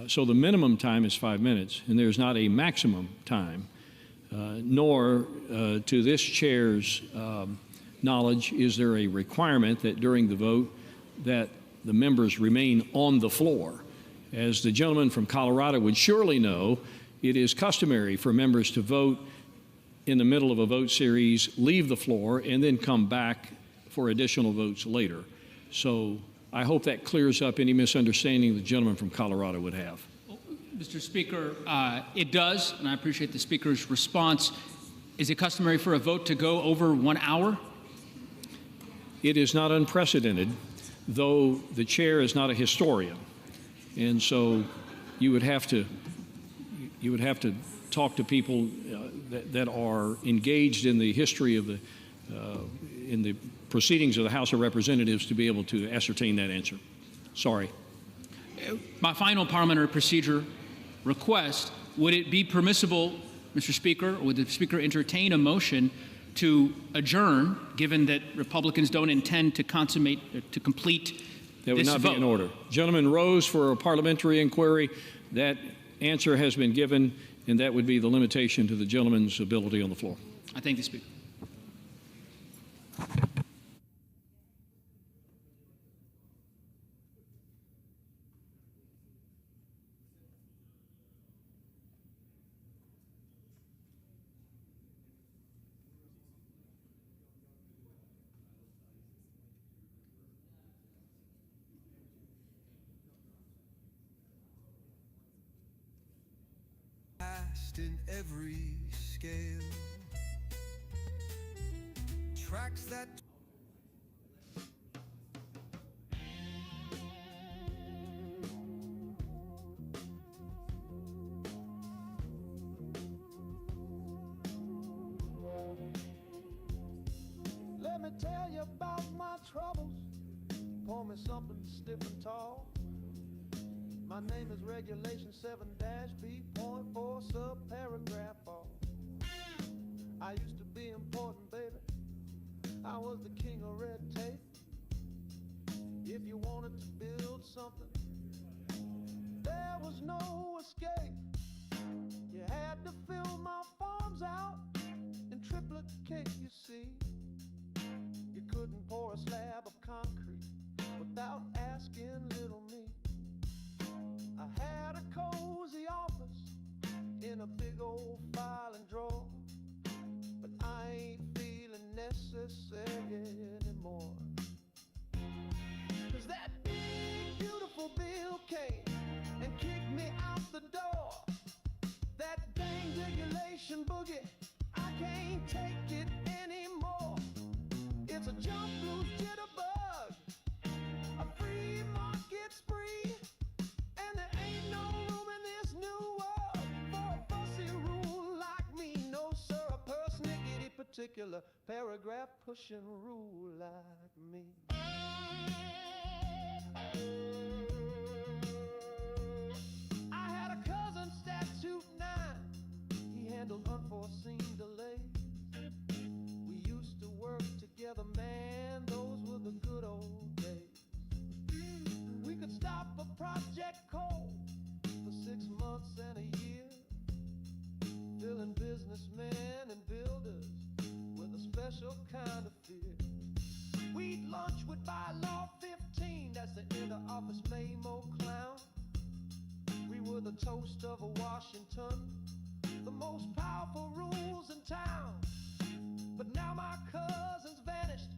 So the minimum time is 5 minutes, and there's not a maximum time, nor to this chair's knowledge is there a requirement that during the vote that the members remain on the floor. As the gentleman from Colorado would surely know, it is customary for members to vote in the middle of a vote series, leave the floor, and then come back for additional votes later. So I hope that clears up any misunderstanding the gentleman from Colorado would have. Mr. Speaker, it does, and I appreciate the Speaker's response. Is it customary for a vote to go over 1 hour? It is not unprecedented, though the chair is not a historian. And so you would have to talk to people that are engaged in the history of in the proceedings of the House of Representatives to be able to ascertain that answer. Sorry. My final parliamentary procedure request, would it be permissible, Mr. Speaker, or would the Speaker entertain a motion to adjourn, given that Republicans don't intend to complete that would this not vote? Be in order. Gentleman rose for a parliamentary inquiry. That answer has been given, and that would be the limitation to the gentleman's ability on the floor. I thank the Speaker. In every scale, tracks that Let me tell you about my troubles. Pour me something stiff and tall. My name is Regulation 7-B.4 subparagraph all. I used to be important, baby. I was the king of red tape. If you wanted to build something, there was no escape. You had to fill my forms out in triplet cake, you see. You couldn't pour a slab of concrete without asking little me. I had a cozy office in a big old filing drawer, but I ain't feeling necessary anymore. 'Cause that big beautiful bill came and kicked me out the door. That dang regulation boogie, I can't take it anymore. It's a jump loose jitterbug, a free market spree. And there ain't no room in this new world for a fussy rule like me. No, sir, a persnickety particular paragraph pushing rule like me. I had a cousin, statute 9. He handled unforeseen delays. We used to work together, man, those were the good old days. We could stop a project cold for 6 months and a year, filling businessmen and builders with a special kind of fear. We'd lunch with bylaw 15, that's the inter-office memo clown. We were the toast of Washington, the most powerful rules in town. But now my cousin's vanished,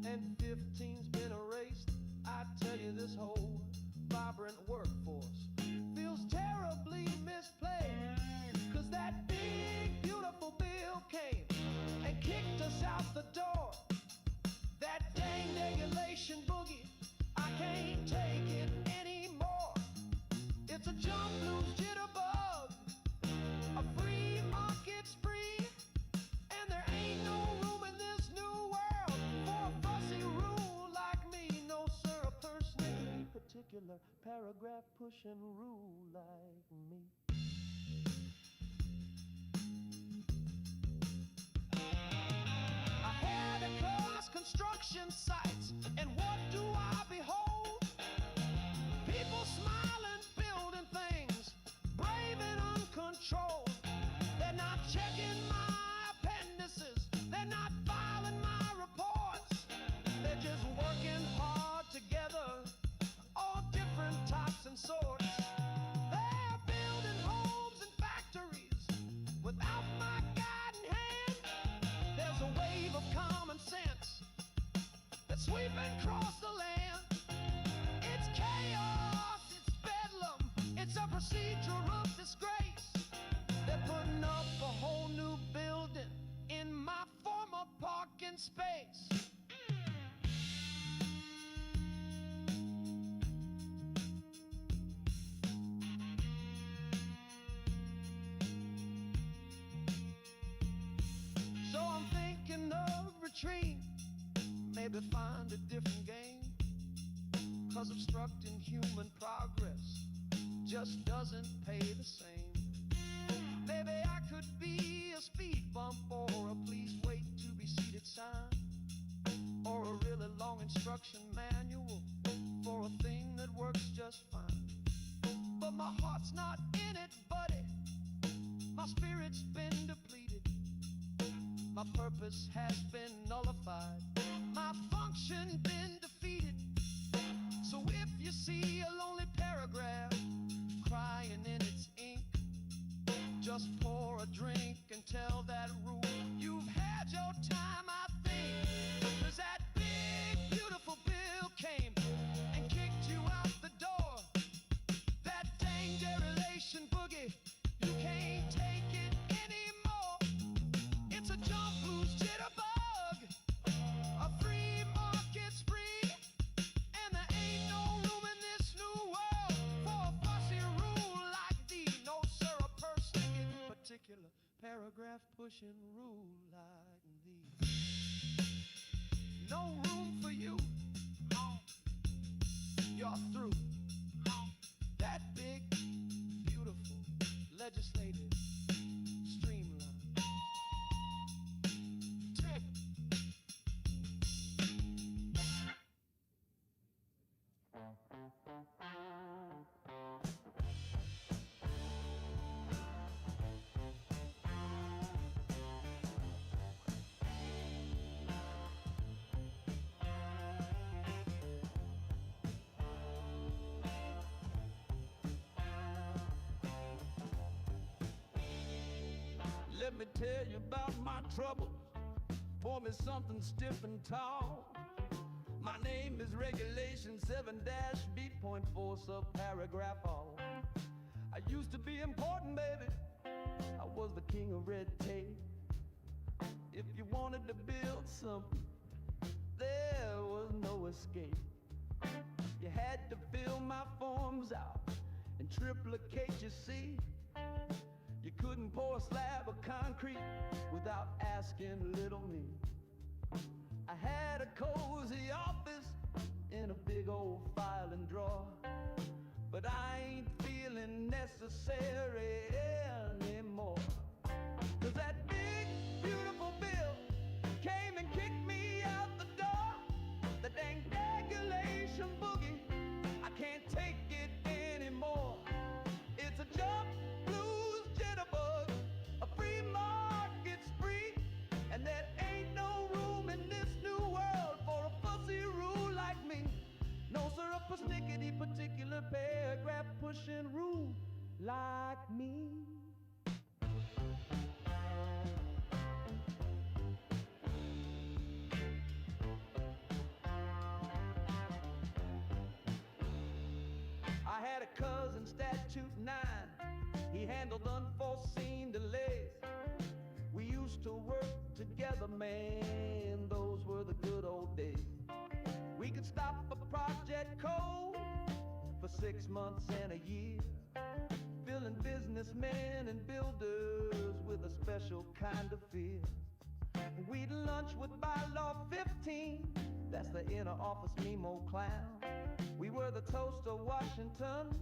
and 15's been erased, I tell you this whole vibrant workforce feels terribly misplaced. Cause that big, beautiful bill came and kicked us out the door. That dang regulation boogie, I can't take it anymore. It's a jump, lose, jitterbug, a free market spree, and there ain't no room in this new world for a fussy rule like me. No, sir, a person in any particular paragraph pushing rule like me. I had across construction sites, and what do I behold? People smiling, building things, brave and uncontrolled. They're not checking my appendices, they're not filing my reports. They're just working hard together, all different types and sorts. They're building homes and factories without my guiding hand. There's a wave of common sense that's sweeping across the land. It's chaos, it's bedlam, it's a procedural disgrace. They're putting up a whole new building in my former parking space. So I'm thinking of retreat, maybe find a different game. Cause obstructing human progress just doesn't pay the same. Maybe I could be a speed bump or a please wait to be seated sign, or a really long instruction manual for a thing that works just fine. But my heart's not in it, buddy. My spirit's been depleted. My purpose has been nullified. My function been defeated. So if you see a lonely paragraph crying in its ink, just pour a drink and tell that rule you've had your time, I think. Cause that big, beautiful bill came and kicked you out the door. That dang dereliction boogie, you can't take it anymore. It's a jump, loose, jitterbug, a free market spree, and there ain't no room in this new world for a fussy rule like thee. No, sir, a person in particular paragraph pushing rule like thee. No room for you. You're through. That big, beautiful legislative streamline. Let me tell you about my troubles. Pour me something stiff and tall. My name is Regulation 7-B.4 subparagraph all. I used to be important, baby. I was the king of red tape. If you wanted to build something, there was no escape. You had to fill my forms out and triplicate your seat. You couldn't pour a slab of concrete without asking little me. I had a cozy office in a big old filing drawer, but I ain't feeling necessary anymore. Cause that big, beautiful bill came and kicked me out the door. The dang regulation boogie, I can't take it anymore. It's a jump, blues, jitterbug, a free market spree, and there ain't no room in this new world for a fussy rule like me. No, sir, a persnickety particular paragraph pushing rule like me. cousin Statute 9. He handled unforeseen delays. We used to work together, man, those were the good old days. We could stop a project cold for 6 months and a year, filling businessmen and builders with a special kind of fear. We'd lunch with bylaw 15, that's the inner office Memo clown. We were the toast of Washington,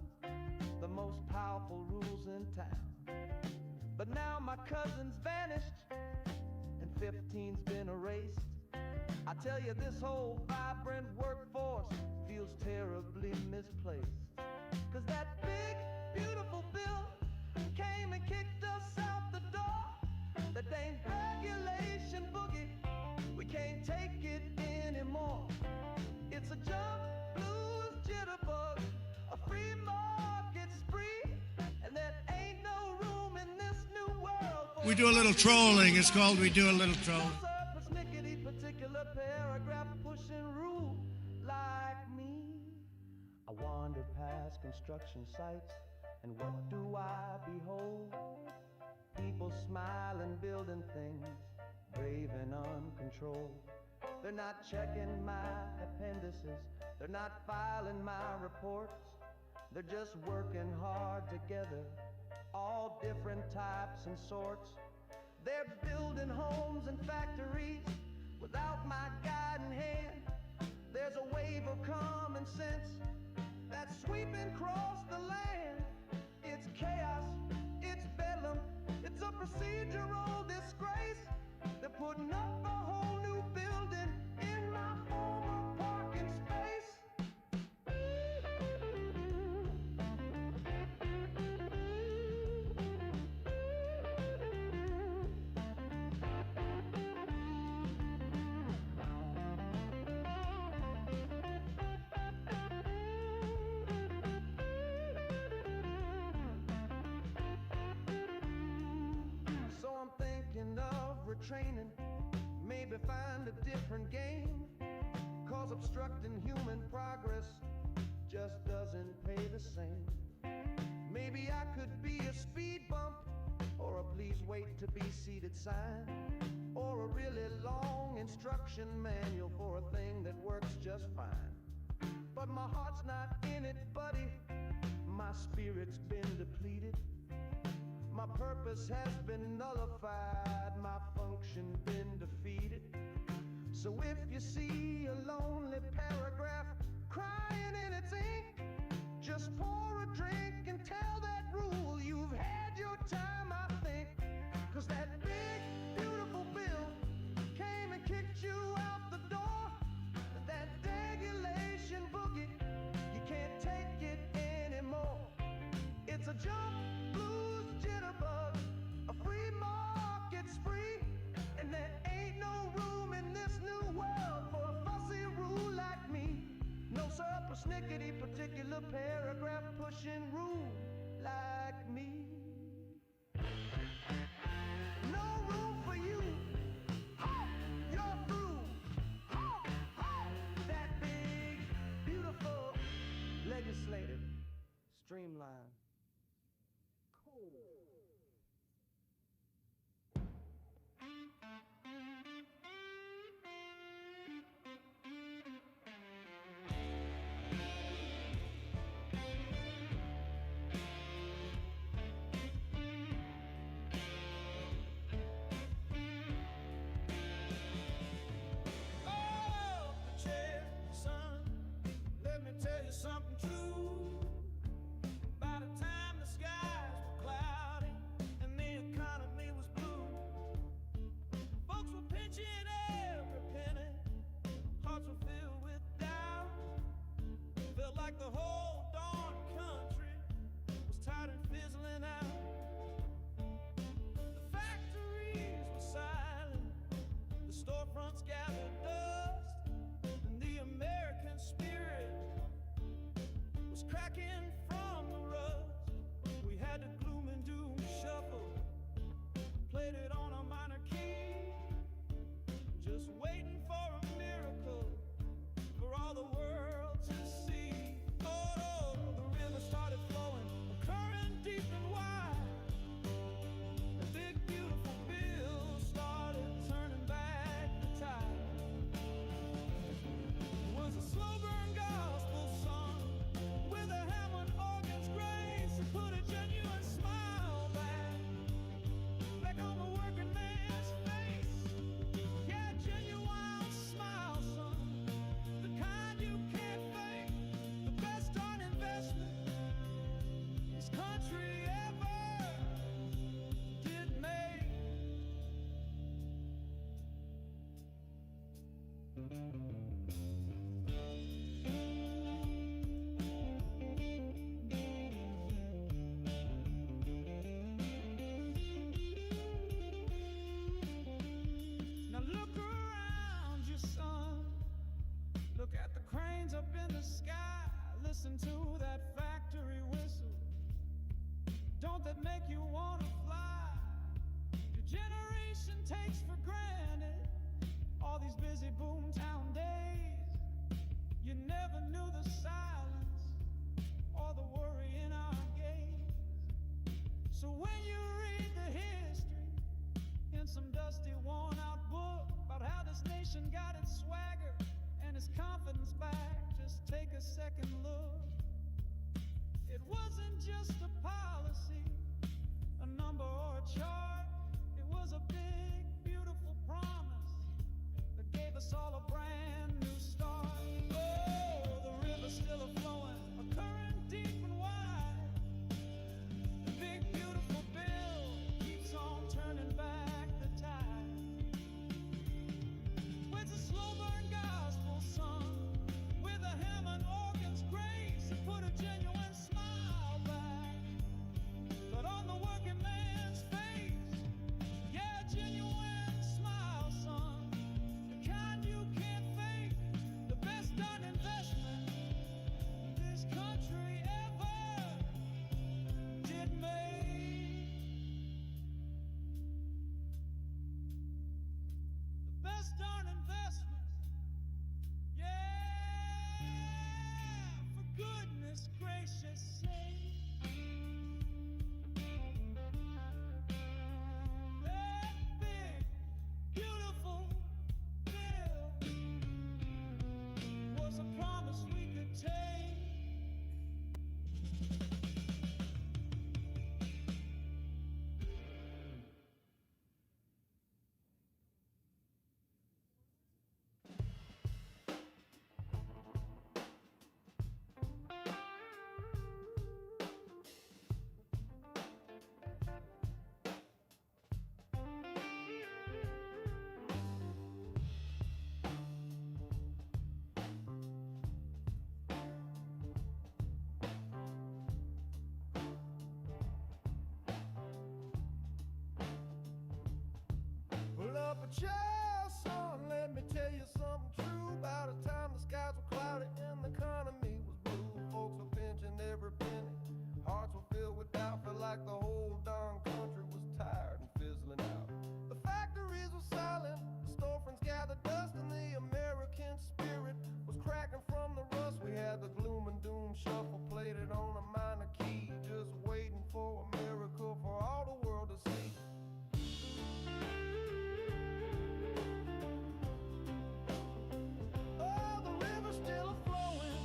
the most powerful rules in town. But now my cousin's vanished and 15's been erased. I tell you, this whole vibrant workforce feels terribly misplaced. 'Cause that big, beautiful bill came and kicked us out the door. That dang regulation boogie, we can't take it anymore. It's a jump, blues, jitterbug, a free market spree, and there ain't no room in this new world for... We do a little trolling. It's called We Do a Little Troll. Persnickety particular paragraph pushing rule like me. I wander past construction sites, and what do I behold? People smiling, building things, brave and uncontrolled. They're not checking my appendices, they're not filing my reports. They're just working hard together, all different types and sorts. They're building homes and factories without my guiding hand. There's a wave of common sense that's sweeping across the land. It's chaos, it's bedlam, it's a procedural disgrace. They're putting up a whole new building in my former parking space. So I'm thinking of retraining, maybe find a different game. 'Cause obstructing human progress just doesn't pay the same. Maybe I could be a speed bump, or a please wait to be seated sign, or a really long instruction manual for a thing that works just fine. But my heart's not in it, buddy. My spirit's been depleted. My purpose has been nullified, my function been defeated. So if you see a lonely paragraph crying in its ink, just pour a drink and tell that rule you've had your time, I think. 'Cause that big, beautiful bill came and kicked you out the door. That regulation boogie, you can't take it anymore. It's a jump, blues, jitterbug, a free market spree, and there ain't no room in this new world for a fussy rule like me. No sir, persnickety particular paragraph pushing rule like me. No room for you. Ho! You're through. Ho! Ho! That big, beautiful, legislative, streamline. Cool. Oh, the chair, son, let me tell you something true. By the time the skies were cloudy and the economy was blue, folks were pinching every penny, hearts were filled with doubt. Felt like the whole darn country was tired and fizzling out. The factories were silent, the storefronts gathered dust, and the American spirit was cracking from the rust. We had the gloom and doom shuffle, played it on a minor key, just waiting for a miracle for all the world to see. Oh, the river started flowing. this country ever did make. Now look around you, son. Look at the cranes up in the sky. Listen to that factory whistle. Don't that make you wanna fly? Your generation takes for granted all these busy boomtown days. You never knew the silence or the worry in our gaze. So when you read the history in some dusty, worn-out book about how this nation got its swagger and its confidence back, just take a second look. It wasn't just a policy, a number or a chart. It was a big, beautiful promise that gave us all a brand new start. Oh, the river's still a-flowing, a current deep and wide. The big, beautiful bill keeps on turning back the tide. With a slow burn gospel song, with a hammer and organ's grace, it put a genuine smile back. But on the working man's face, yeah, a genuine smile, son, the kind you can't fake, the best done investment this country ever did make. The best darn investment, yeah, for goodness gracious sake. That big, beautiful bill was a promise we could take. Pull up a chair, son, let me tell you something true. By the time the skies were cloudy and the economy was blue, folks were pinching every penny. Hearts were filled with doubt, felt like the whole darn country was tired and fizzling out. The factories were silent, the storefronts gathered dust, and the American spirit was cracking from the rust. We had the gloom and doom shuffle played it on a minor key, just waiting for a miracle for all the world to see. Oh, the river's still a-flowing.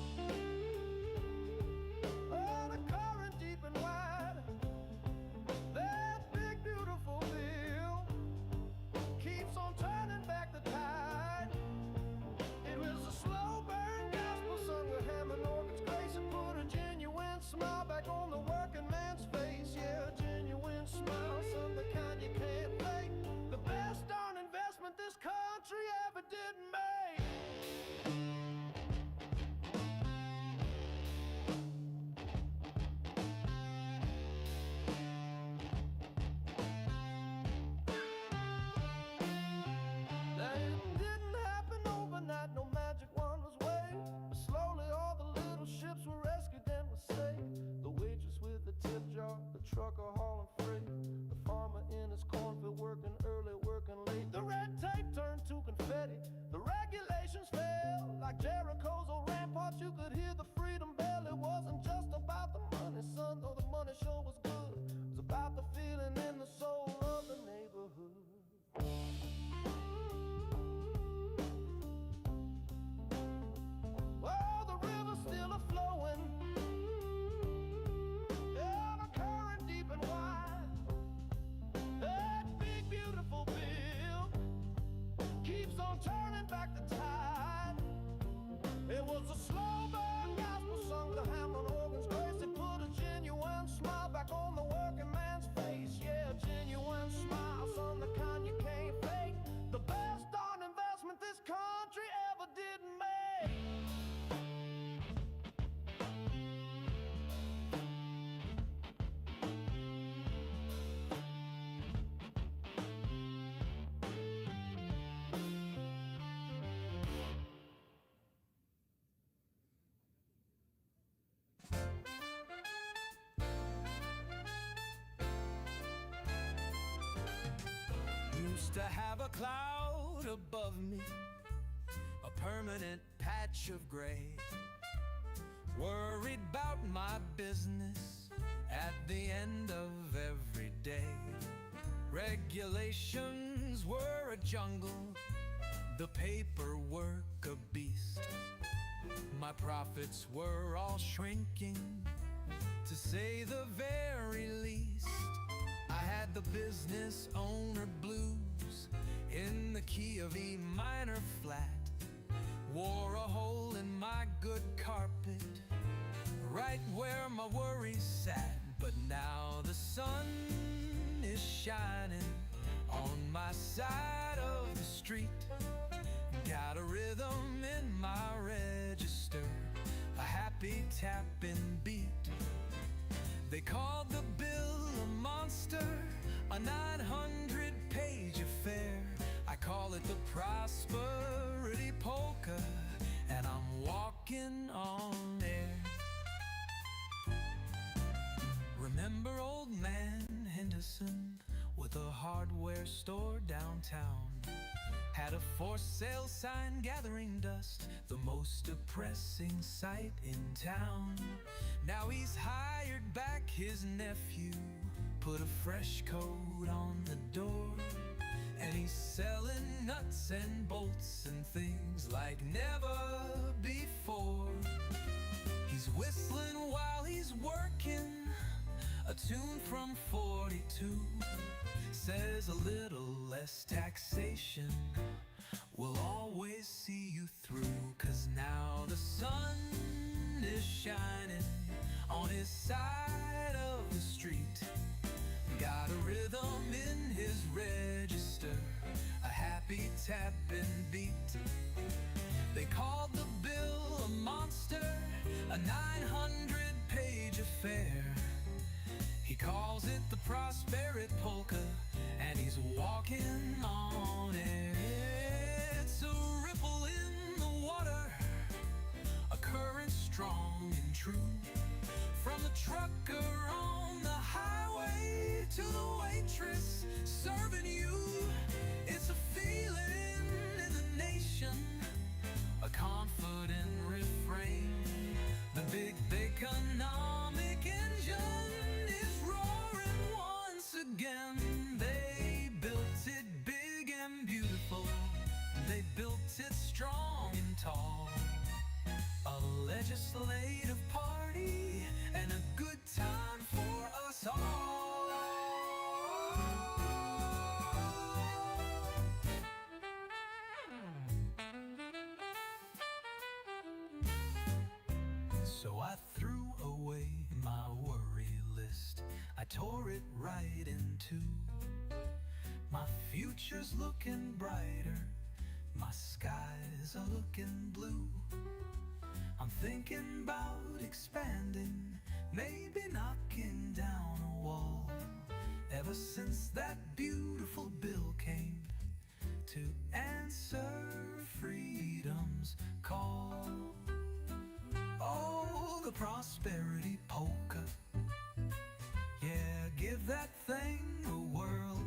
Oh, the current deep and wide. That big, beautiful bill keeps on turning back the tide. It was a slow burn gospel sung with hammer and organ's grace, and put a genuine smile back on the working man's face. Yeah, a genuine smile, son, the kind you can't fake. The best darn investment this country ever did make. Now, it didn't happen overnight, no magic wand was waved, but slowly all the little ships were rescued and were saved. The waitress with the tip jar, the trucker hauling freight, the farmer in his cornfield working early, working late. The red tape turned to confetti, the regulations fell like Jericho's old ramparts. You could hear the freedom bell. It wasn't just about the money, son, though the money sure was good. It was about the feeling in the soul of the neighborhood. Well, the river's still a-flowing, yeah, the current deep and wide. That big, beautiful bill keeps on turning back the tide. It was a slow burn gospel sung with a hammer and organ's grace. It put a genuine smile Used to have a cloud above me, a permanent patch of gray. Worried about my business at the end of every day. Regulations were a jungle, the paperwork a beast. My profits were all shrinking, to say the very least. I had the business owner blues in the key of E minor flat. Wore a hole in my good carpet, right where my worries sat. But now the sun is shining on my side of the street. Got a rhythm in my register, a happy tapping beat. They called the bill a monster, a 900-page affair. I call it the prosperity polka, and I'm walking on air. Remember old man Henderson with a hardware store downtown? Had a for sale sign gathering dust, the most depressing sight in town. Now he's hired back his nephew, put a fresh coat on the door, and he's selling nuts and bolts and things like never before. He's whistling while he's working, a tune from 42. Says a little less taxation will always see you through. 'Cause now the sun is shining on his side of the street. Got a rhythm in his register, a happy tapping beat. They called the bill a monster, a 900-page affair. He calls it the prosperity polka, and he's walking on air. It's a ripple in the water, a current strong and true. From the trucker on the highway to the waitress serving you, it's a feeling in the nation, a confident refrain. The big economic engine again. They built it big and beautiful, they built it strong and tall. A legislative party and a good time for us all. So I threw away my worry list, I tore it right in two. My future's looking brighter, my skies are looking blue. I'm thinking about expanding, maybe knocking down a wall. Ever since that beautiful bill came to answer freedom's call. Oh, the prosperity polka, yeah, give that thing a whirl.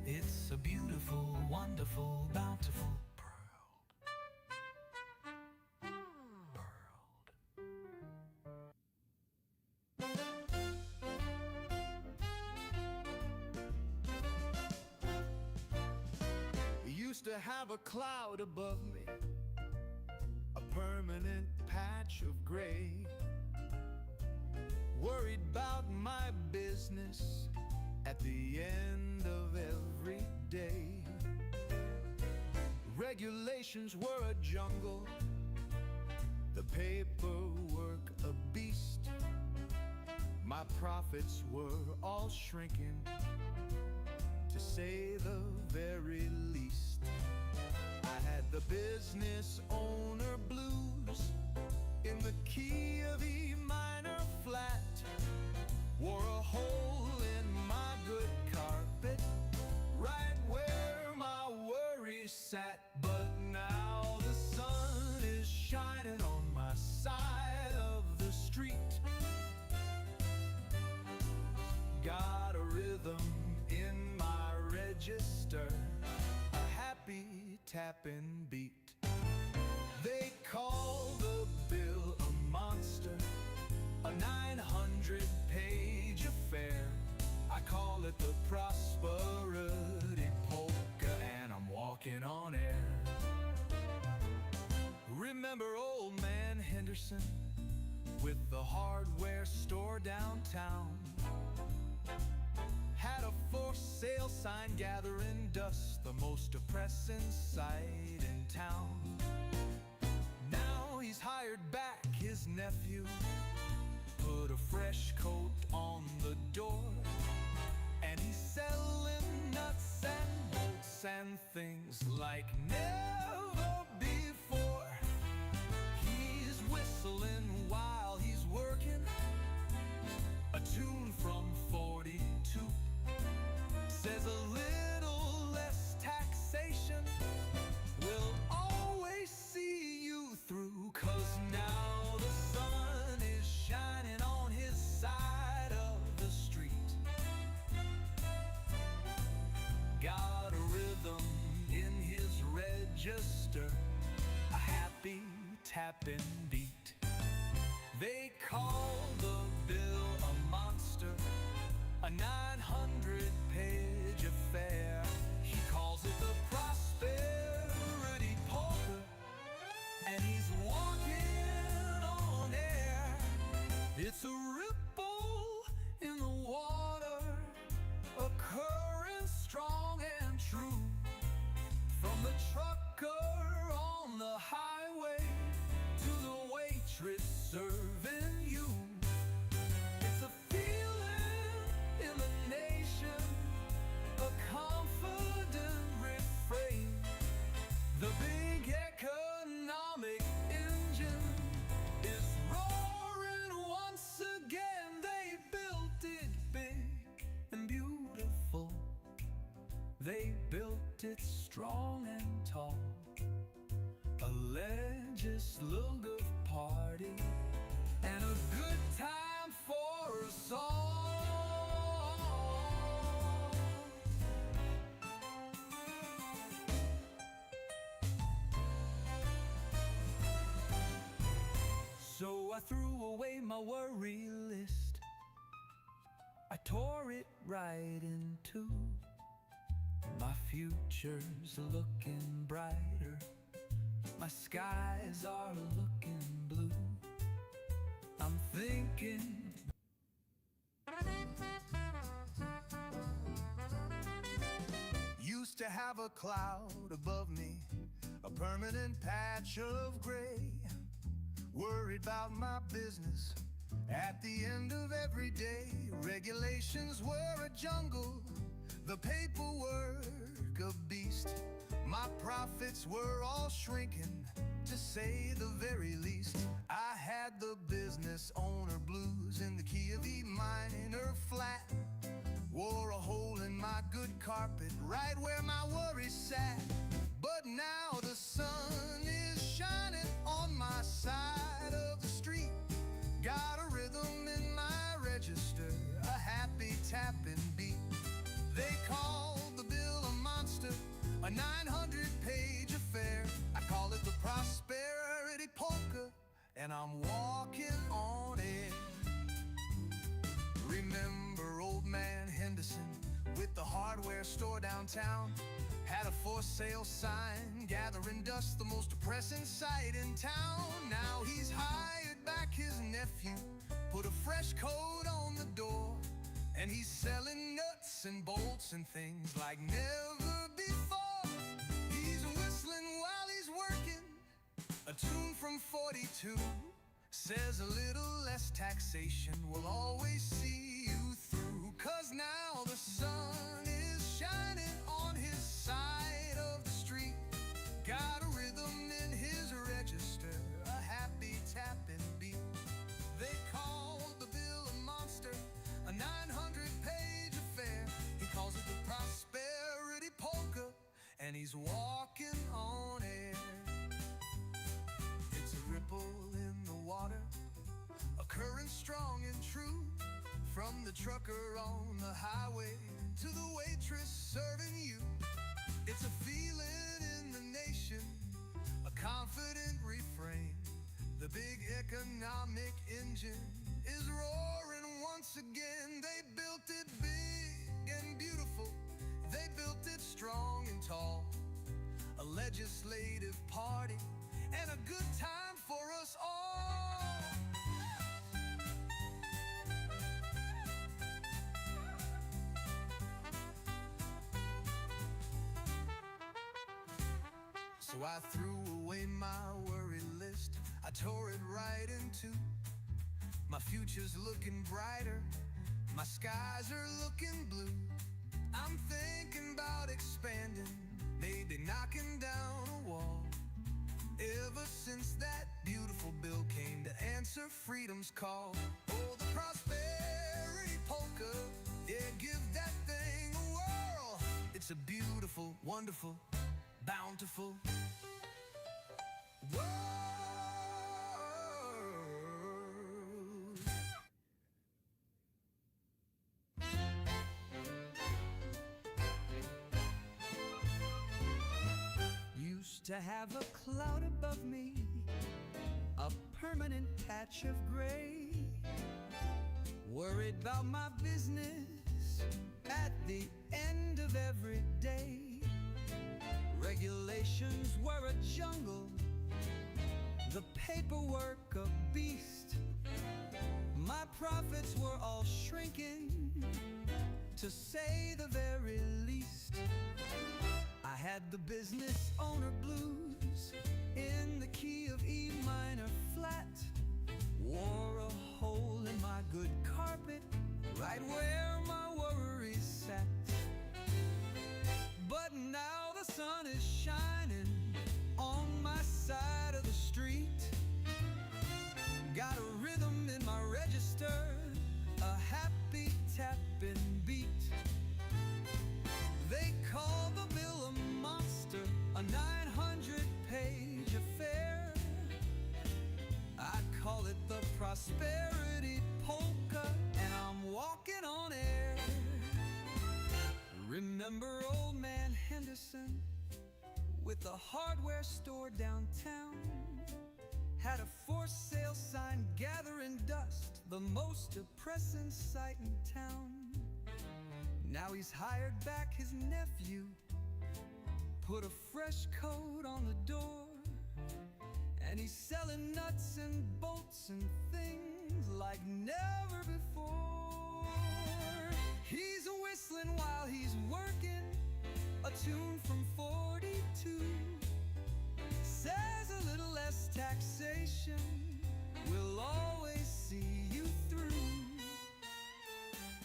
It's a beautiful, wonderful, bountiful Used to have a cloud above me, a permanent patch of gray. Worried about my business at the end of every day. Regulations were a jungle, the paperwork a beast. My profits were all shrinking, to say the very least. I had the business owner blues in the key of E minor flat. Wore a hole in my good carpet, right where my worries sat. But now the sun is shining on my side of the street. Got a rhythm in my register, happy tapping beat. They call the bill a monster, a 900-page affair. I call it the prosperity polka, and I'm walking on air. Remember old man Henderson with the hardware store downtown? Had a for sale sign gathering dust, the most depressing sight in town. Now he's hired back his nephew, put a fresh coat on the door, and he's selling nuts and bolts and things like never before. He's whistling while he's working, a tune from 42. Says a little less taxation will always see you through, 'cause now the sun is shining on his side of the street. Got a rhythm in his register, a happy tapping beat. They call the bill a monster, a 900-page affair. He calls it the prosperity polka, and he's walking on air. It's a ripple in the water, a current strong and true, from the trucker on the highway to the waitress serving you. It's a feeling in the nation, a confident refrain. The big economic engine is roaring once again. They built it big and beautiful. They built it strong and tall, a legislative party and a good time for us all. So I threw away my worry list, I tore it right in two. My future's looking brighter, my skies are looking blue. I'm thinking used to have a cloud above me, a permanent patch of gray. Worried about my business at the end of every day. Regulations were a jungle, the paperwork a beast. My profits were all shrinking, to say the very least. I had the business owner blues in the key of E minor flat. Wore a hole in my good carpet right where my worries sat. But now the sun is shining on my side of the street. Got a rhythm in my register, a happy tapping beat. They call the bill a monster, a 900-page affair. I call it the prosperity polka, and I'm walking on air. Remember old man Henderson with the hardware store downtown? Had a for sale sign gathering dust, the most depressing sight in town. Now he's hired back his nephew, put a fresh coat on the door, and he's selling nuts and bolts and things like never before. He's whistling while he's working, a tune from 42. Says a little less taxation will always see you through, 'cause now the sun is shining on his side of the street. Got a rhythm in his register, a happy tapping beat. They call the bill a monster, a 900-page affair. He calls it the prosperity polka, and he's walking on air. It's a ripple in the water, a current strong and true, from the trucker on the highway to the waitress serving you. It's a feeling in the nation, a confident refrain. The big economic engine is roaring once again. They built it big and beautiful. They built it strong and tall. A legislative party and a good time for us all. So I threw away my worry list. I tore it right in two. My future's looking brighter. My skies are looking blue. I'm thinking about expanding, maybe knocking down a wall. Ever since that beautiful bill came to answer freedom's call. Oh, the prosperity polka, yeah, give that thing a whirl. It's a beautiful, wonderful, bountiful world. Used to have a cloud above me, a permanent patch of gray. Worried about my business at the end of every day. Regulations were a jungle, the paperwork a beast. My profits were all shrinking, to say the very least. I had the business owner blues in the key of E minor flat. Wore a hole in my good carpet, right where my worries sat. But now the sun is shining on my side of the street. Got a rhythm in my register, a happy tapping beat. They call the bill a monster, a 900-page affair. I call it the prosperity polka, and I'm walking on air. Remember old man Henderson with the hardware store downtown? Had a for sale sign gathering dust, the most depressing sight in town. Now he's hired back his nephew, put a fresh coat on the door, and he's selling nuts and bolts and things like never before. He's whistling while he's working, a tune from 42. Says a little less taxation will always see you through.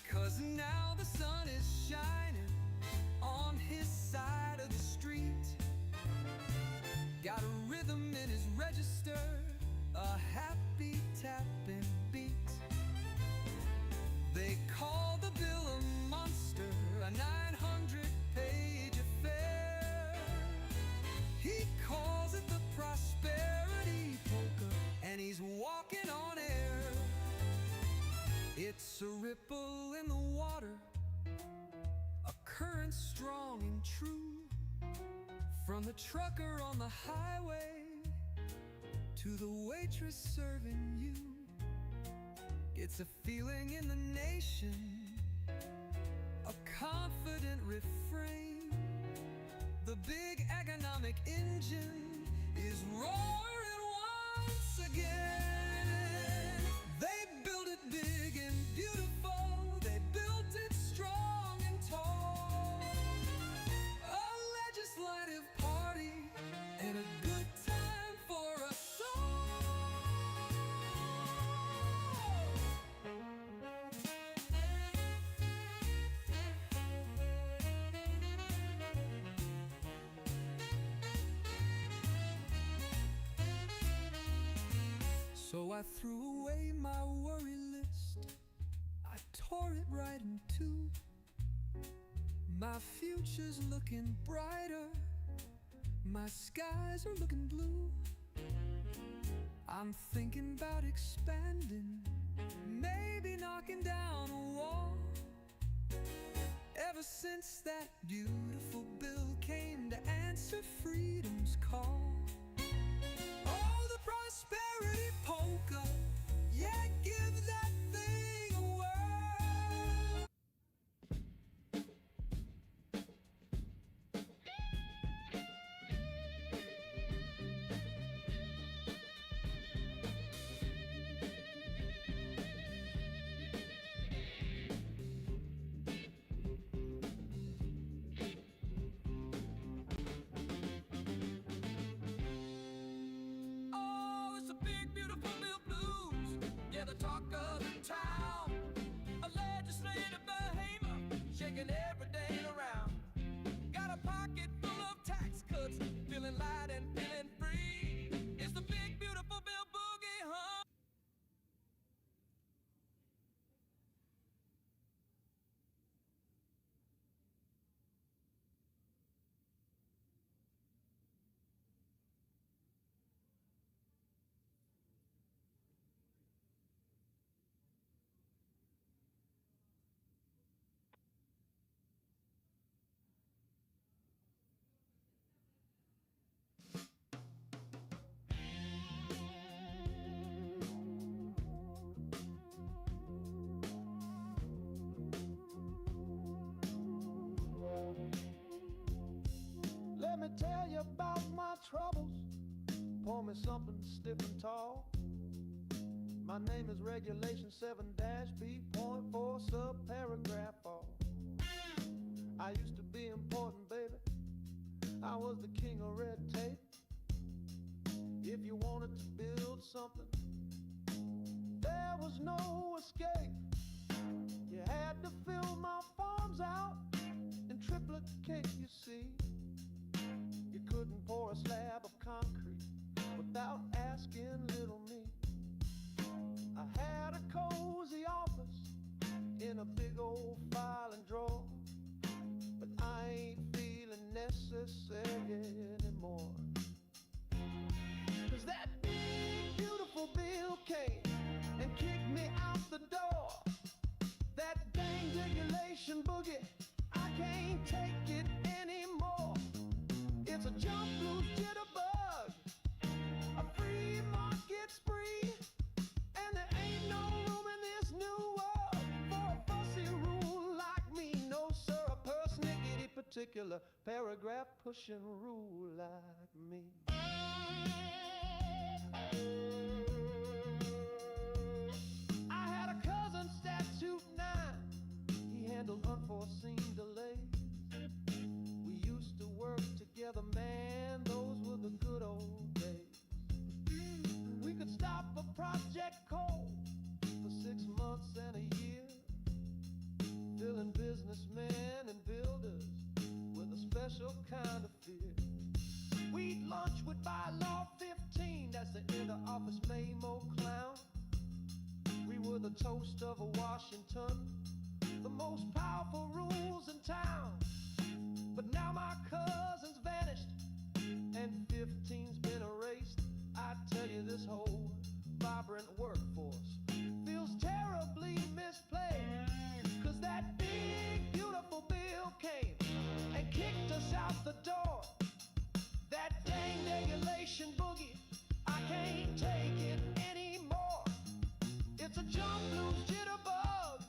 'Cause now the sun is shining on his side of the street. Got a rhythm in his register, a happy tapping beat. They call the bill a monster, a 900-page affair. He calls it the prosperity polka, and he's walking on air. It's a ripple in the water, a current strong and true. From the trucker on the highway to the waitress serving you. It's a feeling in the nation, a confident refrain. The big economic engine is roaring once again. They built it big and beautiful. They built it strong and tall. A legislative party and a good time for us all. So I threw away my worry list, I tore it right in two. My future's looking brighter, my skies are looking blue. I'm thinking about expanding, maybe knocking down a wall. Ever since that beautiful bill came answer freedom's call. Oh, the prosperity polka, yeah, give that thing a whirl. Oh, it's a big, beautiful bill blues. Yeah, the talk of the town. A legislative behemoth shaking every day around. Got a pocket full of tax cuts, feeling light and feeling free. It's the big, beautiful bill boogie, huh? Let me tell you about my troubles. Pour me something stiff and tall. My name is Regulation 7-B.4 subparagraph all. I used to be important, baby. I was the king of red tape. If you wanted to build something, there was no escape. You had to fill my farms out in triplet cake, you see. You couldn't pour a slab of concrete without asking little me. I had a cozy office in a big old filing drawer, but I ain't feeling necessary anymore. 'Cause that big beautiful bill came and kicked me out the door. That dang regulation boogie, I can't take it anymore. It's a jump blues jitterbug, a free market spree, and there ain't no room in this new world for a fussy rule like me. No sir, a persnickety particular paragraph pushing rule like me. I had a cousin, statute 9. He handled unforeseen delays. We used to work together, man, those were the good old days. We could stop a project cold for 6 months and a year, filling businessmen and builders with a special kind of fear. We'd lunch with bylaw 15, that's the inter-office memo clown. We were the toast of Washington, the most powerful rules in town. But now my cousin's vanished and 15's been erased. I tell you, this whole vibrant workforce feels terribly misplaced. 'Cause that big beautiful bill came and kicked us out the door. That dang regulation boogie, I can't take it anymore. It's a jump blues jitterbug,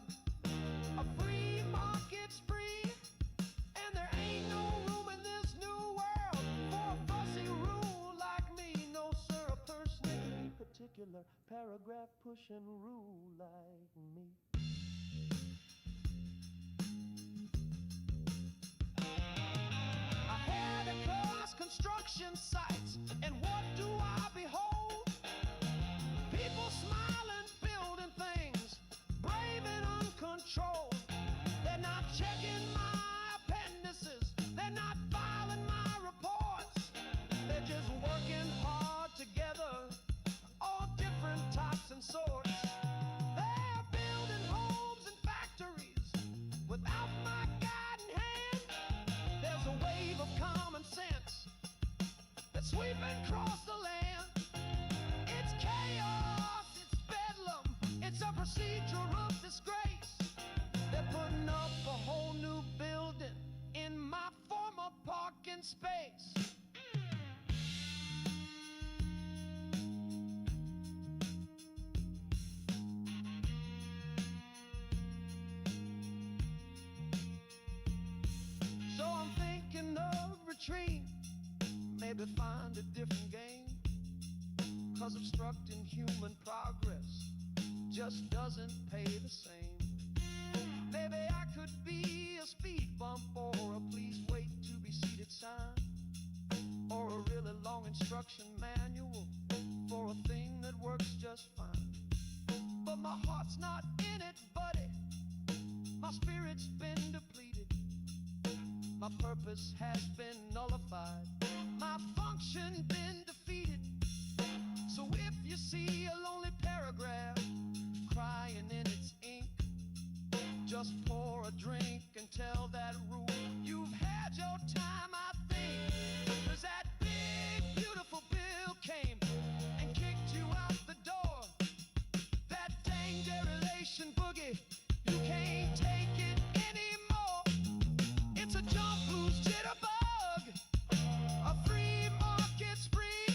a free market spree, and there ain't no room in this new world for a fussy rule like me. No sir, a person particular paragraph pushing rule like me. I had across construction sites, and what do I behold? People smiling, building things, brave and uncontrolled. They're not checking my appendices, they're not filing my reports. They're just working hard together, all different types and sorts. They're building homes and factories without my guiding hand. There's a wave of common sense that's sweeping across the land. It's chaos, it's bedlam, it's a procedure of disgrace. They're putting up a whole new building in my former parking in space. So I'm thinking of retreat, maybe find a different game, 'cause obstructing human progress just doesn't pay the same. Maybe I could be a speed bump or a please wait to be seated sign, or a really long instruction manual for a thing that works just fine. But my heart's not in it, buddy. My spirit's been depleted. My purpose has been nullified. My function been defeated. So if you see a lonely paragraph crying in its ink, just pour a drink and tell that rule you've had your time, I think. 'Cause that big, beautiful bill came and kicked you out the door. That dang dereliction boogie, you can't take it anymore. It's a jump blues jitterbug, a free market spree,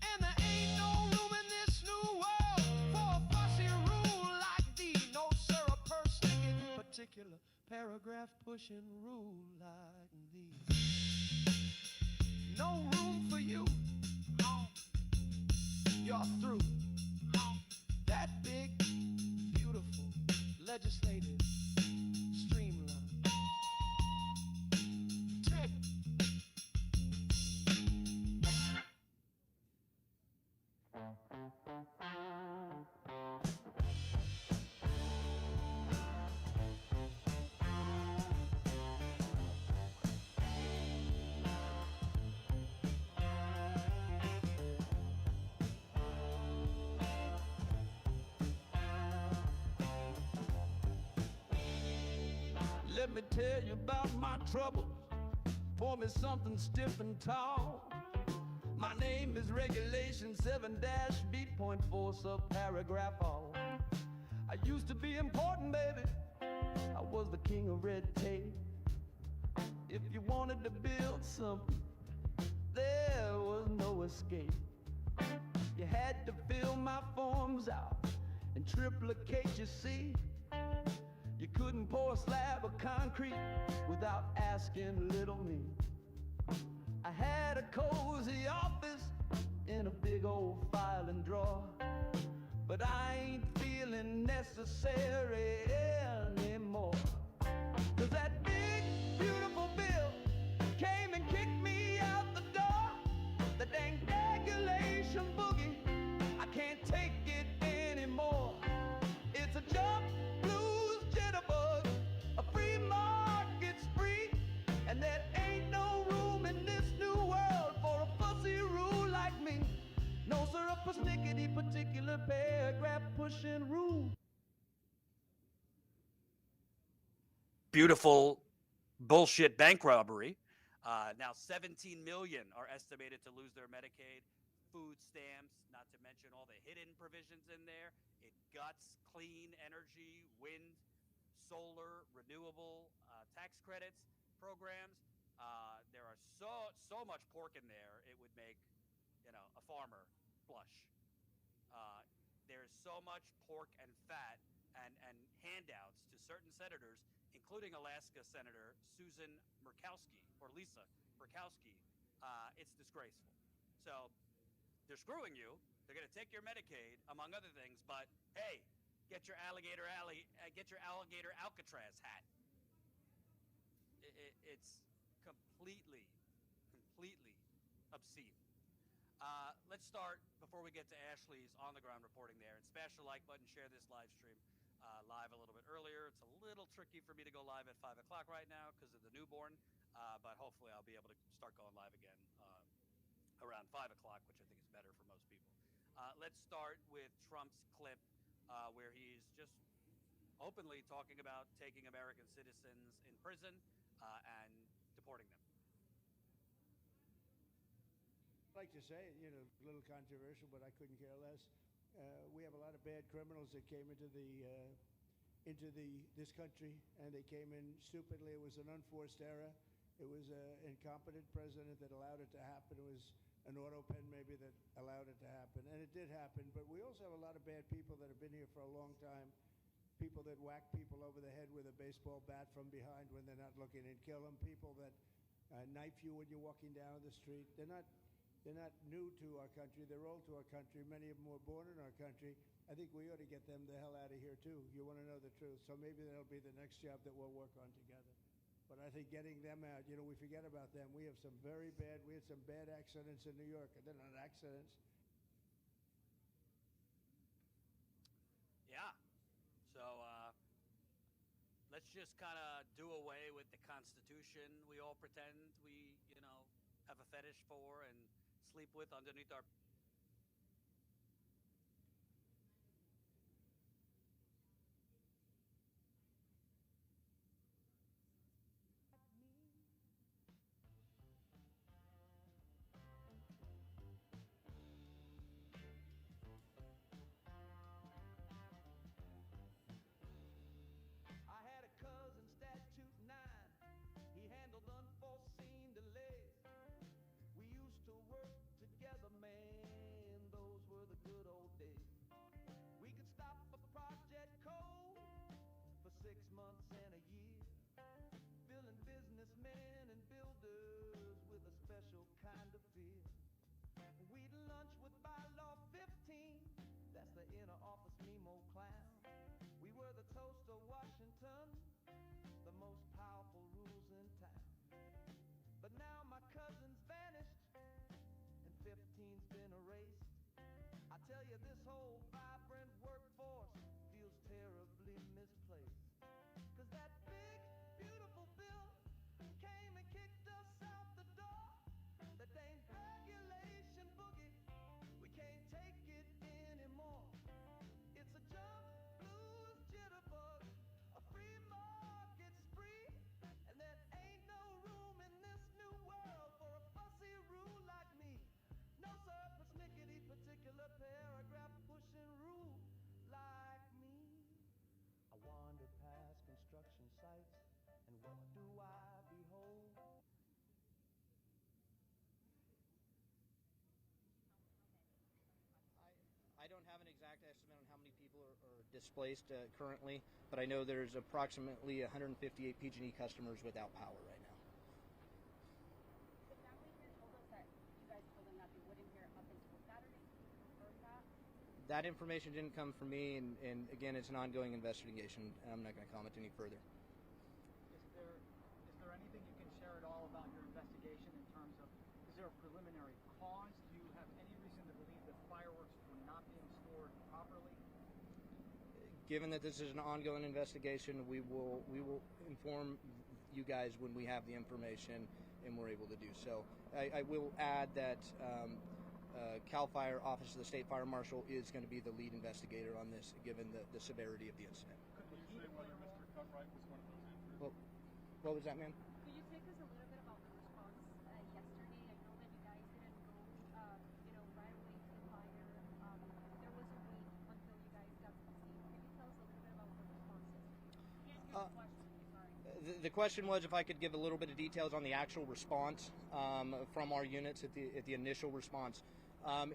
and there ain't no room in this new world for a fussy rule like thee. No, sir, a person in particular paragraph pushing rule like thee. No room for you. You're through. That big, beautiful legislative streamline. Tick. Let me tell you about my troubles. Pour me something stiff and tall. My name is Regulation 7-B.4 subparagraph all. I used to be important, baby. I was the king of red tape. If you wanted to build something, there was no escape. You had to fill my forms out and triplicate your seat. You couldn't pour a slab of concrete without asking little me. I had a cozy office in a big old filing drawer, but I ain't feeling necessary anymore. 'Cause that big, beautiful bill came and kicked me out the door. The dang regulation boogie, I can't take it anymore. It's a jump blues jitterbug, a free market spree, and there ain't no room in this new world for a fussy rule like me. No, sir, a persnickety particular paragraph pushing rule. Beautiful bullshit bank robbery. Now 17 million are estimated to lose their Medicaid, food stamps, not to mention all the hidden provisions in there. It guts clean energy, wind, solar, renewable tax credits programs. There are so much pork in there, it would make, a farmer blush. There's so much pork and fat and handouts to certain senators, including Alaska Senator Susan Murkowski, or Lisa Murkowski. It's disgraceful. So they're screwing you. They're going to take your Medicaid, among other things. But hey, get your alligator Alcatraz hat. It's completely obscene. Let's start, before we get to Ashley's on-the-ground reporting there, and smash the like button, share this live stream live a little bit earlier. It's a little tricky for me to go live at 5 o'clock right now because of the newborn, but hopefully I'll be able to start going live again around 5 o'clock, which I think is better for most people. Let's start with Trump's clip where he's just openly talking about taking American citizens in prison and deporting them. I'd like to say, a little controversial, but I couldn't care less. We have a lot of bad criminals that came into this country, and they came in stupidly. It was an unforced error. It was an incompetent president that allowed it to happen. It was an auto pen maybe that allowed it to happen. And it did happen. But we also have a lot of bad people that have been here for a long time. People that whack people over the head with a baseball bat from behind when they're not looking and kill them. People that knife you when you're walking down the street. They're not new to our country. They're old to our country. Many of them were born in our country. I think we ought to get them the hell out of here, too. You want to know the truth. So maybe that'll be the next job that we'll work on together. But I think getting them out, we forget about them. We had some bad accidents in New York. They're not accidents. Yeah. So let's just kind of do away with the Constitution we all pretend we, have a fetish for and sleep with underneath our. I had a cousin, Statute 9. He handled unforeseen delays. We used to work together, man. Those were the good old days. We could stop a project cold for 6 months and a year, filling businessmen and builders with a special kind of fear. We'd lunch with bylaw 15. That's the inner office Nemo clown. We were the toast of Washington, the most powerful rules in town. But now my cousin's vanished, and 15's been erased. I tell you, this whole vibrant workforce feels terribly misplaced. 'Cause that big, beautiful bill came and kicked us out the door. The dang regulation boogie, we can't take it anymore. It's a jump, blues, jitterbug, a free market spree, and there ain't no room in this new world for a fussy rule like me. No, sir, persnickety particular paragraph pushing rule like me. I wander past construction sites, and what do I behold? I don't have an exact estimate on how many people are displaced currently, but I know there's approximately 158 PG&E customers without power right now. The family here told us that you guys told them that they wouldn't hear up until Saturday. Can you confirm that? That information didn't come from me, and again, it's an ongoing investigation, and I'm not going to comment any further. Is there anything you can share at all about your investigation in terms of, is there a preliminary cause? Do you have any reason to believe that fireworks were not being stored properly? Given that this is an ongoing investigation, we will inform you guys when we have the information and we're able to do so. I will add that CAL FIRE, Office of the State Fire Marshal, is going to be the lead investigator on this, given the severity of the incident. Could you say whether Mr. Cutright was one of those injured? Well, what was that, ma'am? Could you take us a little bit about the response yesterday? I know that you guys didn't go, right away to the fire. There was a wait until you guys got to the scene. Can you tell us a little bit about the responses? Can't hear the question. Sorry. The question was if I could give a little bit of details on the actual response from our units at the initial response.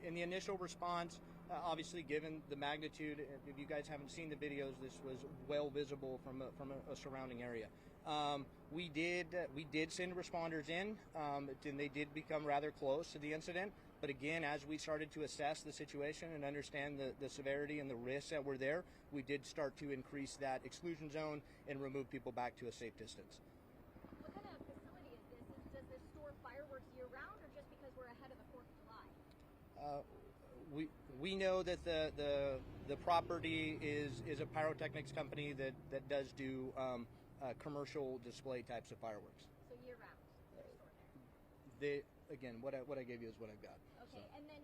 In the initial response, obviously, given the magnitude, if you guys haven't seen the videos, this was well visible from a surrounding area. We did send responders in, and they did become rather close to the incident. But again, as we started to assess the situation and understand the severity and the risks that were there, we did start to increase that exclusion zone and remove people back to a safe distance. What kind of facility is this? Does this store fireworks year-round, or just because we're ahead of the 4th of July? We know that the property is a pyrotechnics company that does do commercial display types of fireworks. So year-round. Again, what I gave you is what I've got. Okay, so. And then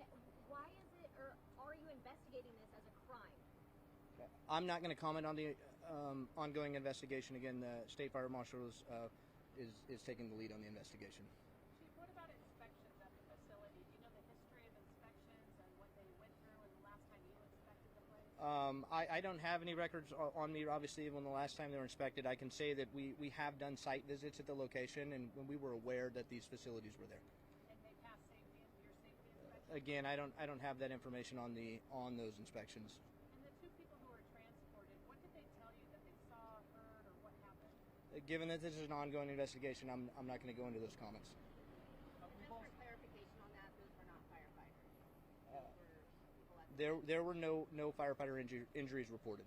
why is it, or are you investigating this as a crime? I'm not going to comment on the ongoing investigation. Again, the State Fire Marshal is taking the lead on the investigation. Chief, what about inspections at the facility? Do you know the history of inspections and what they went through and the last time you inspected the place? I don't have any records on me, obviously, when the last time they were inspected. I can say that we have done site visits at the location, and when we were aware that these facilities were there. And they passed your safety inspection? Again, I don't have that information on those inspections. And the two people who were transported, what did they tell you that they saw, heard, or what happened? Given that this is an ongoing investigation, I'm not going to go into those comments. Just for clarification on that, those were not firefighters. Those were people at There were no firefighter injuries reported.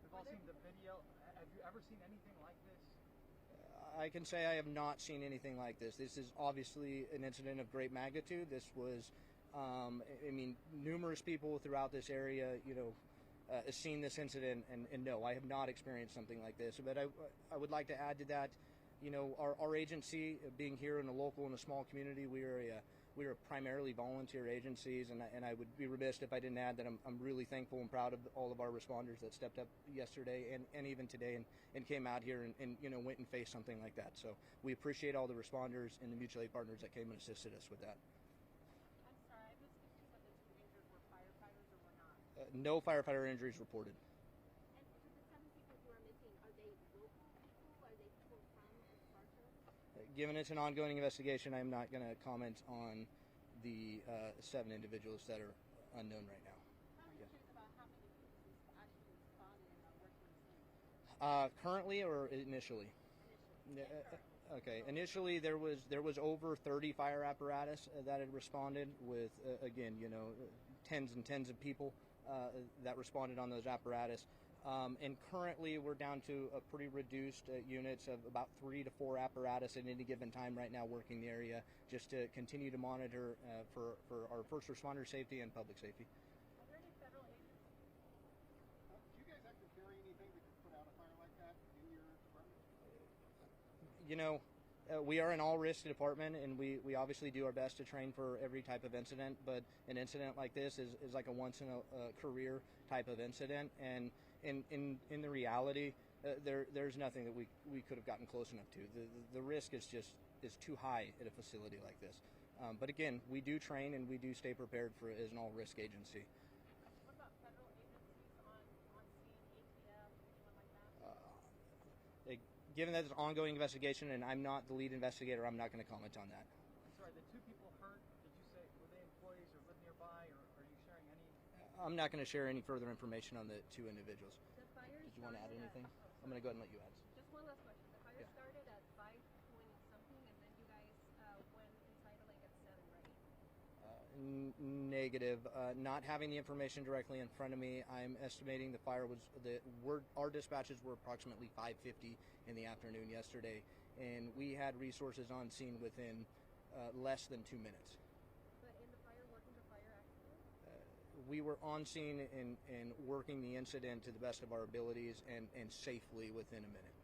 We've all seen the video. Have you ever seen anything like this? I can say I have not seen anything like this. This is obviously an incident of great magnitude. This was, numerous people throughout this area, seen this incident, and no, I have not experienced something like this. But I would like to add to that, our agency, being here in a local and a small community, we are primarily volunteer agencies, and I would be remiss if I didn't add that I'm really thankful and proud of all of our responders that stepped up yesterday and even today and came out here and went and faced something like that. So we appreciate all the responders and the mutual aid partners that came and assisted us with that. I'm sorry, I missed if you said the two injured were firefighters or were not. No firefighter injuries reported. And for the 7 people who are missing, are they local people? Are they people from Sparta? Given it's an ongoing investigation, I'm not going to comment on the 7 individuals that are unknown right now. How are you sure about how many people actually responded and are working the scene? Currently or initially? Okay. Initially, there was over 30 fire apparatus that had responded with, tens and tens of people that responded on those apparatus. And currently, we're down to a pretty reduced units of about 3 to 4 apparatus at any given time right now working the area, just to continue to monitor for our first responder safety and public safety. Are there any federal agencies? Do you guys actually carry anything that could put out a fire like that in your department? We are an all-risk department, and we obviously do our best to train for every type of incident, but an incident like this is like a once-in-a-career type of incident, and in the reality, there's nothing that we could have gotten close enough to. The risk is too high at a facility like this. But again, we do train and we do stay prepared as an all-risk agency. What about federal agencies on scene, ATF, anyone like that? Given that it's an ongoing investigation and I'm not the lead investigator, I'm not going to comment on that. I'm sorry, the 2 people hurt, did you say, were they employees or lived nearby, or are you sharing any? I'm not going to share any further information on the 2 individuals. The fire Did you want to add started anything? at, I'm going to go ahead and let you add. Just one last question. The fire started at 5 point something, and then you guys went inside like at 7, right? Negative. Not having the information directly in front of me, I'm estimating the fire our dispatches were approximately 5:50 in the afternoon yesterday, and we had resources on scene within less than 2 minutes. But in the fire, working the fire accident? We were on scene and working the incident to the best of our abilities and safely within a minute.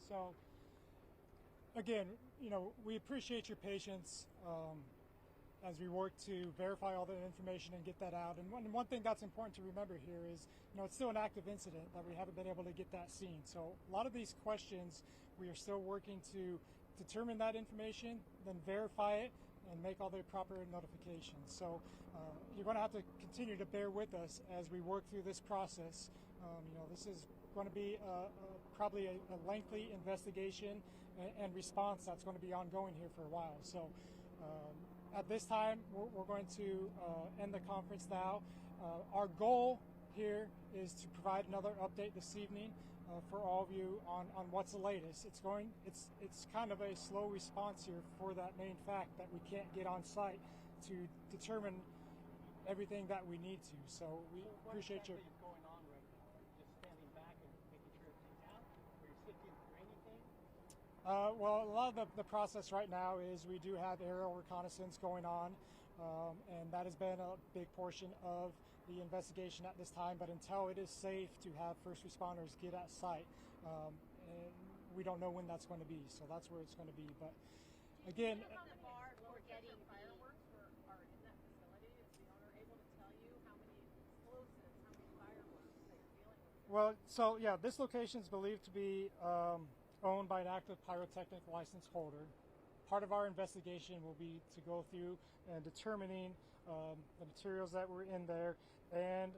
So, again, we appreciate your patience as we work to verify all the information and get that out. And one thing that's important to remember here is, it's still an active incident that we haven't been able to get that seen. So a lot of these questions, we are still working to determine that information, then verify it, and make all the proper notifications. So you're going to have to continue to bear with us as we work through this process. This is going to be probably a lengthy investigation and response that's going to be ongoing here for a while. So at this time, we're going to end the conference now. Our goal here is to provide another update this evening for all of you on what's the latest. It's kind of a slow response here for that main fact that we can't get on site to determine everything that we need to. So we appreciate your. What is going on right now? Are you just standing back and making sure everything's out? Are you sifting for anything? Well, a lot of the process right now is we do have aerial reconnaissance going on, and that has been a big portion of the investigation at this time. But until it is safe to have first responders get at site, and we don't know when that's going to be. So that's where it's going to be. But again, How many bar for getting fireworks are in that facility? Is the owner able to tell you how many explosives, how many fireworks that you're dealing with? well, so yeah, this location is believed to be owned by an active pyrotechnic license holder. Part of our investigation will be to go through and determining the materials that were in there, and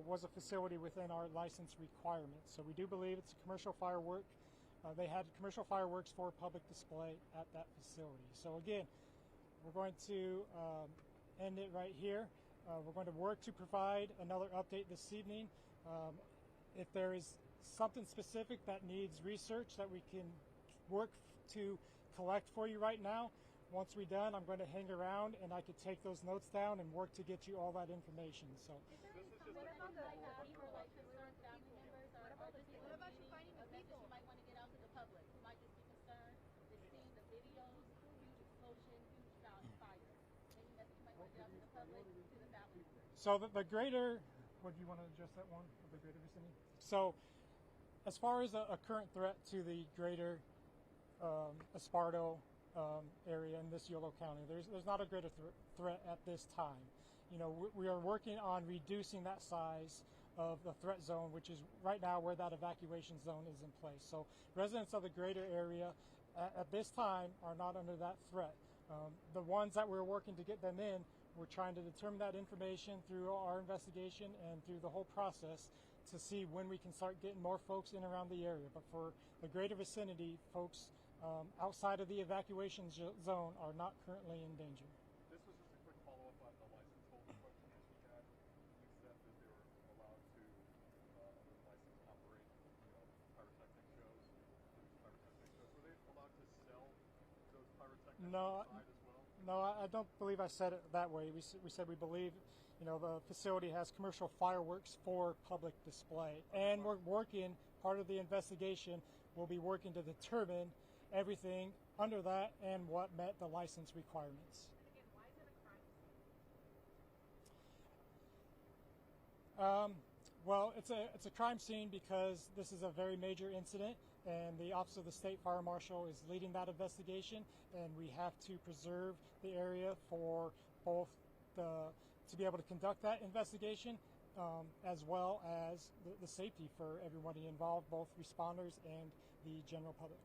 was a facility within our license requirements. So we do believe it's a commercial firework. They had commercial fireworks for public display at that facility. So again, we're going to end it right here. We're going to work to provide another update this evening. If there is something specific that needs research that we can work to collect for you right now, once we're done, I'm going to hang around and I could take those notes down and work to get you all that information. So. What about the people, like concerned family members, or what about you finding the people you might want to get out to the public who might just be concerned with seeing the videos, huge explosion, huge fire? Any message you might want to get out to the public, to the family members? So the greater, what do you want to address that one, of the greater vicinity? So as far as a current threat to the greater Esparto area in this Yolo County, there's not a greater threat at this time. We are working on reducing that size of the threat zone, which is right now where that evacuation zone is in place. So residents of the greater area at this time are not under that threat. The ones that we're working to get them in, we're trying to determine that information through our investigation and through the whole process to see when we can start getting more folks in around the area. But for the greater vicinity, folks outside of the evacuation zone are not currently in danger. This was just a quick follow-up on the license holder question that you had. You said that they were allowed to, under the license, operate, pyrotechnic shows. Were they allowed to sell those pyrotechnics outside as well? No, I don't believe I said it that way. We said we believe, the facility has commercial fireworks for public display, and we're working. Part of the investigation will be working to determine everything under that and what met the license requirements. Again, why is it a crime scene? Well, it's a crime scene because this is a very major incident, and the Office of the State Fire Marshal is leading that investigation, and we have to preserve the area for both to be able to conduct that investigation as well as the safety for everybody involved, both responders and the general public.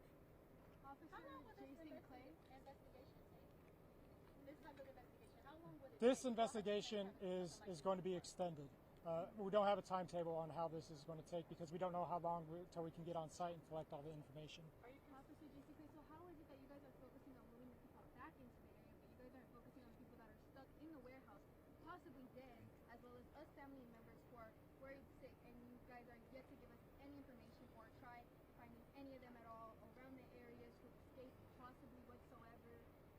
How long will this investigation take? This type of investigation, how long would it take? This investigation is going to be extended. We don't have a timetable on how this is going to take because we don't know how long until we can get on site and collect all the information. Are you Officer JCK, so how is it that you guys are focusing on moving people back into the area, but you guys aren't focusing on people that are stuck in the warehouse, possibly dead, as well as us family members who are worried sick, and you guys are yet to give us any information or try finding any of them at all around the areas who escaped possibly whatsoever?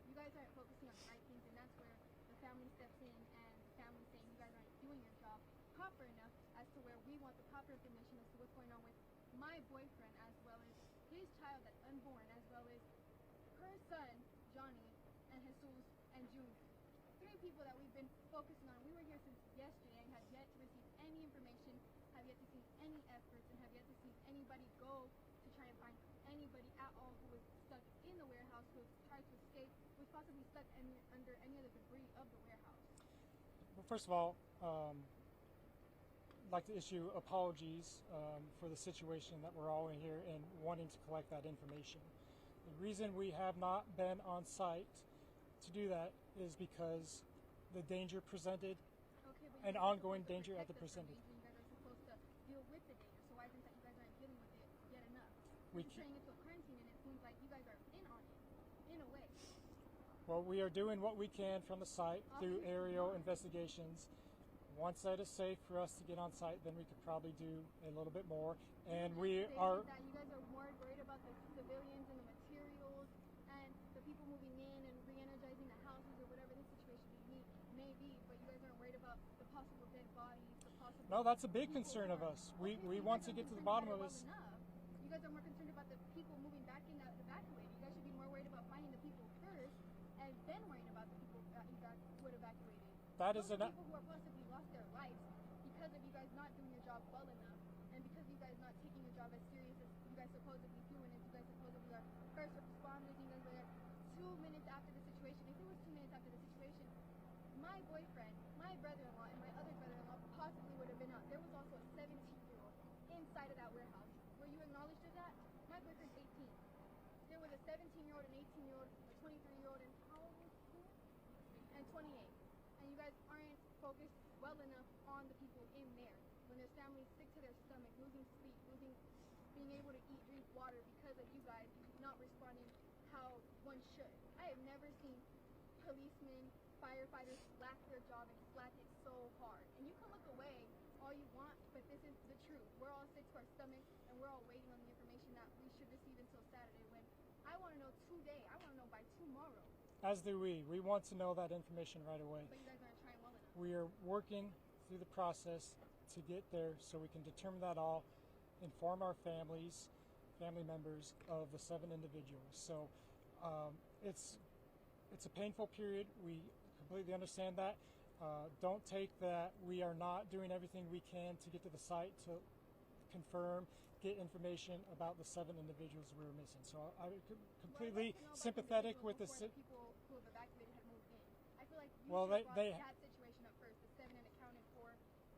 You guys aren't focusing on the right things, and that's where the family steps in, and the family saying you guys aren't doing your job proper enough as to where we want the proper information as to what's going on with my boyfriend, as well as his child that's unborn, as well as her son, Johnny, and Jesus and Junior. 3 people that we've been focusing on. We were here since yesterday and have yet to receive any information, have yet to see any efforts, and have yet to see anybody go to try and find anybody at all who was stuck in the warehouse, who has tried to escape, who was possibly stuck under any of the debris of the warehouse. Well, first of all, I'd like to issue apologies for the situation that we're all in here and wanting to collect that information. The reason we have not been on site to do that is because the danger presented, an ongoing danger at the presented. You guys are supposed to deal with the danger, so why is it that you guys aren't dealing with it yet enough? We're turning into a crime scene, and it seems like you guys are in on it, in a way. Well, we are doing what we can from the site through aerial investigations. Once that is safe for us to get on site, then we could probably do a little bit more. And we are. That you guys are more worried about the civilians and the materials and the people moving in and re-energizing the houses or whatever the situation may be, but you guys aren't worried about the possible dead bodies, the possible. No, that's a big concern of us. We want to get to the bottom of this. You guys are more concerned about the people moving back in that evacuated. You guys should be more worried about finding the people first, and then worrying about the people that would evacuated. That is people who are possibly lost their lives because of you guys not doing your job well enough, and because you guys not taking your job as serious as you guys supposedly do, and as you guys supposedly are first responders. You guys were there 2 minutes after the situation. If it was 2 minutes after the situation, my boyfriend, my brother-in-law, and my other brother-in-law possibly would have been out. There was also a 17-year-old inside of that warehouse. Were you acknowledged of that? My boyfriend's 18. There was a 17-year-old, an 18-year-old, a 23-year-old, and how old was he? And 28. And you focus well enough on the people in there. When there's families sick to their stomach, losing sleep, being able to eat, drink water because of you guys not responding how one should. I have never seen policemen, firefighters slack their job and slack it so hard. And you can look away all you want, but this is the truth. We're all sick to our stomach, and we're all waiting on the information that we should receive until Saturday, when I want to know today. I want to know by tomorrow. As do we. We want to know that information right away. But you guys aren't trying well enough. We are working through the process to get there so we can determine that all, inform our family members of the 7 individuals. So it's a painful period. We completely understand that. Don't take that we are not doing everything we can to get to the site to confirm, get information about the 7 individuals we were missing. So I'm completely sympathetic with the people who have evacuated have moved in. I feel like you well, should have they brought that situation up first, the 7 and accounted for,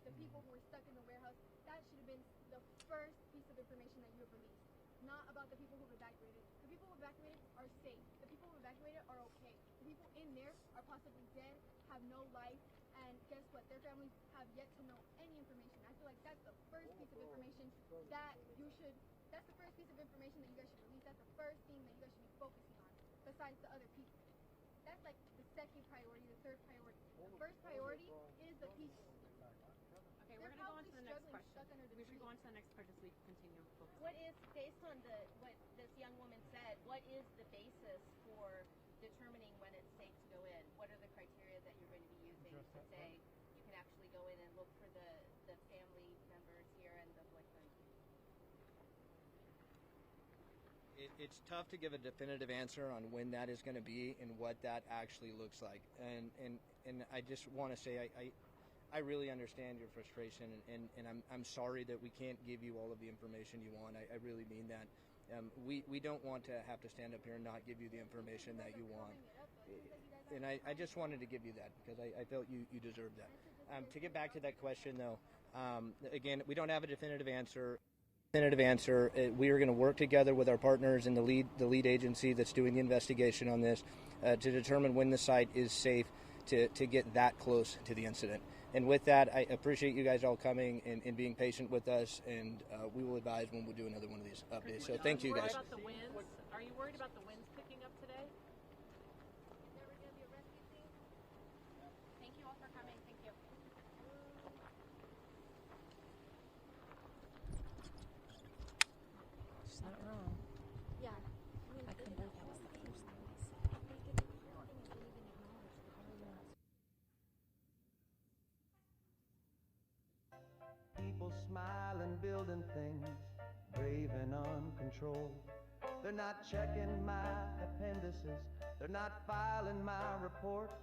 the people who were stuck in the warehouse. That should have been the first piece of information that you have released, not about the people who have evacuated. The people who evacuated are safe. The people who evacuated are okay. The people in there are possibly dead, have no life, and guess what? Their families have yet to know any information. I feel like that's the first piece of information that you should, that's the first piece of information that you guys should release. That's the first thing that you guys should be focusing on, besides the other people. That's like the second priority, the third priority. The first priority is the people. Okay, we're going to go on to the next question. We should go on to the next part just so we can continue focusing. What is, based on what this young woman said, what is the basis for determining when it's safe to go in? What are the criteria that you're going to be using to say you can actually go in and look for the family members here and the boyfriend? It's tough to give a definitive answer on when that is going to be and what that actually looks like. And I just want to say I really understand your frustration, and I'm sorry that we can't give you all of the information you want. I really mean that. We don't want to have to stand up here and not give you the information that you want. And I just wanted to give you that because I felt you deserved that. To get back to that question, though, again, we don't have a definitive answer. We are going to work together with our partners in the lead agency that's doing the investigation on this to determine when the site is safe to get that close to the incident. And with that, I appreciate you guys all coming and being patient with us, and we will advise when we do another one of these updates. So thank you guys. About the winds? Are you worried about the winds picking up today? Is there going to be a rescue team? Thank you all for coming. Thank you. She's not wrong. Yeah. I couldn't believe that was the first thing I said. People smiling, building things, brave and uncontrolled. They're not checking my appendices, they're not filing my reports.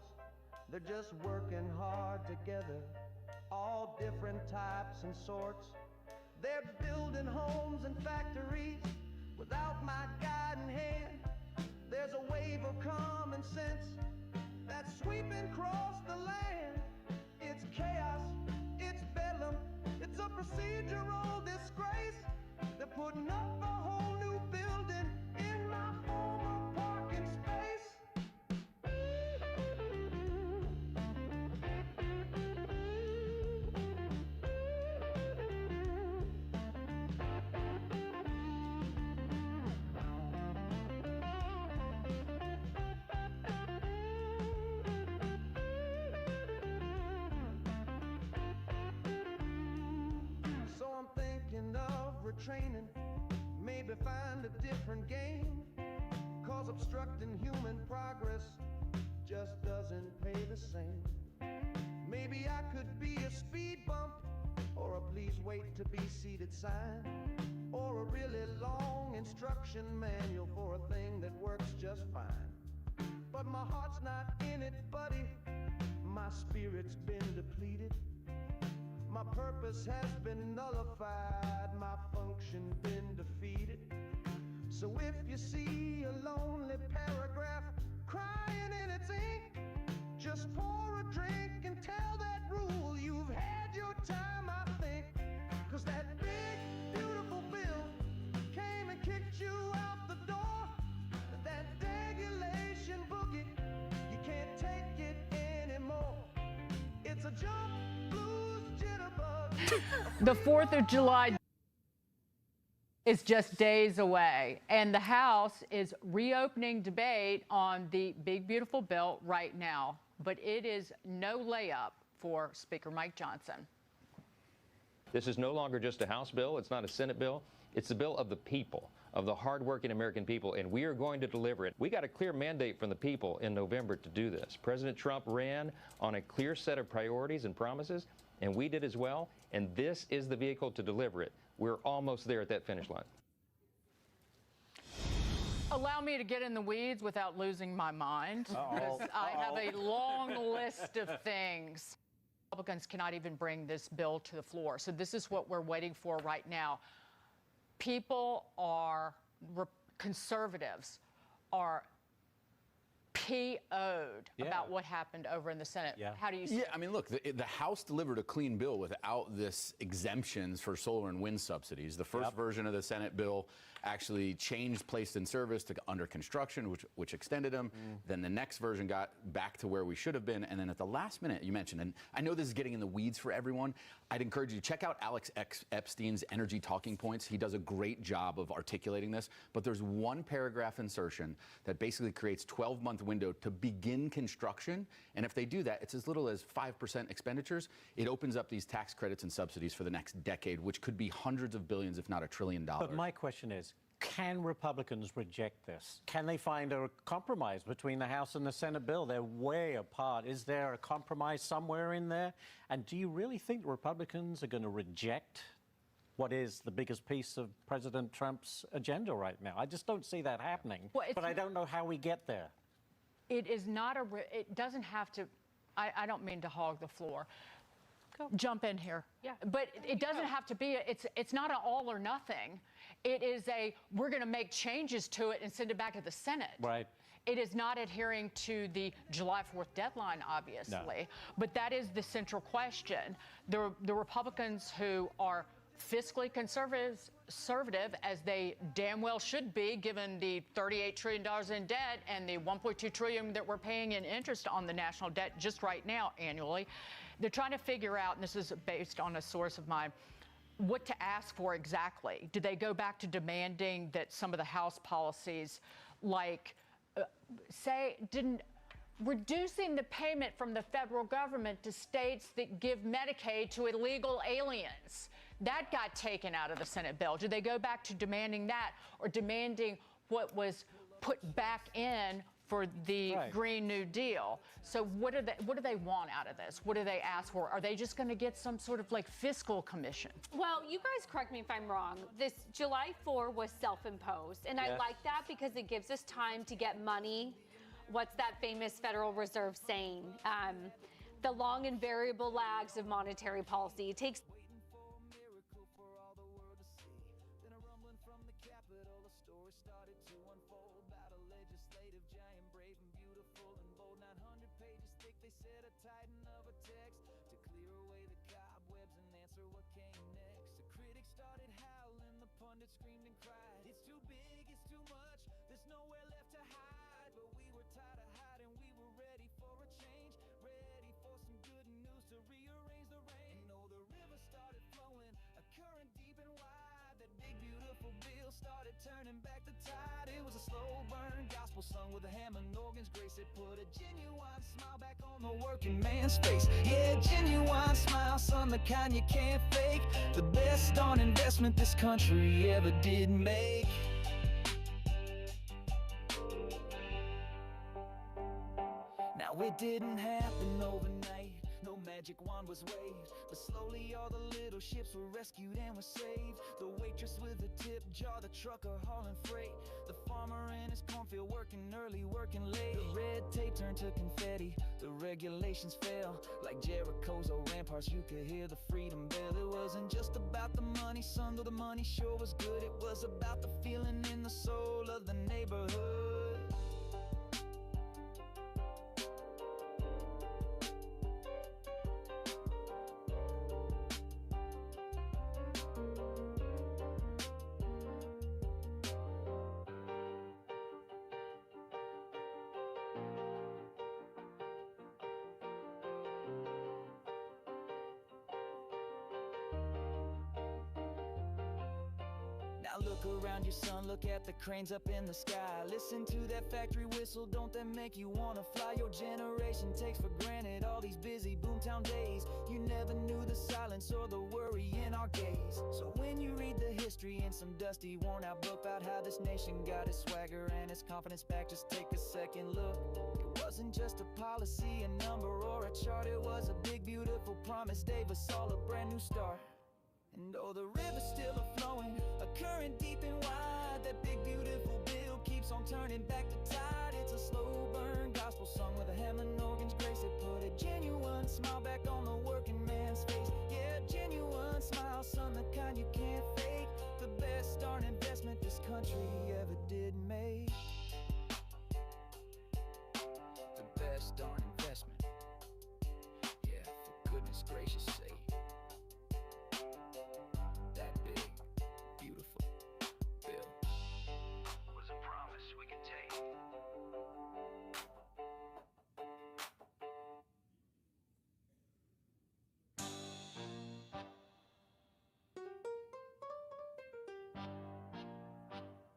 They're just working hard together, all different types and sorts. They're building homes and factories without my guiding hand. There's a wave of common sense that's sweeping across the land. It's chaos, it's bedlam, it's a procedural disgrace. They're putting up a whole new building in my former parking space. So I'm thinking of retraining, maybe find a different game, 'cause obstructing human progress just doesn't pay the same. Maybe I could be a speed bump, or a please wait to be seated sign, or a really long instruction manual for a thing that works just fine. But my heart's not in it, buddy, my spirit's been depleted. My purpose has been nullified, my function been defeated. So if you see a lonely paragraph crying in its ink, just pour a drink and tell that rule you've had your time, I think. 'Cause that big, beautiful bill came and kicked you out the door. That regulation boogie, you can't take it anymore. It's a job The 4th of July is just days away, and the House is reopening debate on the big, beautiful bill right now. But it is no layup for Speaker Mike Johnson. This is no longer just a House bill. It's not a Senate bill. It's the bill of the people, of the hardworking American people, and we are going to deliver it. We got a clear mandate from the people in November to do this. President Trump ran on a clear set of priorities and promises, and we did as well, and this is the vehicle to deliver it. We're almost there at that finish line. Allow me to get in the weeds without losing my mind, because I have a long list of things. Republicans cannot even bring this bill to the floor. So this is what we're waiting for right now. People are, conservatives are PO'd about what happened over in the Senate. How do you see it? I mean, look, the House delivered a clean bill without this exemptions for solar and wind subsidies. The first version of the Senate bill actually changed placed in service to under construction, which extended them. Then the next version got back to where we should have been. And then at the last minute, you mentioned, and I know this is getting in the weeds for everyone, I'd encourage you to check out Alex Epstein's Energy Talking Points. He does a great job of articulating this. But there's one paragraph insertion that basically creates 12-month window to begin construction. And if they do that, it's as little as 5% expenditures. It opens up these tax credits and subsidies for the next decade, which could be hundreds of billions, if not $1 trillion. But my question is, can Republicans reject this? Can they find a compromise between the House and the Senate bill? They're way apart. Is there a compromise somewhere in there? And do you really think Republicans are going to reject what is the biggest piece of President Trump's agenda right now? I just don't see that happening. Well, but I don't know how we get there. It is not a, it doesn't have to, I don't mean to hog the floor. Jump in here. Yeah. But it doesn't have to be, it's not an all or nothing. It is a, we're going to make changes to it and send it back to the Senate. Right. It is not adhering to the July 4th deadline, obviously. No. But that is the central question. The Republicans who are fiscally conservative, as they damn well should be, given the $38 trillion in debt and the $1.2 trillion that we're paying in interest on the national debt just right now annually. They're trying to figure out, and this is based on a source of mine, what to ask for exactly. Do they go back to demanding that some of the House policies, like, reducing the payment from the federal government to states that give Medicaid to illegal aliens? That got taken out of the Senate bill. Do they go back to demanding that, or demanding what was put back in for the Green New Deal? So what do they want out of this? What do they ask for? Are they just going to get some sort of like fiscal commission? Well, you guys correct me if I'm wrong. This July 4 was self-imposed, and I like that because it gives us time to get money. What's that famous Federal Reserve saying? The long and variable lags of monetary policy. It takes screamed and cried. It's too big, it's too much, there's nowhere left to hide. But we were tired of hiding, we were ready for a change, ready for some good news to rearrange the rain. And oh, the river started flowing, a current deep and wide. That big beautiful bill started turning back the tide. It was a slow burn gospel sung with a Hammond organ's grace. It put a genuine smile back on the working man's face. Yeah, genuine smile, son, the kind you can't fake. The best darn investment this country ever did make. Now it didn't happen overnight, no magic wand was waved, but slowly all the little ships were rescued and were saved. The waitress with the tip jar, the trucker hauling freight, the farmer in his cornfield working early, working late. The red tape turned to confetti, the regulations fell like Jericho's old ramparts. You could hear the freedom bell. It wasn't just about the money, son, though the money sure was good. It was about the feeling in the soul of the neighborhood. Now look around you, son, look at the cranes up in the sky. Listen to that factory whistle, don't that make you wanna fly? Your generation takes for granted all these busy boomtown days. You never knew the silence or the worry in our gaze. So when you read the history in some dusty, worn out book about how this nation got its swagger and its confidence back, just take a second look. It wasn't just a policy, a number, or a chart. It was a big, beautiful promise, gave us all a brand new start. And oh, the river's still a-flowing, a current deep and wide. That big, beautiful bill keeps on turning back the tide. It's a slow burn gospel song with a Hammond organ's grace. It put a genuine smile back on the working man's face. Yeah, genuine smile, son, the kind you can't fake. The best darn investment this country ever did make. The best darn investment. Yeah, for goodness gracious sake. That big, beautiful bill was a promise we could take.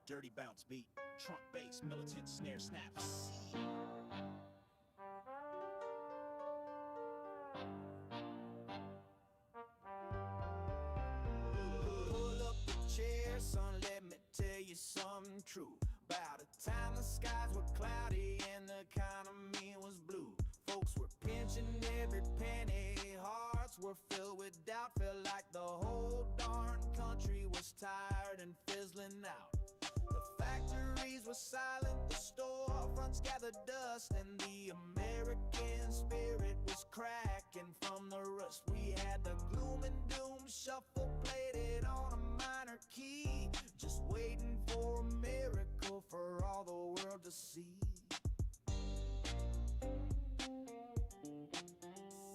Dirty bounce beat, trunk bass, militant snare snaps. Pull up the chair, son, let me tell you something true. By the time the skies were cloudy and the economy was blue, folks were pinching every penny, hearts were filled with doubt. Felt like the whole darn country was tired and fizzling out. The factories were silent, the storefronts gathered dust, and the American spirit was cracking from the rust. We had the gloom and doom shuffle played on a minor key, just waiting for a miracle for all the world to see.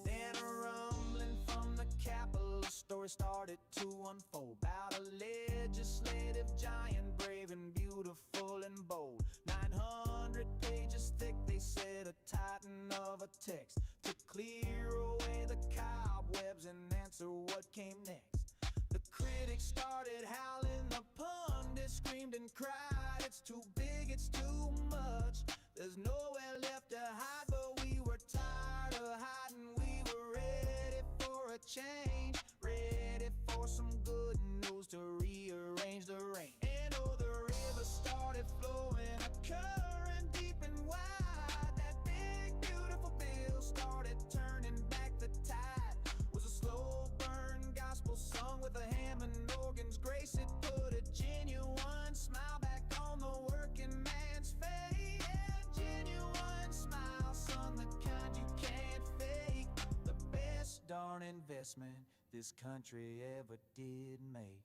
Then a rumbling from the Capitol, a story started to unfold about a legislative giant, brave and beautiful and bold. 900 pages thick, they said, a titan of a text to clear away the cobwebs and answer what came next. The critics started howling, the pundits screamed and cried. It's too big, it's too much, there's nowhere left to hide. But we were tired of hiding, we were ready for a change, ready for some good news to rearrange the rain. And oh, the river started flowing, a current deep and wide. That big, beautiful bill started turning back the tide. Was a slow burn gospel song with a Hammond organ's grace. It put a genuine smile back on the working man's face. Yeah, genuine smile, son, the kind you can't fake. The best darn investment this country ever did make.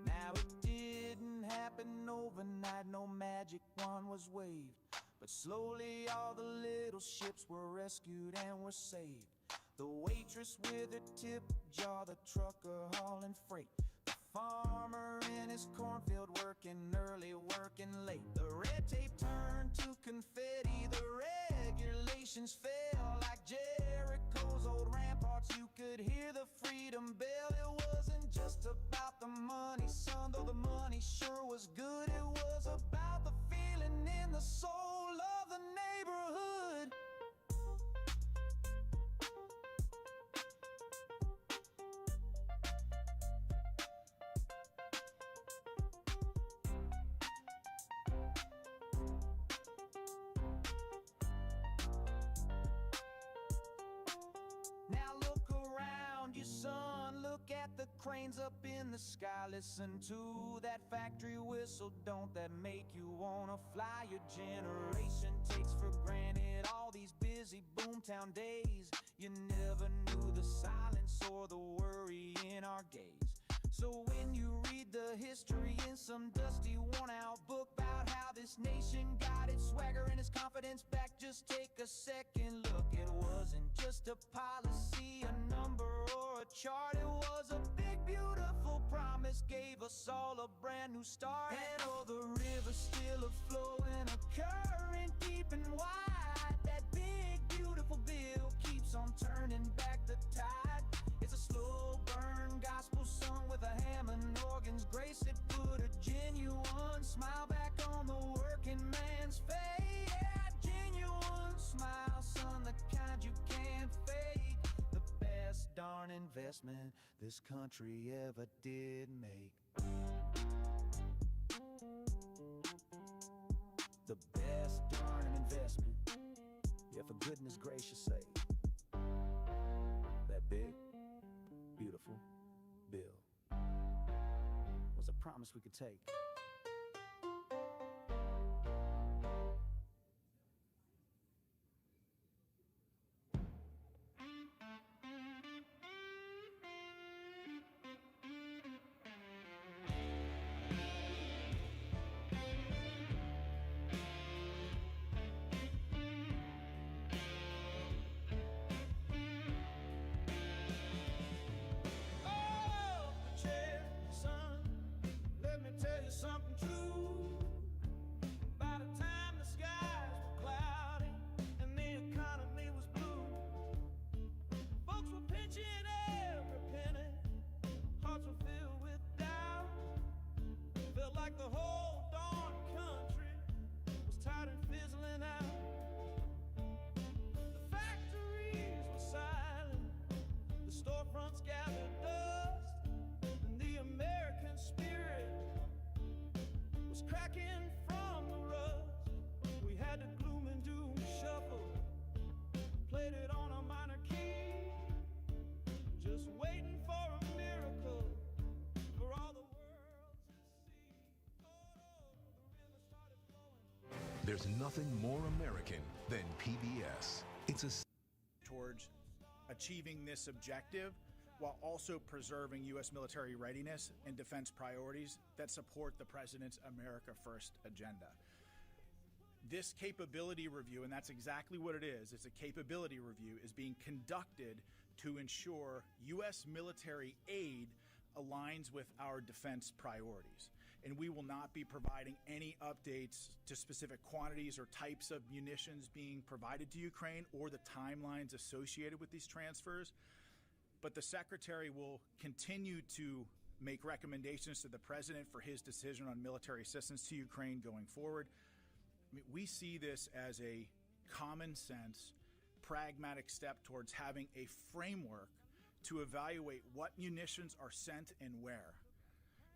Now it didn't happen overnight, no magic wand was waved, but slowly all the little ships were rescued and were saved. The waitress with her tip jar, the trucker hauling freight, the farmer in his cornfield working early, working late. The red tape turned to confetti, the regulations fell like Jericho's old ramparts. You could hear the freedom bell. It wasn't just about the money, son, though the money sure was good. It was about the feeling in the soul of the neighborhood. Now look around you, son, look at the cranes up in the sky. Listen to that factory whistle, don't that make you wanna fly? Your generation takes for granted all these busy boomtown days. You never knew the silence or the worry in our gaze. So when you read the history in some dusty, worn-out book about how this nation got its swagger and its confidence back, just take a second look. It wasn't just a policy, a number, or a chart. It was a big, beautiful promise, gave us all a brand new start. And oh, the river's still a-flowing, a current deep and wide. That big, beautiful bill keeps on turning back the tide. It's a slow slow burn gospel sung with a Hammond organ's grace that put a genuine smile back on the working man's face. Yeah, genuine smile, son, the kind you can't fake. The best darn investment this country ever did make. The best darn investment, yeah, for goodness gracious sake. That big, beautiful bill was a promise we could take. Something true. By the time the skies were cloudy and the economy was blue, folks were pinching every penny, hearts were filled with doubt. Felt like the whole darn country was tired and fizzling out. The factories were silent, the storefronts gathered dust, and the American spirit was cracking from the rust. We had the gloom and doom shuffle, played it on a minor key, just waiting for a miracle for all the world to see. The river started flowing. There's nothing more American than PBS. It's a towards achieving this objective while also preserving U.S. military readiness and defense priorities that support the President's America First agenda. This capability review, and that's exactly what it is, it's a capability review, is being conducted to ensure U.S. military aid aligns with our defense priorities. And we will not be providing any updates to specific quantities or types of munitions being provided to Ukraine or the timelines associated with these transfers. But the Secretary will continue to make recommendations to the President for his decision on military assistance to Ukraine going forward. I mean, we see this as a common sense, pragmatic step towards having a framework to evaluate what munitions are sent and where.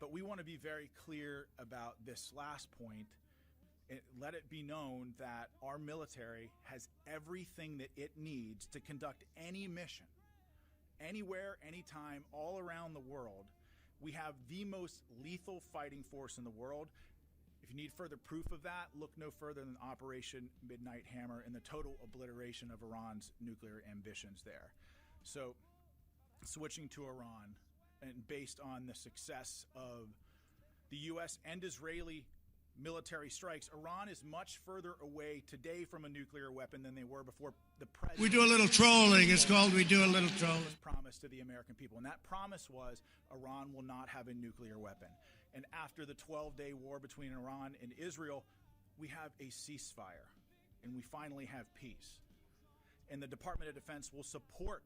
But we want to be very clear about this last point. Let it be known that our military has everything that it needs to conduct any mission, anywhere, anytime, all around the world. We have the most lethal fighting force in the world. If you need further proof of that, look no further than Operation Midnight Hammer and the total obliteration of Iran's nuclear ambitions there. So, switching to Iran, and based on the success of the U.S. and Israeli military strikes, Iran is much further away today from a nuclear weapon than they were before the President. We do a little trolling. It's called We Do a Little Trolling. Promise to the American people. And that promise was Iran will not have a nuclear weapon. And after the 12-day war between Iran and Israel, we have a ceasefire. And we finally have peace. And the Department of Defense will support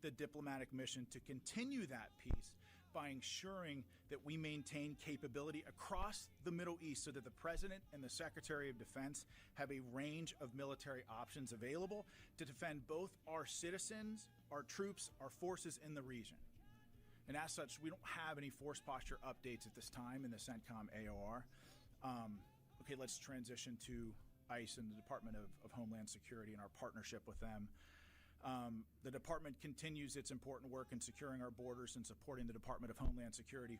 the diplomatic mission to continue that peace by ensuring that we maintain capability across the Middle East so that the President and the Secretary of Defense have a range of military options available to defend both our citizens, our troops, our forces in the region. And as such, we don't have any force posture updates at this time in the CENTCOM AOR. Okay, let's transition to ICE and the Department of Homeland Security and our partnership with them. The department continues its important work in securing our borders and supporting the Department of Homeland Security.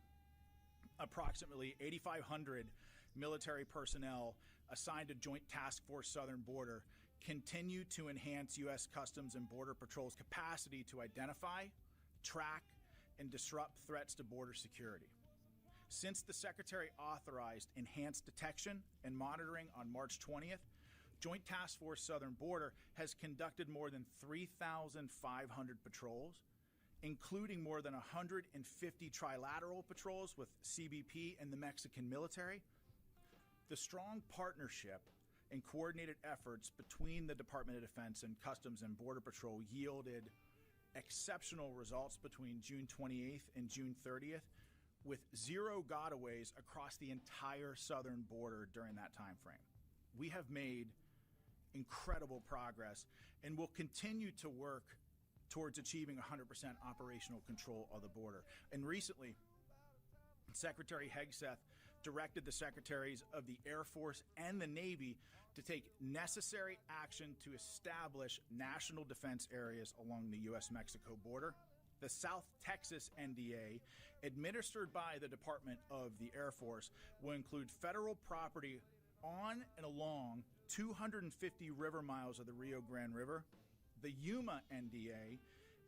Approximately 8,500 military personnel assigned to Joint Task Force Southern Border continue to enhance U.S. Customs and Border Patrol's capacity to identify, track, and disrupt threats to border security. Since the Secretary authorized enhanced detection and monitoring on March 20th, Joint Task Force Southern Border has conducted more than 3,500 patrols, including more than 150 trilateral patrols with CBP and the Mexican military. The strong partnership and coordinated efforts between the Department of Defense and Customs and Border Patrol yielded exceptional results between June 28th and June 30th, with 0 gotaways across the entire southern border during that time frame. We have made incredible progress and will continue to work towards achieving 100% operational control of the border. And recently, Secretary Hegseth directed the secretaries of the Air Force and the Navy to take necessary action to establish national defense areas along the U.S.-Mexico border. The South Texas NDA, administered by the Department of the Air Force, will include federal property on and along 250 river miles of the Rio Grande River. The Yuma NDA,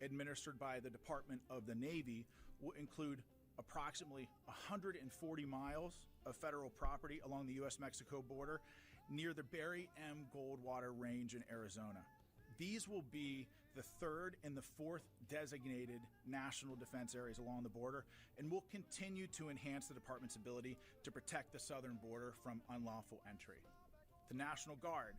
administered by the Department of the Navy, will include approximately 140 miles of federal property along the U.S.-Mexico border near the Barry M. Goldwater Range in Arizona. These will be the third and the fourth designated national defense areas along the border, and will continue to enhance the department's ability to protect the southern border from unlawful entry. The National Guard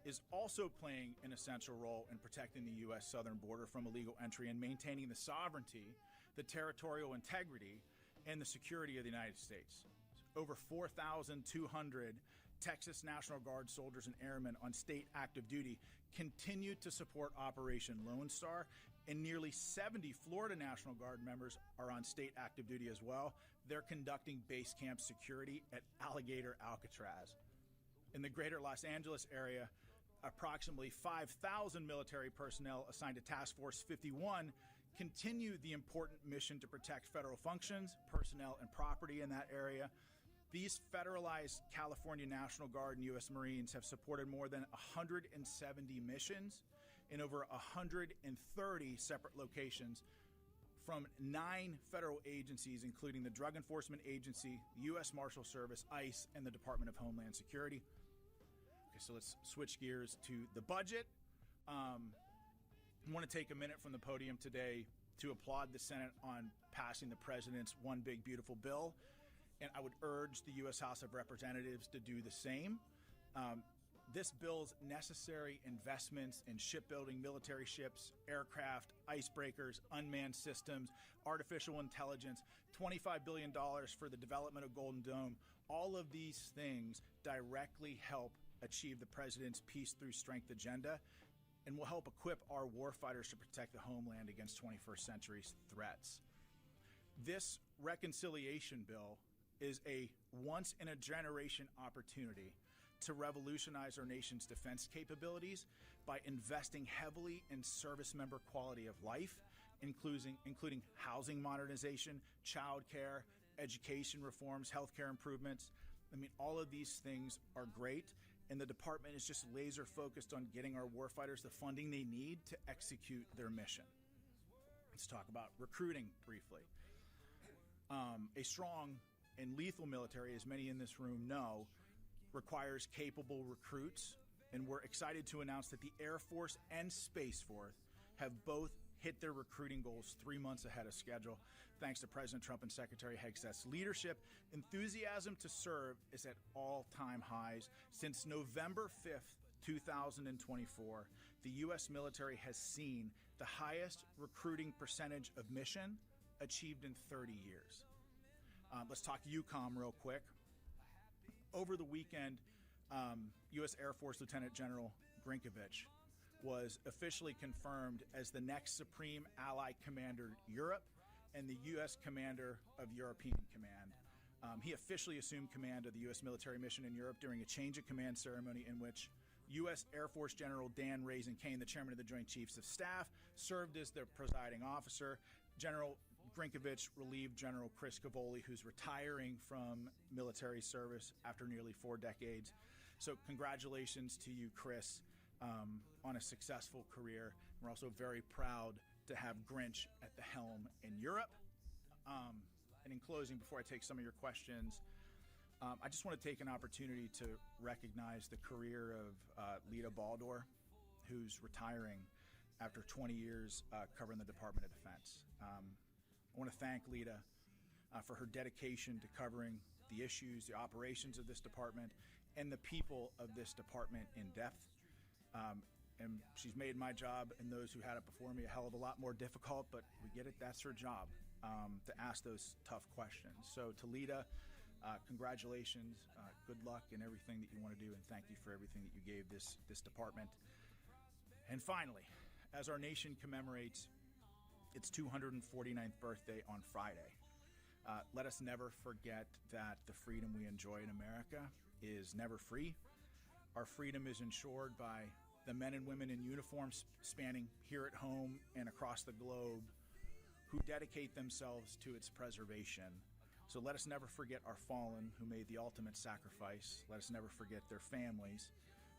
is also playing an essential role in protecting the U.S. southern border from illegal entry and maintaining the sovereignty, the territorial integrity, and the security of the United States. Over 4,200 Texas National Guard soldiers and airmen on state active duty continue to support Operation Lone Star, and nearly 70 Florida National Guard members are on state active duty as well. They're conducting base camp security at Alligator Alcatraz. In the greater Los Angeles area, approximately 5,000 military personnel assigned to Task Force 51 continue the important mission to protect federal functions, personnel, and property in that area. These federalized California National Guard and U.S. Marines have supported more than 170 missions in over 130 separate locations from 9 federal agencies, including the Drug Enforcement Agency, the U.S. Marshal Service, ICE, and the Department of Homeland Security. Okay, so let's switch gears to the budget. I want to take a minute from the podium today to applaud the Senate on passing the president's One Big Beautiful Bill, and I would urge the U.S. House of Representatives to do the same. This bill's necessary investments in shipbuilding, military ships, aircraft, icebreakers, unmanned systems, artificial intelligence, $25 billion for the development of Golden Dome, all of these things directly help achieve the president's Peace Through Strength agenda and will help equip our warfighters to protect the homeland against 21st century threats. This reconciliation bill is a once-in-a-generation opportunity to revolutionize our nation's defense capabilities by investing heavily in service member quality of life, including housing modernization, child care, education reforms, healthcare improvements. I mean, all of these things are great, and the department is just laser focused on getting our warfighters the funding they need to execute their mission. Let's talk about recruiting briefly. A strong and lethal military, as many in this room know, requires capable recruits, and we're excited to announce that the Air Force and Space Force have both hit their recruiting goals 3 months ahead of schedule, thanks to President Trump and Secretary Hegseth's leadership. Enthusiasm to serve is at all-time highs. Since November 5th, 2024, the U.S. military has seen the highest recruiting percentage of mission achieved in 30 years. Let's talk UCOM real quick. Over the weekend, U.S. Air Force Lieutenant General Grinkovich was officially confirmed as the next Supreme Allied Commander Europe and the U.S. Commander of European Command. He officially assumed command of the U.S. military mission in Europe during a change of command ceremony in which U.S. Air Force General Dan Raisin-Kane, the chairman of the Joint Chiefs of Staff, served as the presiding officer. General Grinkovich relieved General Chris Cavoli, who's retiring from military service after nearly 4 decades. So congratulations to you, Chris, on a successful career. We're also very proud to have Grinch at the helm in Europe. And in closing, before I take some of your questions, I just want to take an opportunity to recognize the career of Lita Baldor, who's retiring after 20 years covering the Department of Defense. I want to thank Lita for her dedication to covering the issues, the operations of this department, and the people of this department in depth. and she's made my job and those who had it before me a hell of a lot more difficult, but we get it. That's her job, to ask those tough questions. So to Lita, congratulations, good luck in everything that you want to do, and thank you for everything that you gave this department. And finally, as our nation commemorates its 249th birthday on Friday, let us never forget that the freedom we enjoy in America is never free. Our freedom is ensured by the men and women in uniforms spanning here at home and across the globe who dedicate themselves to its preservation. So let us never forget our fallen who made the ultimate sacrifice. Let us never forget their families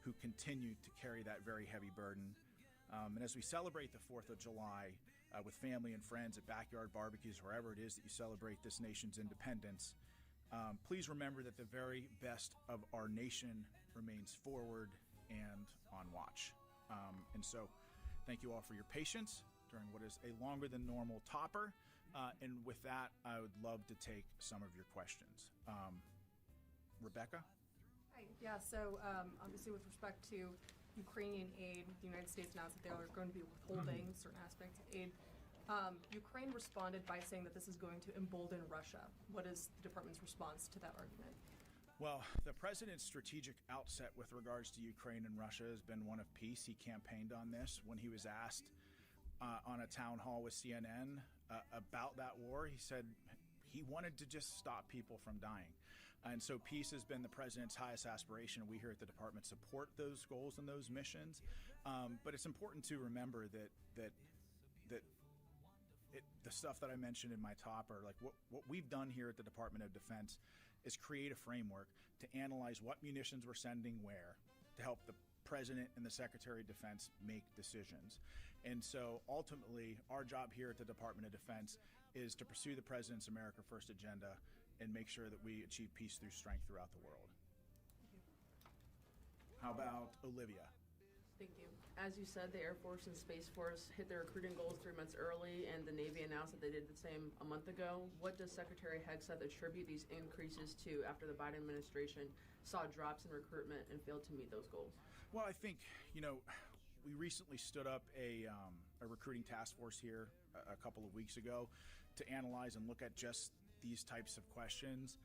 who continue to carry that very heavy burden. And as we celebrate the 4th of July with family and friends at backyard barbecues, wherever it is that you celebrate this nation's independence, please remember that the very best of our nation remains forward and on watch. And so thank you all for your patience during what is a longer than normal topper. And with that, I would love to take some of your questions. Rebecca? Hi. Yeah, so obviously with respect to Ukrainian aid, the United States announced that they are going to be withholding certain aspects of aid. Ukraine responded by saying that this is going to embolden Russia. What is the department's response to that argument? Well, the president's strategic outset with regards to Ukraine and Russia has been one of peace. He campaigned on this when he was asked on a town hall with CNN about that war. He said he wanted to just stop people from dying. And so peace has been the president's highest aspiration. We here at the department support those goals and those missions. But it's important to remember that the stuff that I mentioned in my topper, like what we've done here at the Department of Defense is create a framework to analyze what munitions we're sending where to help the President and the Secretary of Defense make decisions. And so ultimately, our job here at the Department of Defense is to pursue the President's America First agenda and make sure that we achieve peace through strength throughout the world. How about Olivia? Thank you. As you said, the Air Force and Space Force hit their recruiting goals 3 months early, and the Navy announced that they did the same a month ago. What does Secretary Hegseth attribute these increases to after the Biden administration saw drops in recruitment and failed to meet those goals? Well, I think, we recently stood up a recruiting task force here a couple of weeks ago to analyze and look at just these types of questions.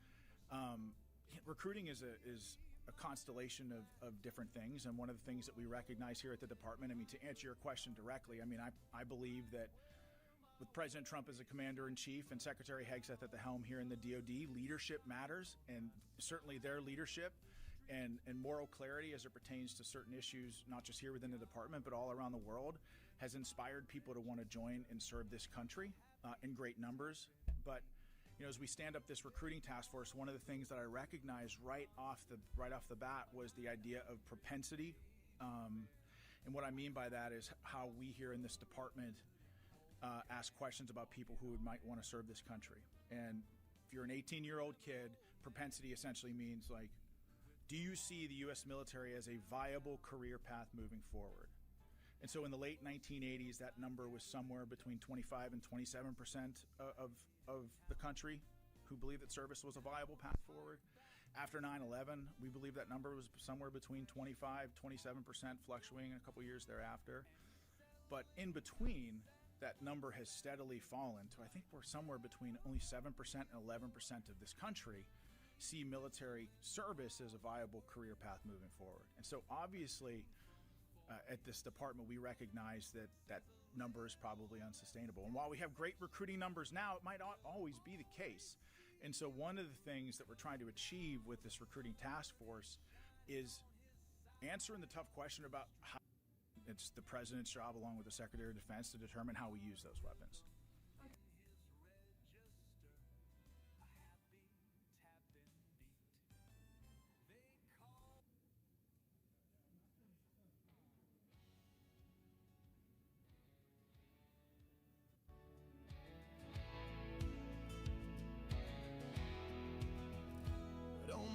Recruiting is a constellation of different things, and one of the things that we recognize here at the department, to answer your question directly, I believe that with President Trump as a commander-in-chief and Secretary Hegseth at the helm here in the DoD, leadership matters, and certainly their leadership and moral clarity as it pertains to certain issues, not just here within the department, but all around the world, has inspired people to want to join and serve this country in great numbers. But as we stand up this recruiting task force, one of the things that I recognized right off the bat was the idea of propensity. And what I mean by that is how we here in this department ask questions about people who might want to serve this country. And if you're an 18-year-old kid, propensity essentially means like, do you see the U.S. military as a viable career path moving forward? And so in the late 1980s, that number was somewhere between 25 and 27% of the country who believed that service was a viable path forward. After 9/11, we believe that number was somewhere between 25, 27%, fluctuating a couple years thereafter. But in between, that number has steadily fallen to, I think we're somewhere between only 7% and 11% of this country see military service as a viable career path moving forward. And so obviously, at this department, we recognize that that number is probably unsustainable. And while we have great recruiting numbers now, it might not always be the case. And so one of the things that we're trying to achieve with this recruiting task force is answering the tough question about how it's the president's job, along with the Secretary of Defense, to determine how we use those weapons.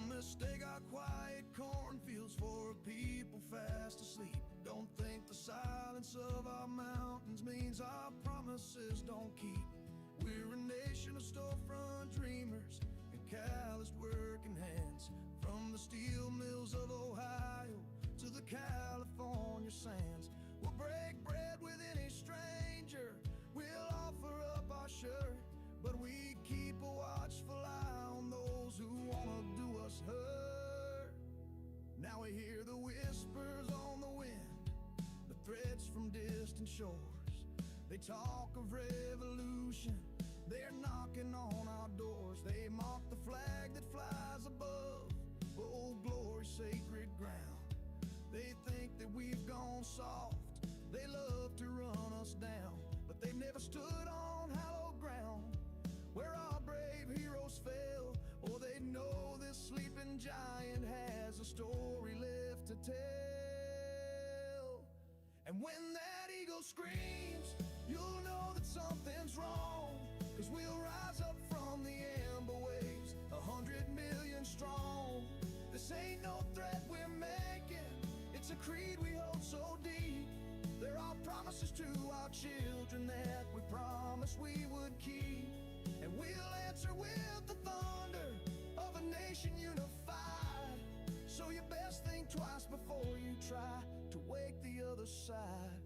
Mistake our quiet cornfields for a people fast asleep. Don't think the silence of our mountains means our promises don't keep. We're a nation of storefront dreamers and calloused working hands. From the steel mills of Ohio to the California sands, shores. They talk of revolution, they're knocking on our doors. They mock the flag that flies above Old Glory's sacred ground. They think that we've gone soft, they love to run us down, but they've never stood on hallowed ground where our brave heroes fell. Or they know this sleeping giant has a story left to tell. And when that eagle screams, you'll know that something's wrong, 'cause we'll rise up from the amber waves, 100 million strong. This ain't no threat we're making, it's a creed we hold so deep. There are promises to our children that we promised we would keep. And we'll answer with the thunder of a nation unified. So you best think twice before you try to wake the other side.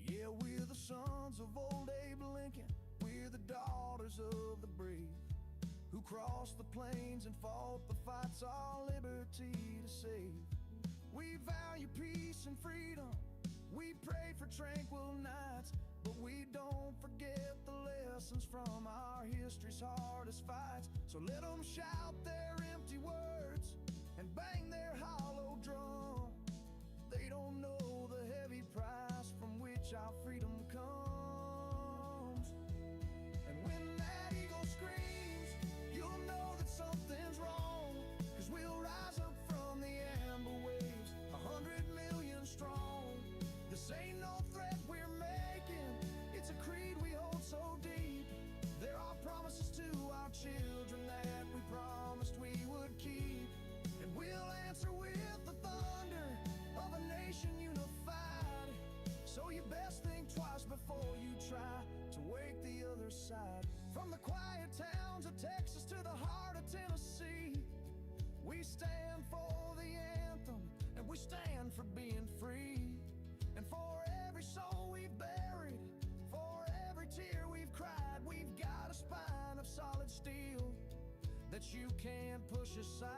Yeah, we're the sons of old Abe Lincoln, we're the daughters of the brave, who crossed the plains and fought the fights our liberty to save. We value peace and freedom, we pray for tranquil nights, but we don't forget the lessons from our history's hardest fights. So let them shout their empty words and bang their hollow drum. They don't know the heavy price from which our freedom comes. And when that eagle screams, you'll know that something's wrong, 'cause we'll rise up from the amber waves, 100 million strong. This ain't no threat we're making, it's a creed we hold so deep. There are promises to our children that we promised we would keep. And we'll answer with the thunder of a nation unified. So you best think twice before you try to wake the other side. From the quiet towns of Texas to the heart of Tennessee, we stand for the anthem and we stand for being free. And for every soul we've buried, for every tear we've cried, we've got a spine of solid steel that you can't push aside.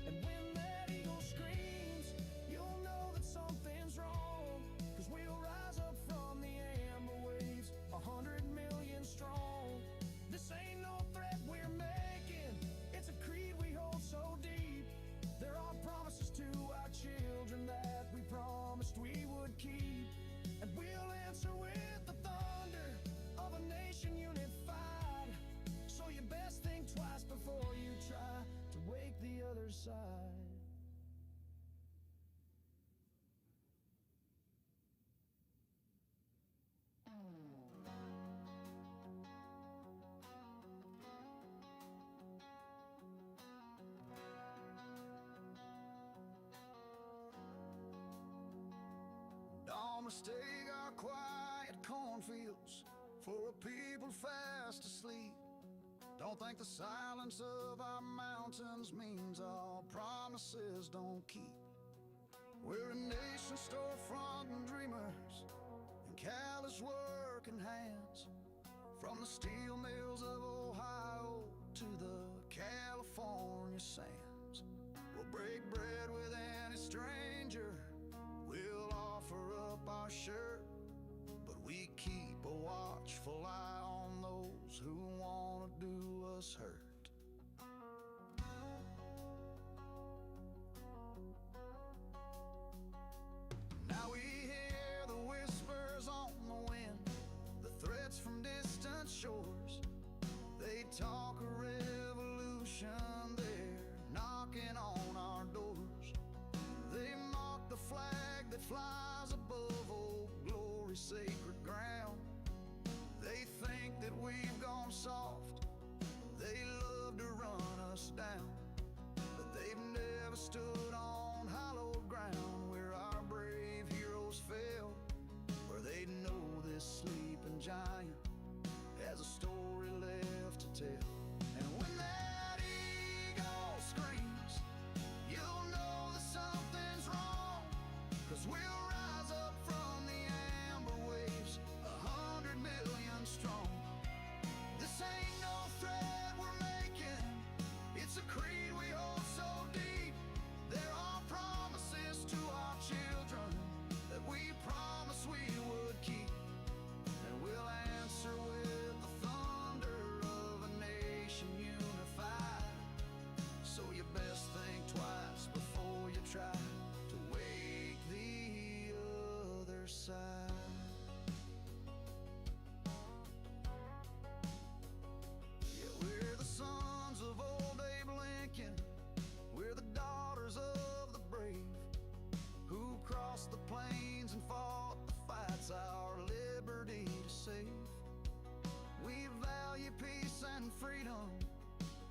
And when that eagle screams, you'll know that something's wrong, 'cause we'll rise up from the amber waves, 100 million strong. This ain't no threat we're making, it's a creed we hold so deep. There are promises to our children that we promised we would keep. And we'll answer with the thunder of a nation unified. So you best think twice before you try to wake the other side. Don't mistake our quiet cornfields for a people fast asleep. Don't think the silence of our mountains means our promises don't keep. We're a nation storefront and dreamers and callous working hands. From the steel mills of Ohio to the California sands, we'll break bread with any stranger, we'll offer up our shirt, but we keep a watchful eye on those who want to do us hurt. Now we hear the whispers on the wind, the threats from distant shores. They talk a revolution, they're knocking on our doors. They mock the flag that flies above Old Glory's sacred ground. They think that we've gone soft, they love to run us down, but they've never stood on hallowed ground where our brave heroes fell, where they know this sleeping giant has a story left to tell. And when that other side. Yeah, we're the sons of old Abe Lincoln. We're the daughters of the brave who crossed the plains and fought the fights our liberty to save. We value peace and freedom.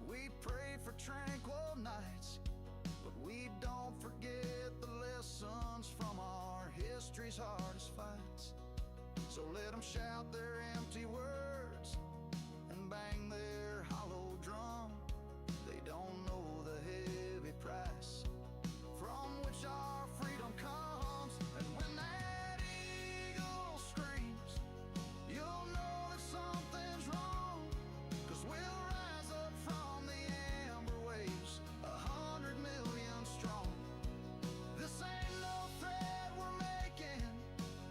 We pray for tranquil nights, but we don't forget the lessons from our history's hardest fights. So let them shout their empty words and bang their hollow drum. They don't know the heavy price from which our freedom comes. And when that eagle screams, you'll know that something's wrong, 'cause we'll rise up from the amber waves, 100 million strong. This ain't no threat we're making,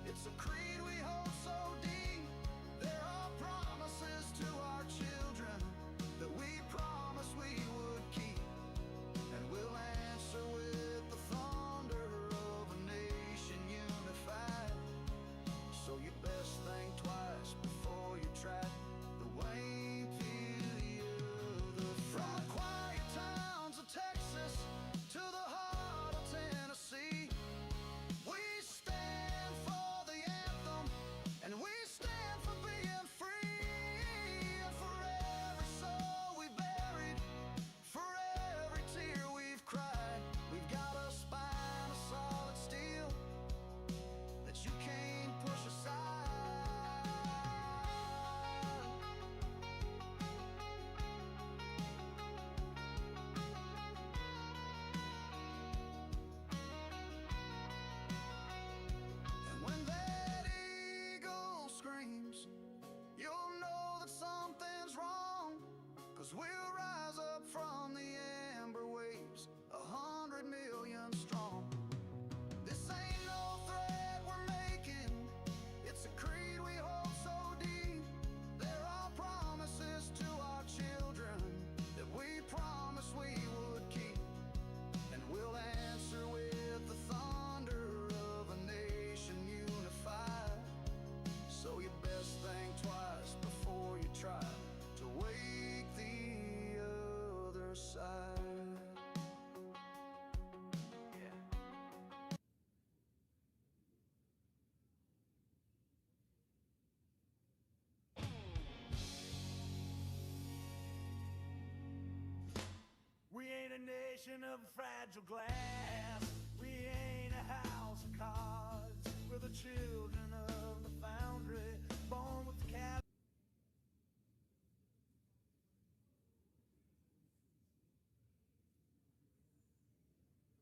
it's a creed we hold so deep. There are promises to our children that we promised we would keep, and we'll answer with the thunder of a nation unified. So you best think twice before you try the Wayne the from the quiet towns of Texas to the heart of Tennessee. We stand for the anthem, and we stand for being free. And for every soul we buried, for every tear we've cried, we've got a spine of solid steel that you can't push aside. And when that eagle screams, you'll know that something's wrong, 'cause we'll rise up from the amber waves, 100 million strong. This ain't no threat we're making, it's a creed we hold so deep. There are promises to our children that we promised we would keep, and we'll answer with the thunder of a nation unified. So you best think twice before you try to wake the other side. Yeah. We ain't a nation of fragile glass. We ain't a house of cards. We're the children of the foundry, born with the cat.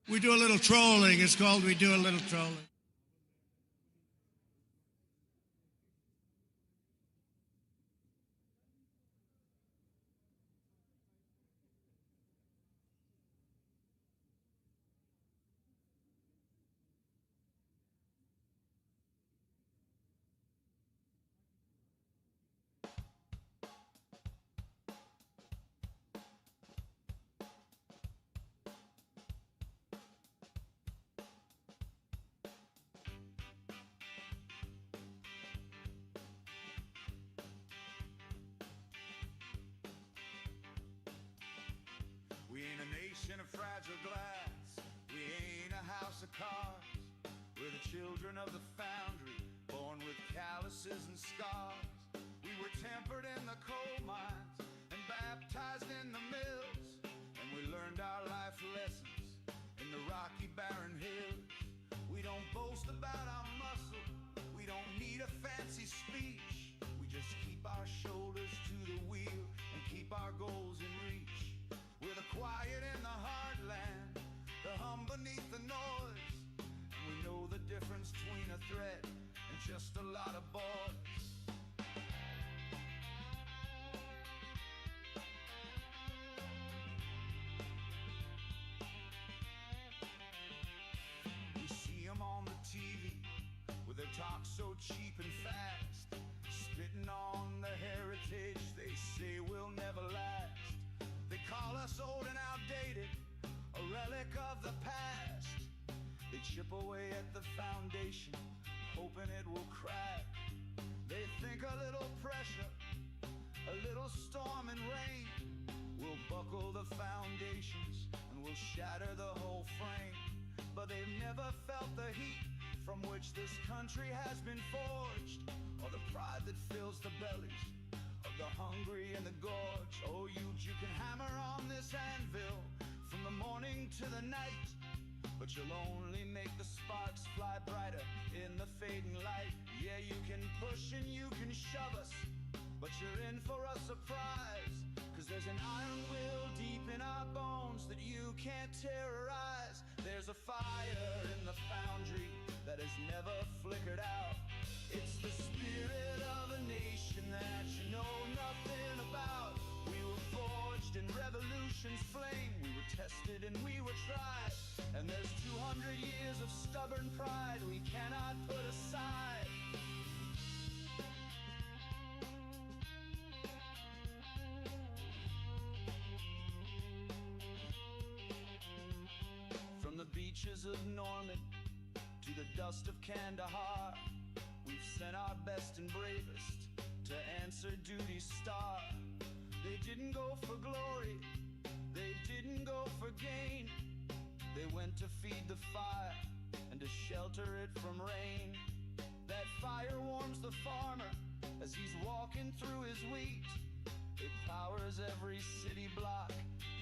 We do a little trolling. It's called We Do a Little Trolling. We ain't a nation of fragile glass. We ain't a house of cards. We're the children of the foundry, born with calluses and scars. We were tempered in the coal mines and baptized in the mills, and we learned our life lessons in the rocky barren hills. We don't boast about our muscle, we don't need a fancy speech. We just keep our shoulders to the wheel and keep our goals in reach. We're the quiet in the heartland, the hum beneath the noise, and we know the difference between a threat and just a lot of boys. We see them on the TV with their talk so cheap and fast, spitting on the heritage they say will never last. They call us old and outdated, a relic of the past. They chip away at the foundation, hoping pressure, a little storm and rain will buckle the foundations and will shatter the whole frame. But they've never felt the heat from which this country has been forged, or the pride that fills the bellies of the hungry and the gorge. Oh, you can hammer on this anvil from the morning to the night, but you'll only make the sparks fly brighter in the fading light. Yeah, you can push and you can shove us, but you're in for a surprise, 'cause there's an iron will deep in our bones that you can't terrorize. There's a fire in the foundry that has never flickered out. It's the spirit of a nation that you know nothing about. We were forged in revolution's flame, we were tested and we were tried, and there's 200 years of stubborn pride we cannot put aside. From the beaches of Normandy to the dust of Kandahar, we've sent our best and bravest to answer duty's star. They didn't go for glory, they didn't go for gain. They went to feed the fire and to shelter it from rain. That fire warms the farmer as he's walking through his wheat. It powers every city block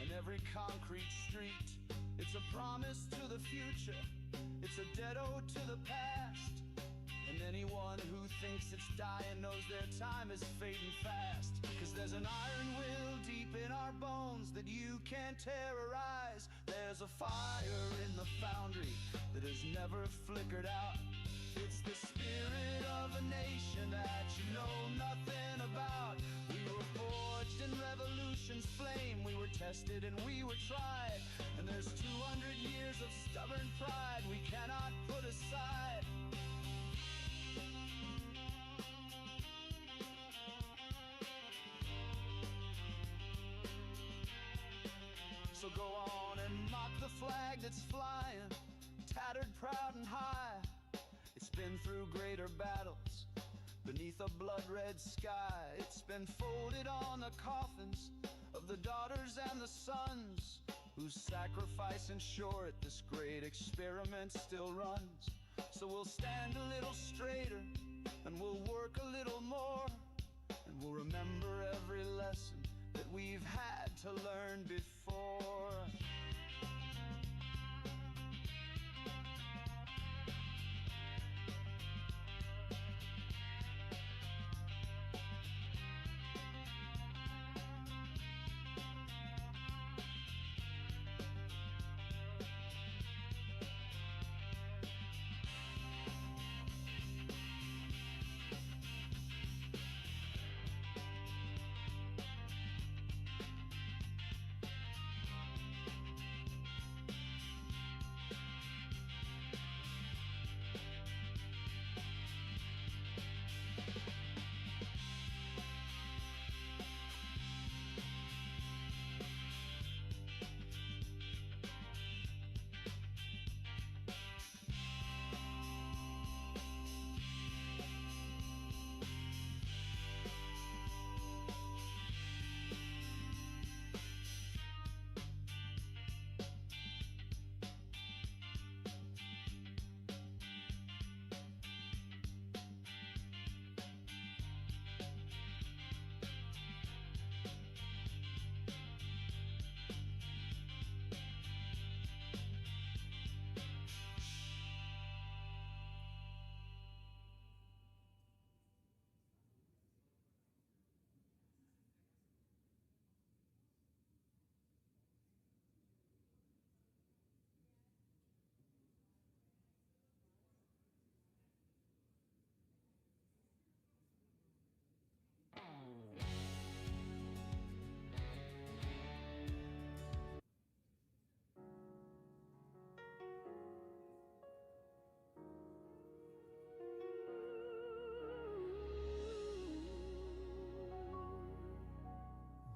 and every concrete street. It's a promise to the future, it's a debt ode to the past. And anyone who thinks it's dying knows their time is fading fast. 'Cause there's an iron will deep in our bones that you can't terrorize. There's a fire in the foundry that has never flickered out. It's the spirit of a nation that you know nothing about. We were forged in revolution's flame, we were tested and we were tried, and there's 200 years of stubborn pride we cannot put aside. So go on and mock the flag that's flying, tattered, proud and high. It's been through greater battles beneath a blood-red sky. It's been folded on the coffins of the daughters and the sons whose sacrifice ensured this great experiment still runs. So we'll stand a little straighter and we'll work a little more, and we'll remember every lesson that we've had to learn before.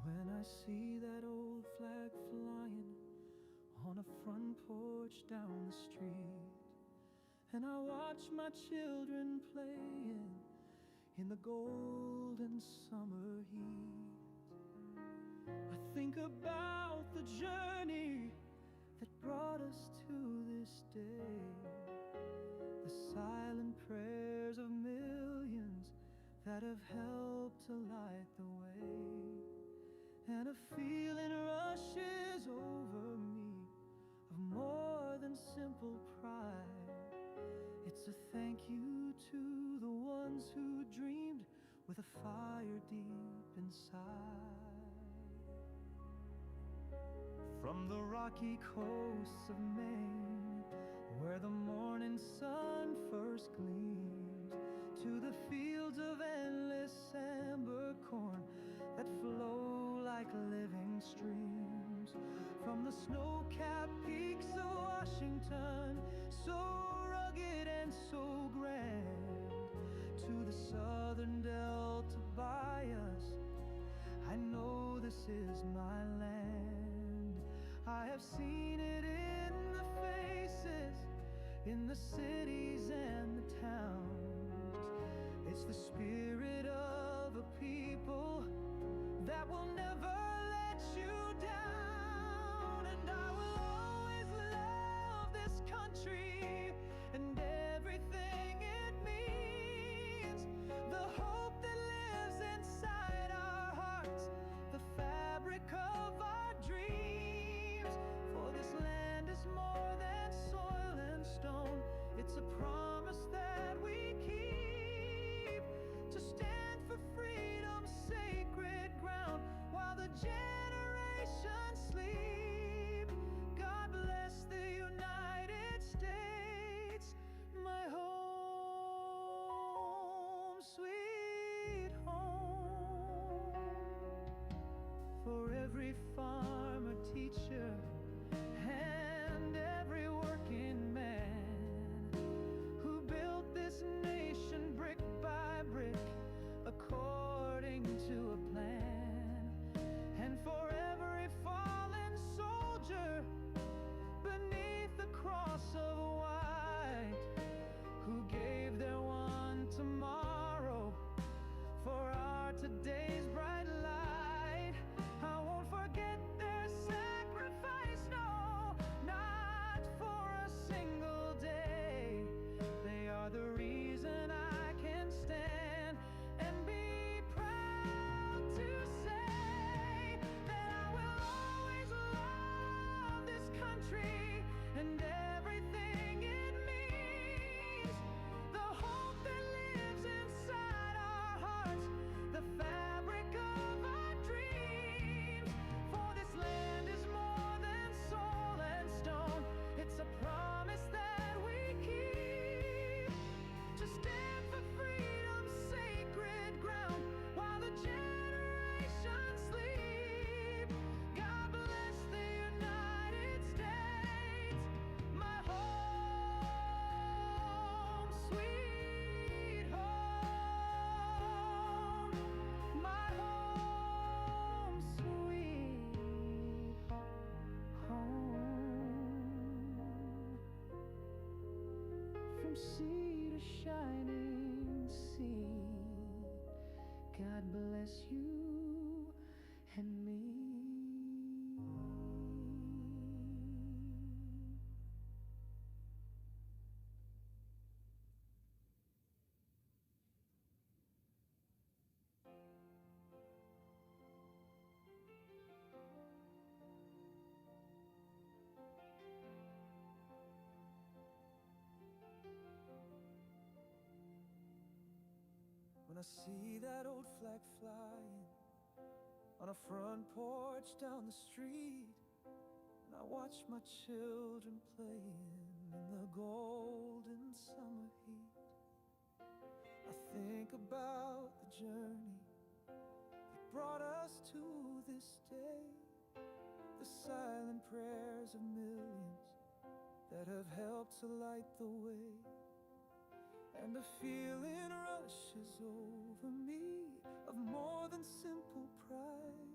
When I see that old flag flying on a front porch down the street, and I watch my children playing in the golden summer heat. I think about the journey that brought us to this day, the silent prayers of millions that have helped to light the way, and a feeling rushes over me of more than simple pride. It's a thank you to the ones who dreamed with a fire deep inside. From the rocky coasts of Maine, where the morning sun first gleams, to the fields of endless amber corn that flow like living streams, from the snow-capped peaks of Washington, so rugged and so grand, to the southern delta by us, I know this is my land. I have seen it in the faces, in the cities and the towns. It's the spirit of a people that will never let you down. And I will always love this country and everything it means, the hope that lives inside our hearts, the fabric of our dreams. For this land is more than soil and stone, it's a promise that we keep, to stand for freedom's sacred ground while the generations sleep. God bless the United States, my home, sweet home. For every farmer, teacher, and every working man who built this nation brick by brick according to a plan, and for every fallen soldier beneath the cross of white, who gave their one tomorrow for our today's bright light. I won't forget their sacrifice, no, not for a single day. They are the reason I can stand and be proud to say that I will always love this country and everything it means, the hope that lives inside our hearts, the fabric of our dreams. For this land is more than soul and stone, it's a promise that we keep, to stand for freedom's sacred ground while the generations sleep. God bless the United States, my home, sweet home, my home, sweet home. From sea to shining sea, God bless you and me. When I see that old flag flying on a front porch down the street, and I watch my children playing in the golden summer heat, I think about the journey that brought us to this day, the silent prayers of millions that have helped to light the way. And a feeling rushes over me of more than simple pride.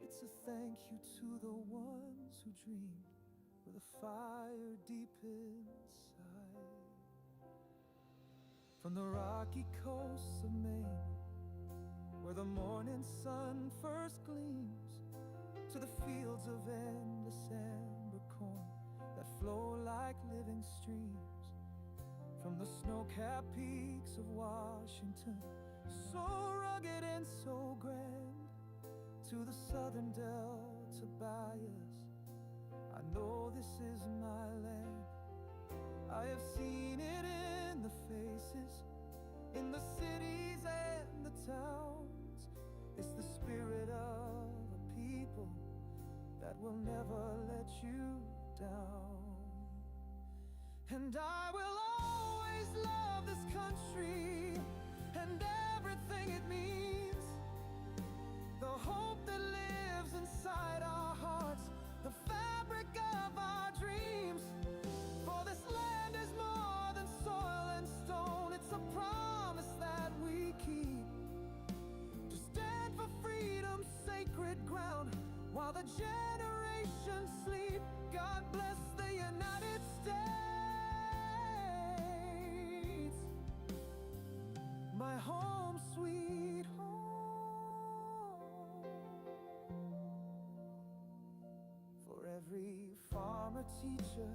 It's a thank you to the ones who dreamed with a fire deep inside. From the rocky coasts of Maine, where the morning sun first gleams, to the fields of endless amber corn that flow like living streams. From the snow-capped peaks of Washington, so rugged and so grand, to the southern Delta bayous, I know this is my land. I have seen it in the faces, in the cities and the towns. It's the spirit of a people that will never let you down. And I will always love this country and everything it means. The hope that lives inside our hearts, the fabric of our dreams. For this land is more than soil and stone. It's a promise that we keep, to stand for freedom's sacred ground while the generations sleep. God bless the United States, my home sweet home. For every farmer, teacher,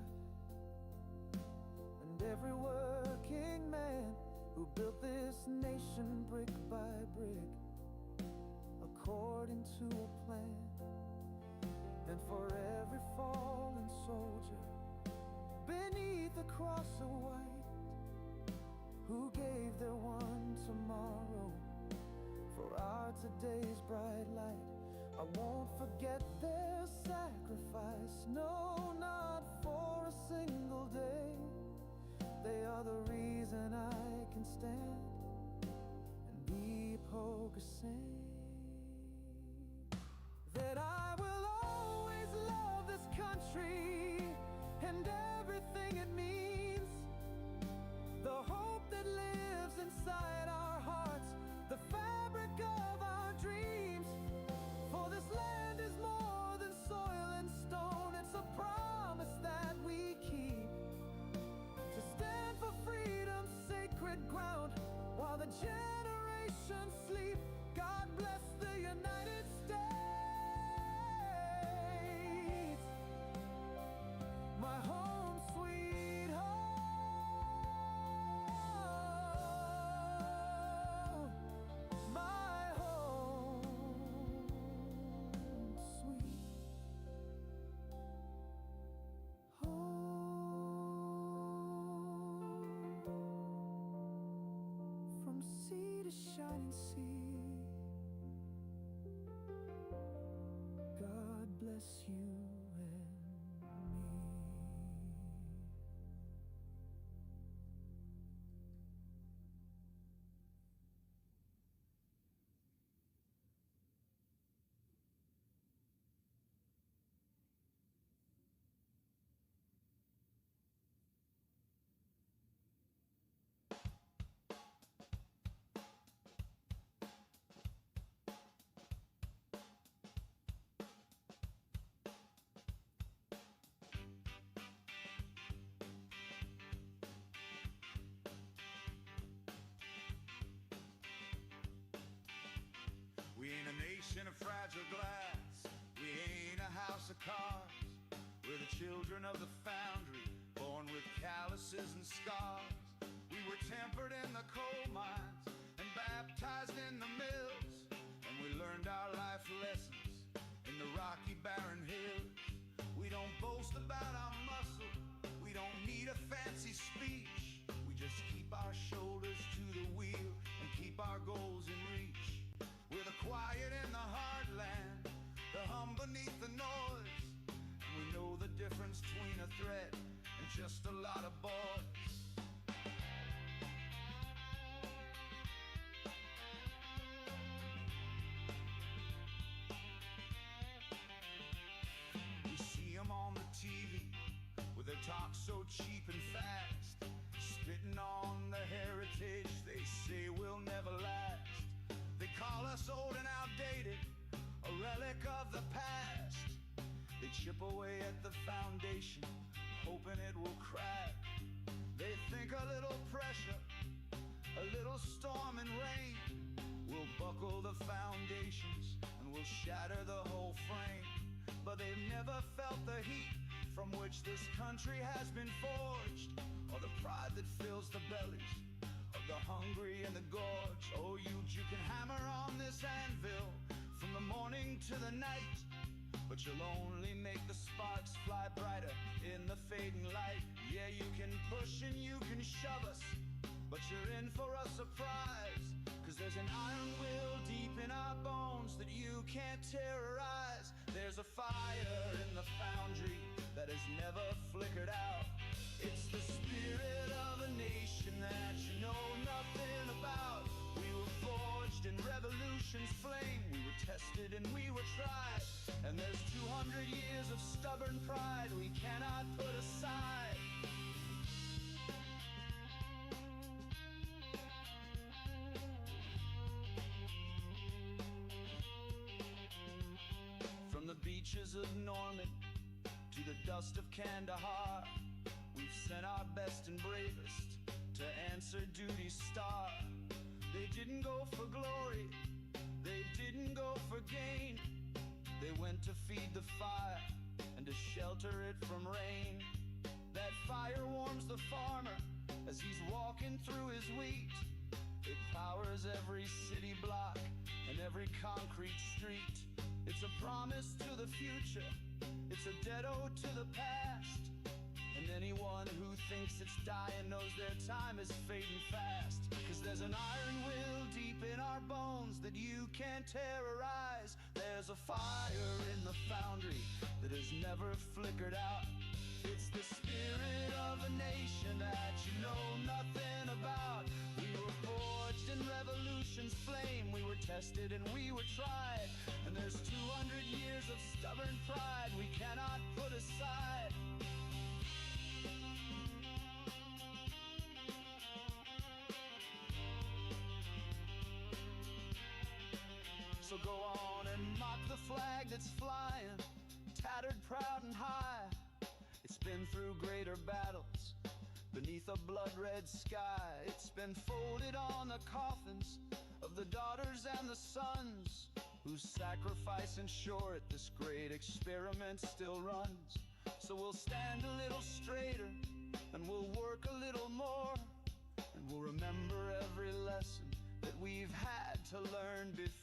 and every working man who built this nation brick by brick, according to a plan. And for every fallen soldier beneath the cross of white, who gave their one tomorrow for our today's bright light. I won't forget their sacrifice, no, not for a single day. They are the reason I can stand and be Poguesang. That I will always love this country and everything it means. The hope that lives inside our hearts, the fabric of our dreams. For this land is more than soil and stone. It's a promise that we keep, to stand for freedom's sacred ground while the generations sleep. God bless the United States, my home sweet home, my home sweet home. From sea to shining sea, God bless you and me. We ain't a nation of fragile glass, we ain't a house of cards. We're the children of the foundry, born with calluses and scars. We were tempered in the coal mines and baptized in the mills, and we learned our life lessons in the rocky barren hills. We don't boast about our muscle, we don't need a fancy speech. We just keep our shoulders to the wheel and keep our goals in reach. We're the quiet in the heartland, the hum beneath the noise. And we know the difference between a threat and just a lot of boys. We see them on the TV with their talk so cheap and fast, spitting on the heritage they say will never last. They call us old and outdated, a relic of the past. They chip away at the foundation, hoping it will crack. They think a little pressure buckle the foundations and will shatter the whole frame. But they've never felt the heat from which this country has been forged, or the pride that fills the bellies of the hungry and the gorge. Oh, you can hammer on this anvil from the morning to the night, but you'll only make the sparks fly brighter in the fading light. Yeah, you can push and you can shove us, but you're in for a surprise, 'cause there's an iron will deep in our bones that you can't terrorize. There's a fire in the foundry that has never flickered out. It's the spirit of a nation that you know nothing about. We were forged in revolution's flame. We were tested and we were tried. And there's 200 years of stubborn pride we cannot put aside. From the beaches of Normandy to the dust of Kandahar, we've sent our best and bravest to answer duty's star. They didn't go for glory, they didn't go for gain. They went to feed the fire and to shelter it from rain. That fire warms the farmer as he's walking through his wheat. It powers every city block and every concrete street. It's a promise to the future, it's a debt ode to the past. And anyone who thinks it's dying knows their time is fading fast. 'Cause there's an iron will deep in our bones that you can't terrorize. There's a fire in the foundry that has never flickered out. It's the spirit of a nation that you know nothing about. We were forged in revolution's flame. We were tested and we were tried. And there's 200 years of stubborn pride we cannot put aside. So go on and mock the flag that's flying, tattered, proud and high. It's been through greater battles beneath a blood-red sky. It's been folded on the coffins of the daughters and the sons whose sacrifice ensured this great experiment still runs. So we'll stand a little straighter and we'll work a little more, and we'll remember every lesson that we've had to learn before.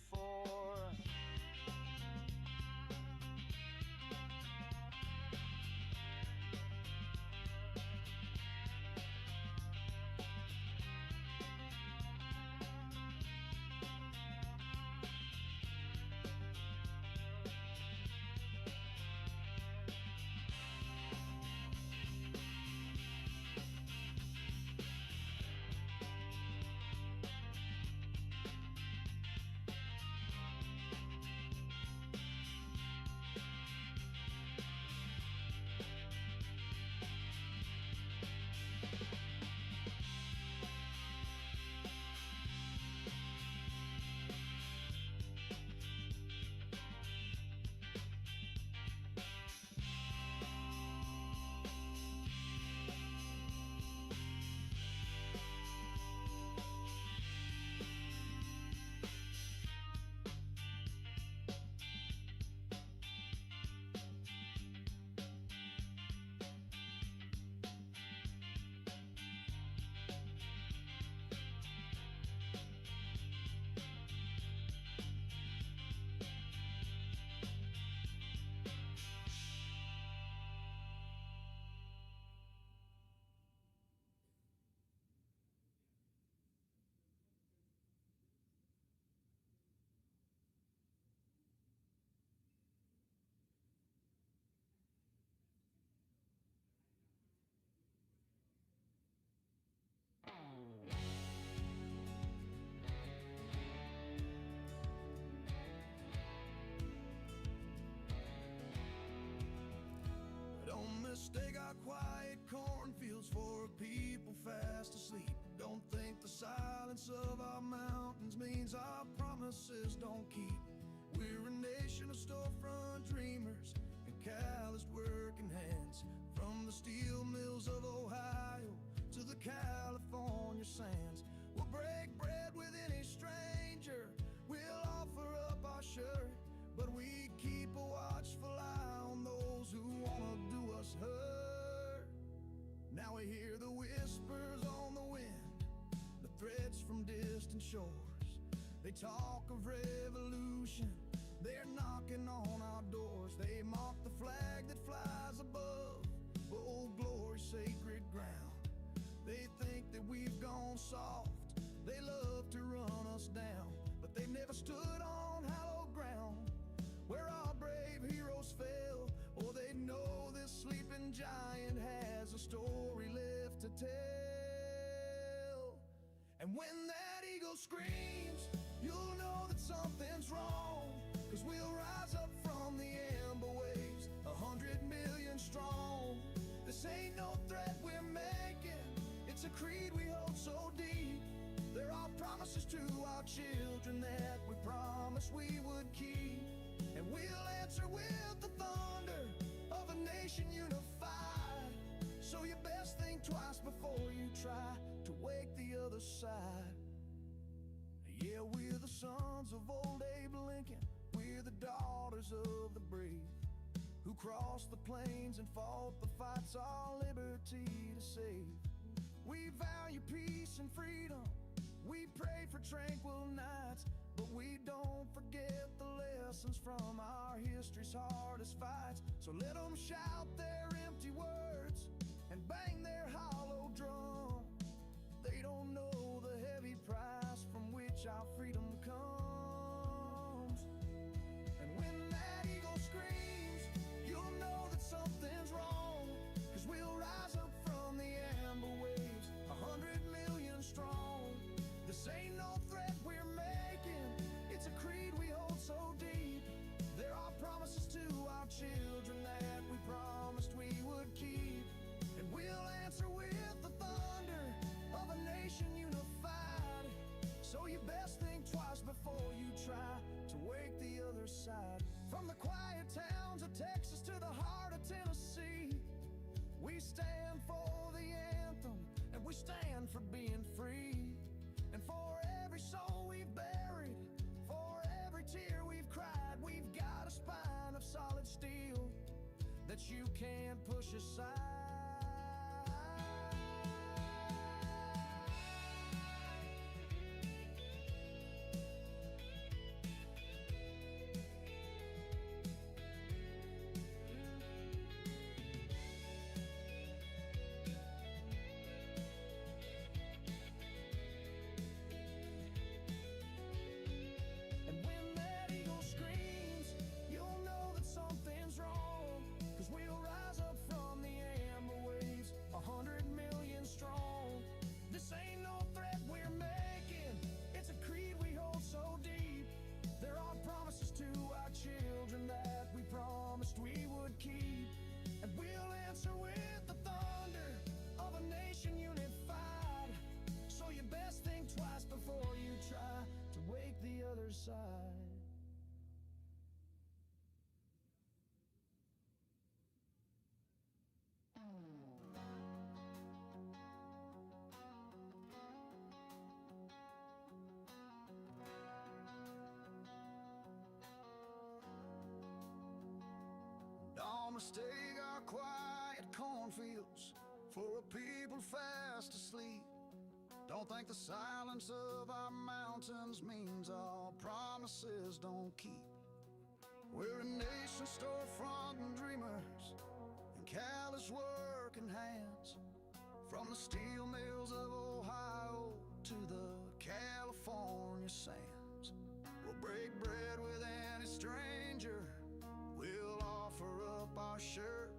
Mistake our quiet cornfields for a people fast asleep. Don't think the silence of our mountains means our promises don't keep. We're a nation of storefront dreamers and calloused working hands. From the steel mills of Ohio to the California sands, we'll break bread with any stranger. We'll they hear the whispers on the wind, the threats from distant shores. They talk of revolution, they're knocking on our doors. They mock the flag that flies above Old Glory's sacred ground. They think that we've gone soft, they love to run us down, but they've never stood on hallowed ground where our brave heroes fell, or they know this sleeping giant has a story left to tell. And when that eagle screams, you'll know that something's wrong, 'cause we'll rise up from the amber waves, 100 million strong. This ain't no threat we're making, it's a creed we hold so deep. There are promises to our children that we promised we would keep. And we'll answer with the thunder of a nation unified. So you best think twice before you try to wake the other side. Yeah, we're the sons of old Abe Lincoln, we're the daughters of the brave, who crossed the plains and fought the fights our liberty to save. We value peace and freedom, we pray for tranquil nights, but we don't forget the lessons from our history's hardest fights. So let them shout their empty words and bang their hollow drum. They don't know the heavy price from which our freedom comes. And when that eagle screams, you'll know that something's wrong, 'cause we'll rise up from the amber waves, 100 million strong. This ain't no threat we're making, it's a creed we hold so deep. There are promises to our children that we promised we would keep. And we'll answer with the thunder of a nation unified. So you best think twice before you try to wake the other side. From the quiet towns of Texas to the heart of Tennessee, we stand for the anthem and we stand for being free. And for every soul we've buried, for every tear we've cried, we've got a spine of solid steel that you can't push aside. Children that we promised we would keep. And we'll answer with the thunder of a nation unified. So you best think twice before you try to wake the other side. Don't mistake our quiet cornfields for a people fast asleep. Don't think the silence of our mountains means our promises don't keep. We're a nation storefront and dreamers and callous working hands. From the steel mills of Ohio to the California sands, we'll break bread with any stranger, we'll offer up our shirt,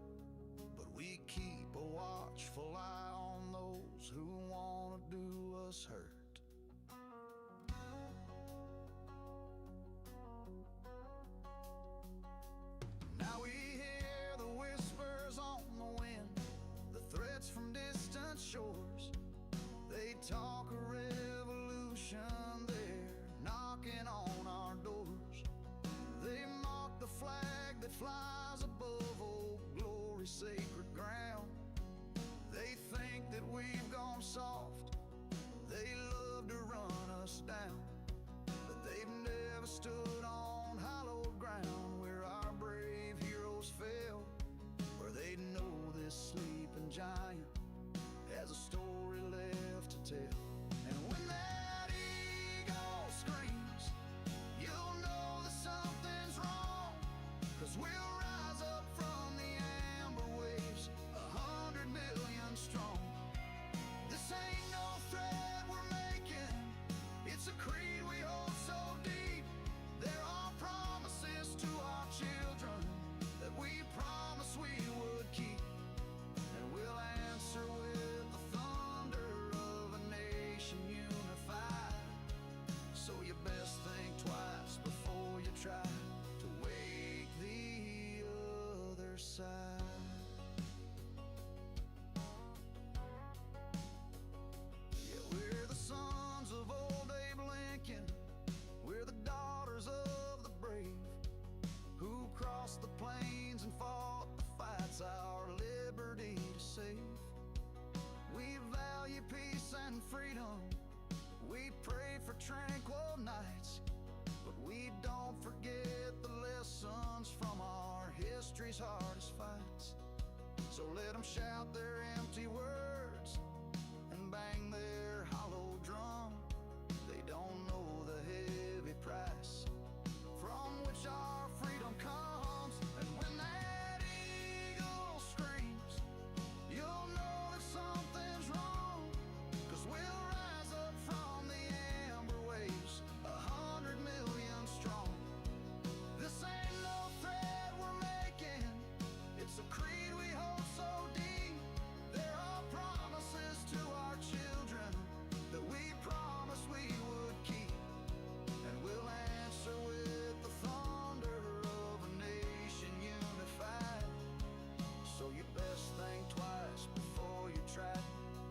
but we keep a watchful eye on those who want to do us hurt. Now we hear the whispers on the wind, the threats from distant shores. They talk of revolution, they're knocking on our doors. They mock the flag that flies above Old Glory's sacred ground. They think that we've gone soft, they love to run us down, but they've never stood on hallowed ground where our brave heroes fell, where they know this sleeping giant tell. And when that eagle screams, you'll know that something's wrong. 'Cause we'll rise up from the amber waves, 100 million strong. This ain't no threat we're making, it's a creed we hold so deep. There are promises to our children that we promised we would keep. And we'll answer with the thunder of a nation unified. So you best think twice before you try to wake the other side. Yeah, we're the sons of old Abe Lincoln. We're the daughters of the brave who crossed the plains and fought the fights our liberty to save. We value peace and freedom. We pray for tranquil nights, but we don't forget the lessons from our history's hardest fights. So let them shout their empty words and bang their hollow drum. They don't know the heavy price from which our freedom comes. And when that eagle screams, you'll know that something's wrong. 'Cause we'll rise up from the amber waves, 100 million strong. This ain't no threat we're making, it's a creed we hold so deep. There are promises to our children that we promised we would keep. And we'll answer with the thunder of a nation unified. So you best think twice before you try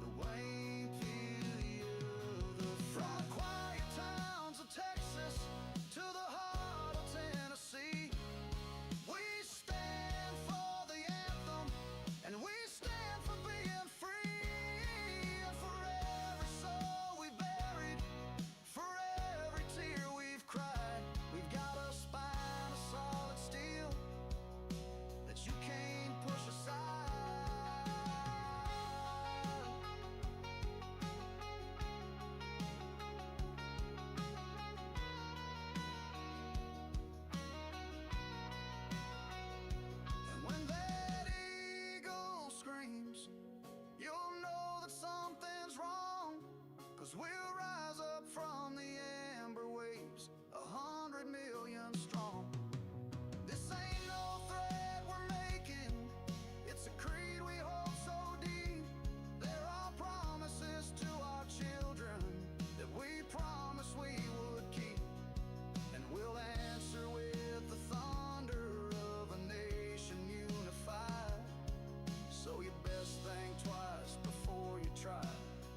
to wait till the other. From the quiet towns of Texas to the heart of Tennessee, we stand for the anthem and we stand for being free. And for every soul we buried, for every tear we've cried, we've got a spine of solid steel that you can't push aside. And when that eagle screams, you'll know that something's wrong. 'Cause we'll rise up from the amber waves, 100 million strong. This ain't no threat we're making, it's a creed we hold so deep. There are promises to our children that we promised we would keep. And we'll answer with the thunder of a nation unified. So you best think twice before you try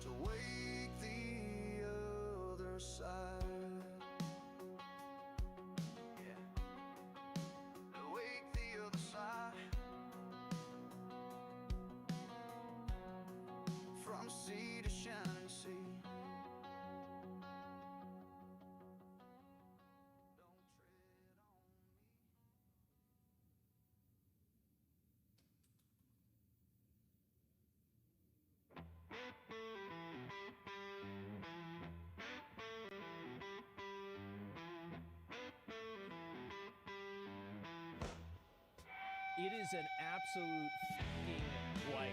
to wake the other side. Yeah. Wake the other side. From sea to shining sea. It is an absolute fucking, like,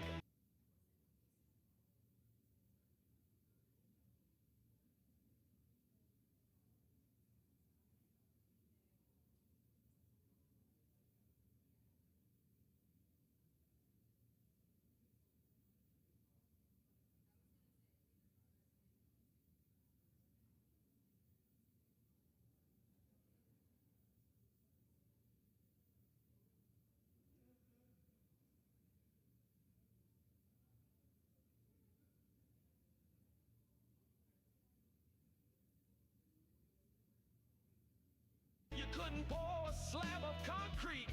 You couldn't pour a slab of concrete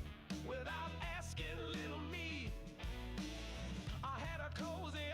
without asking little me. I had a cozy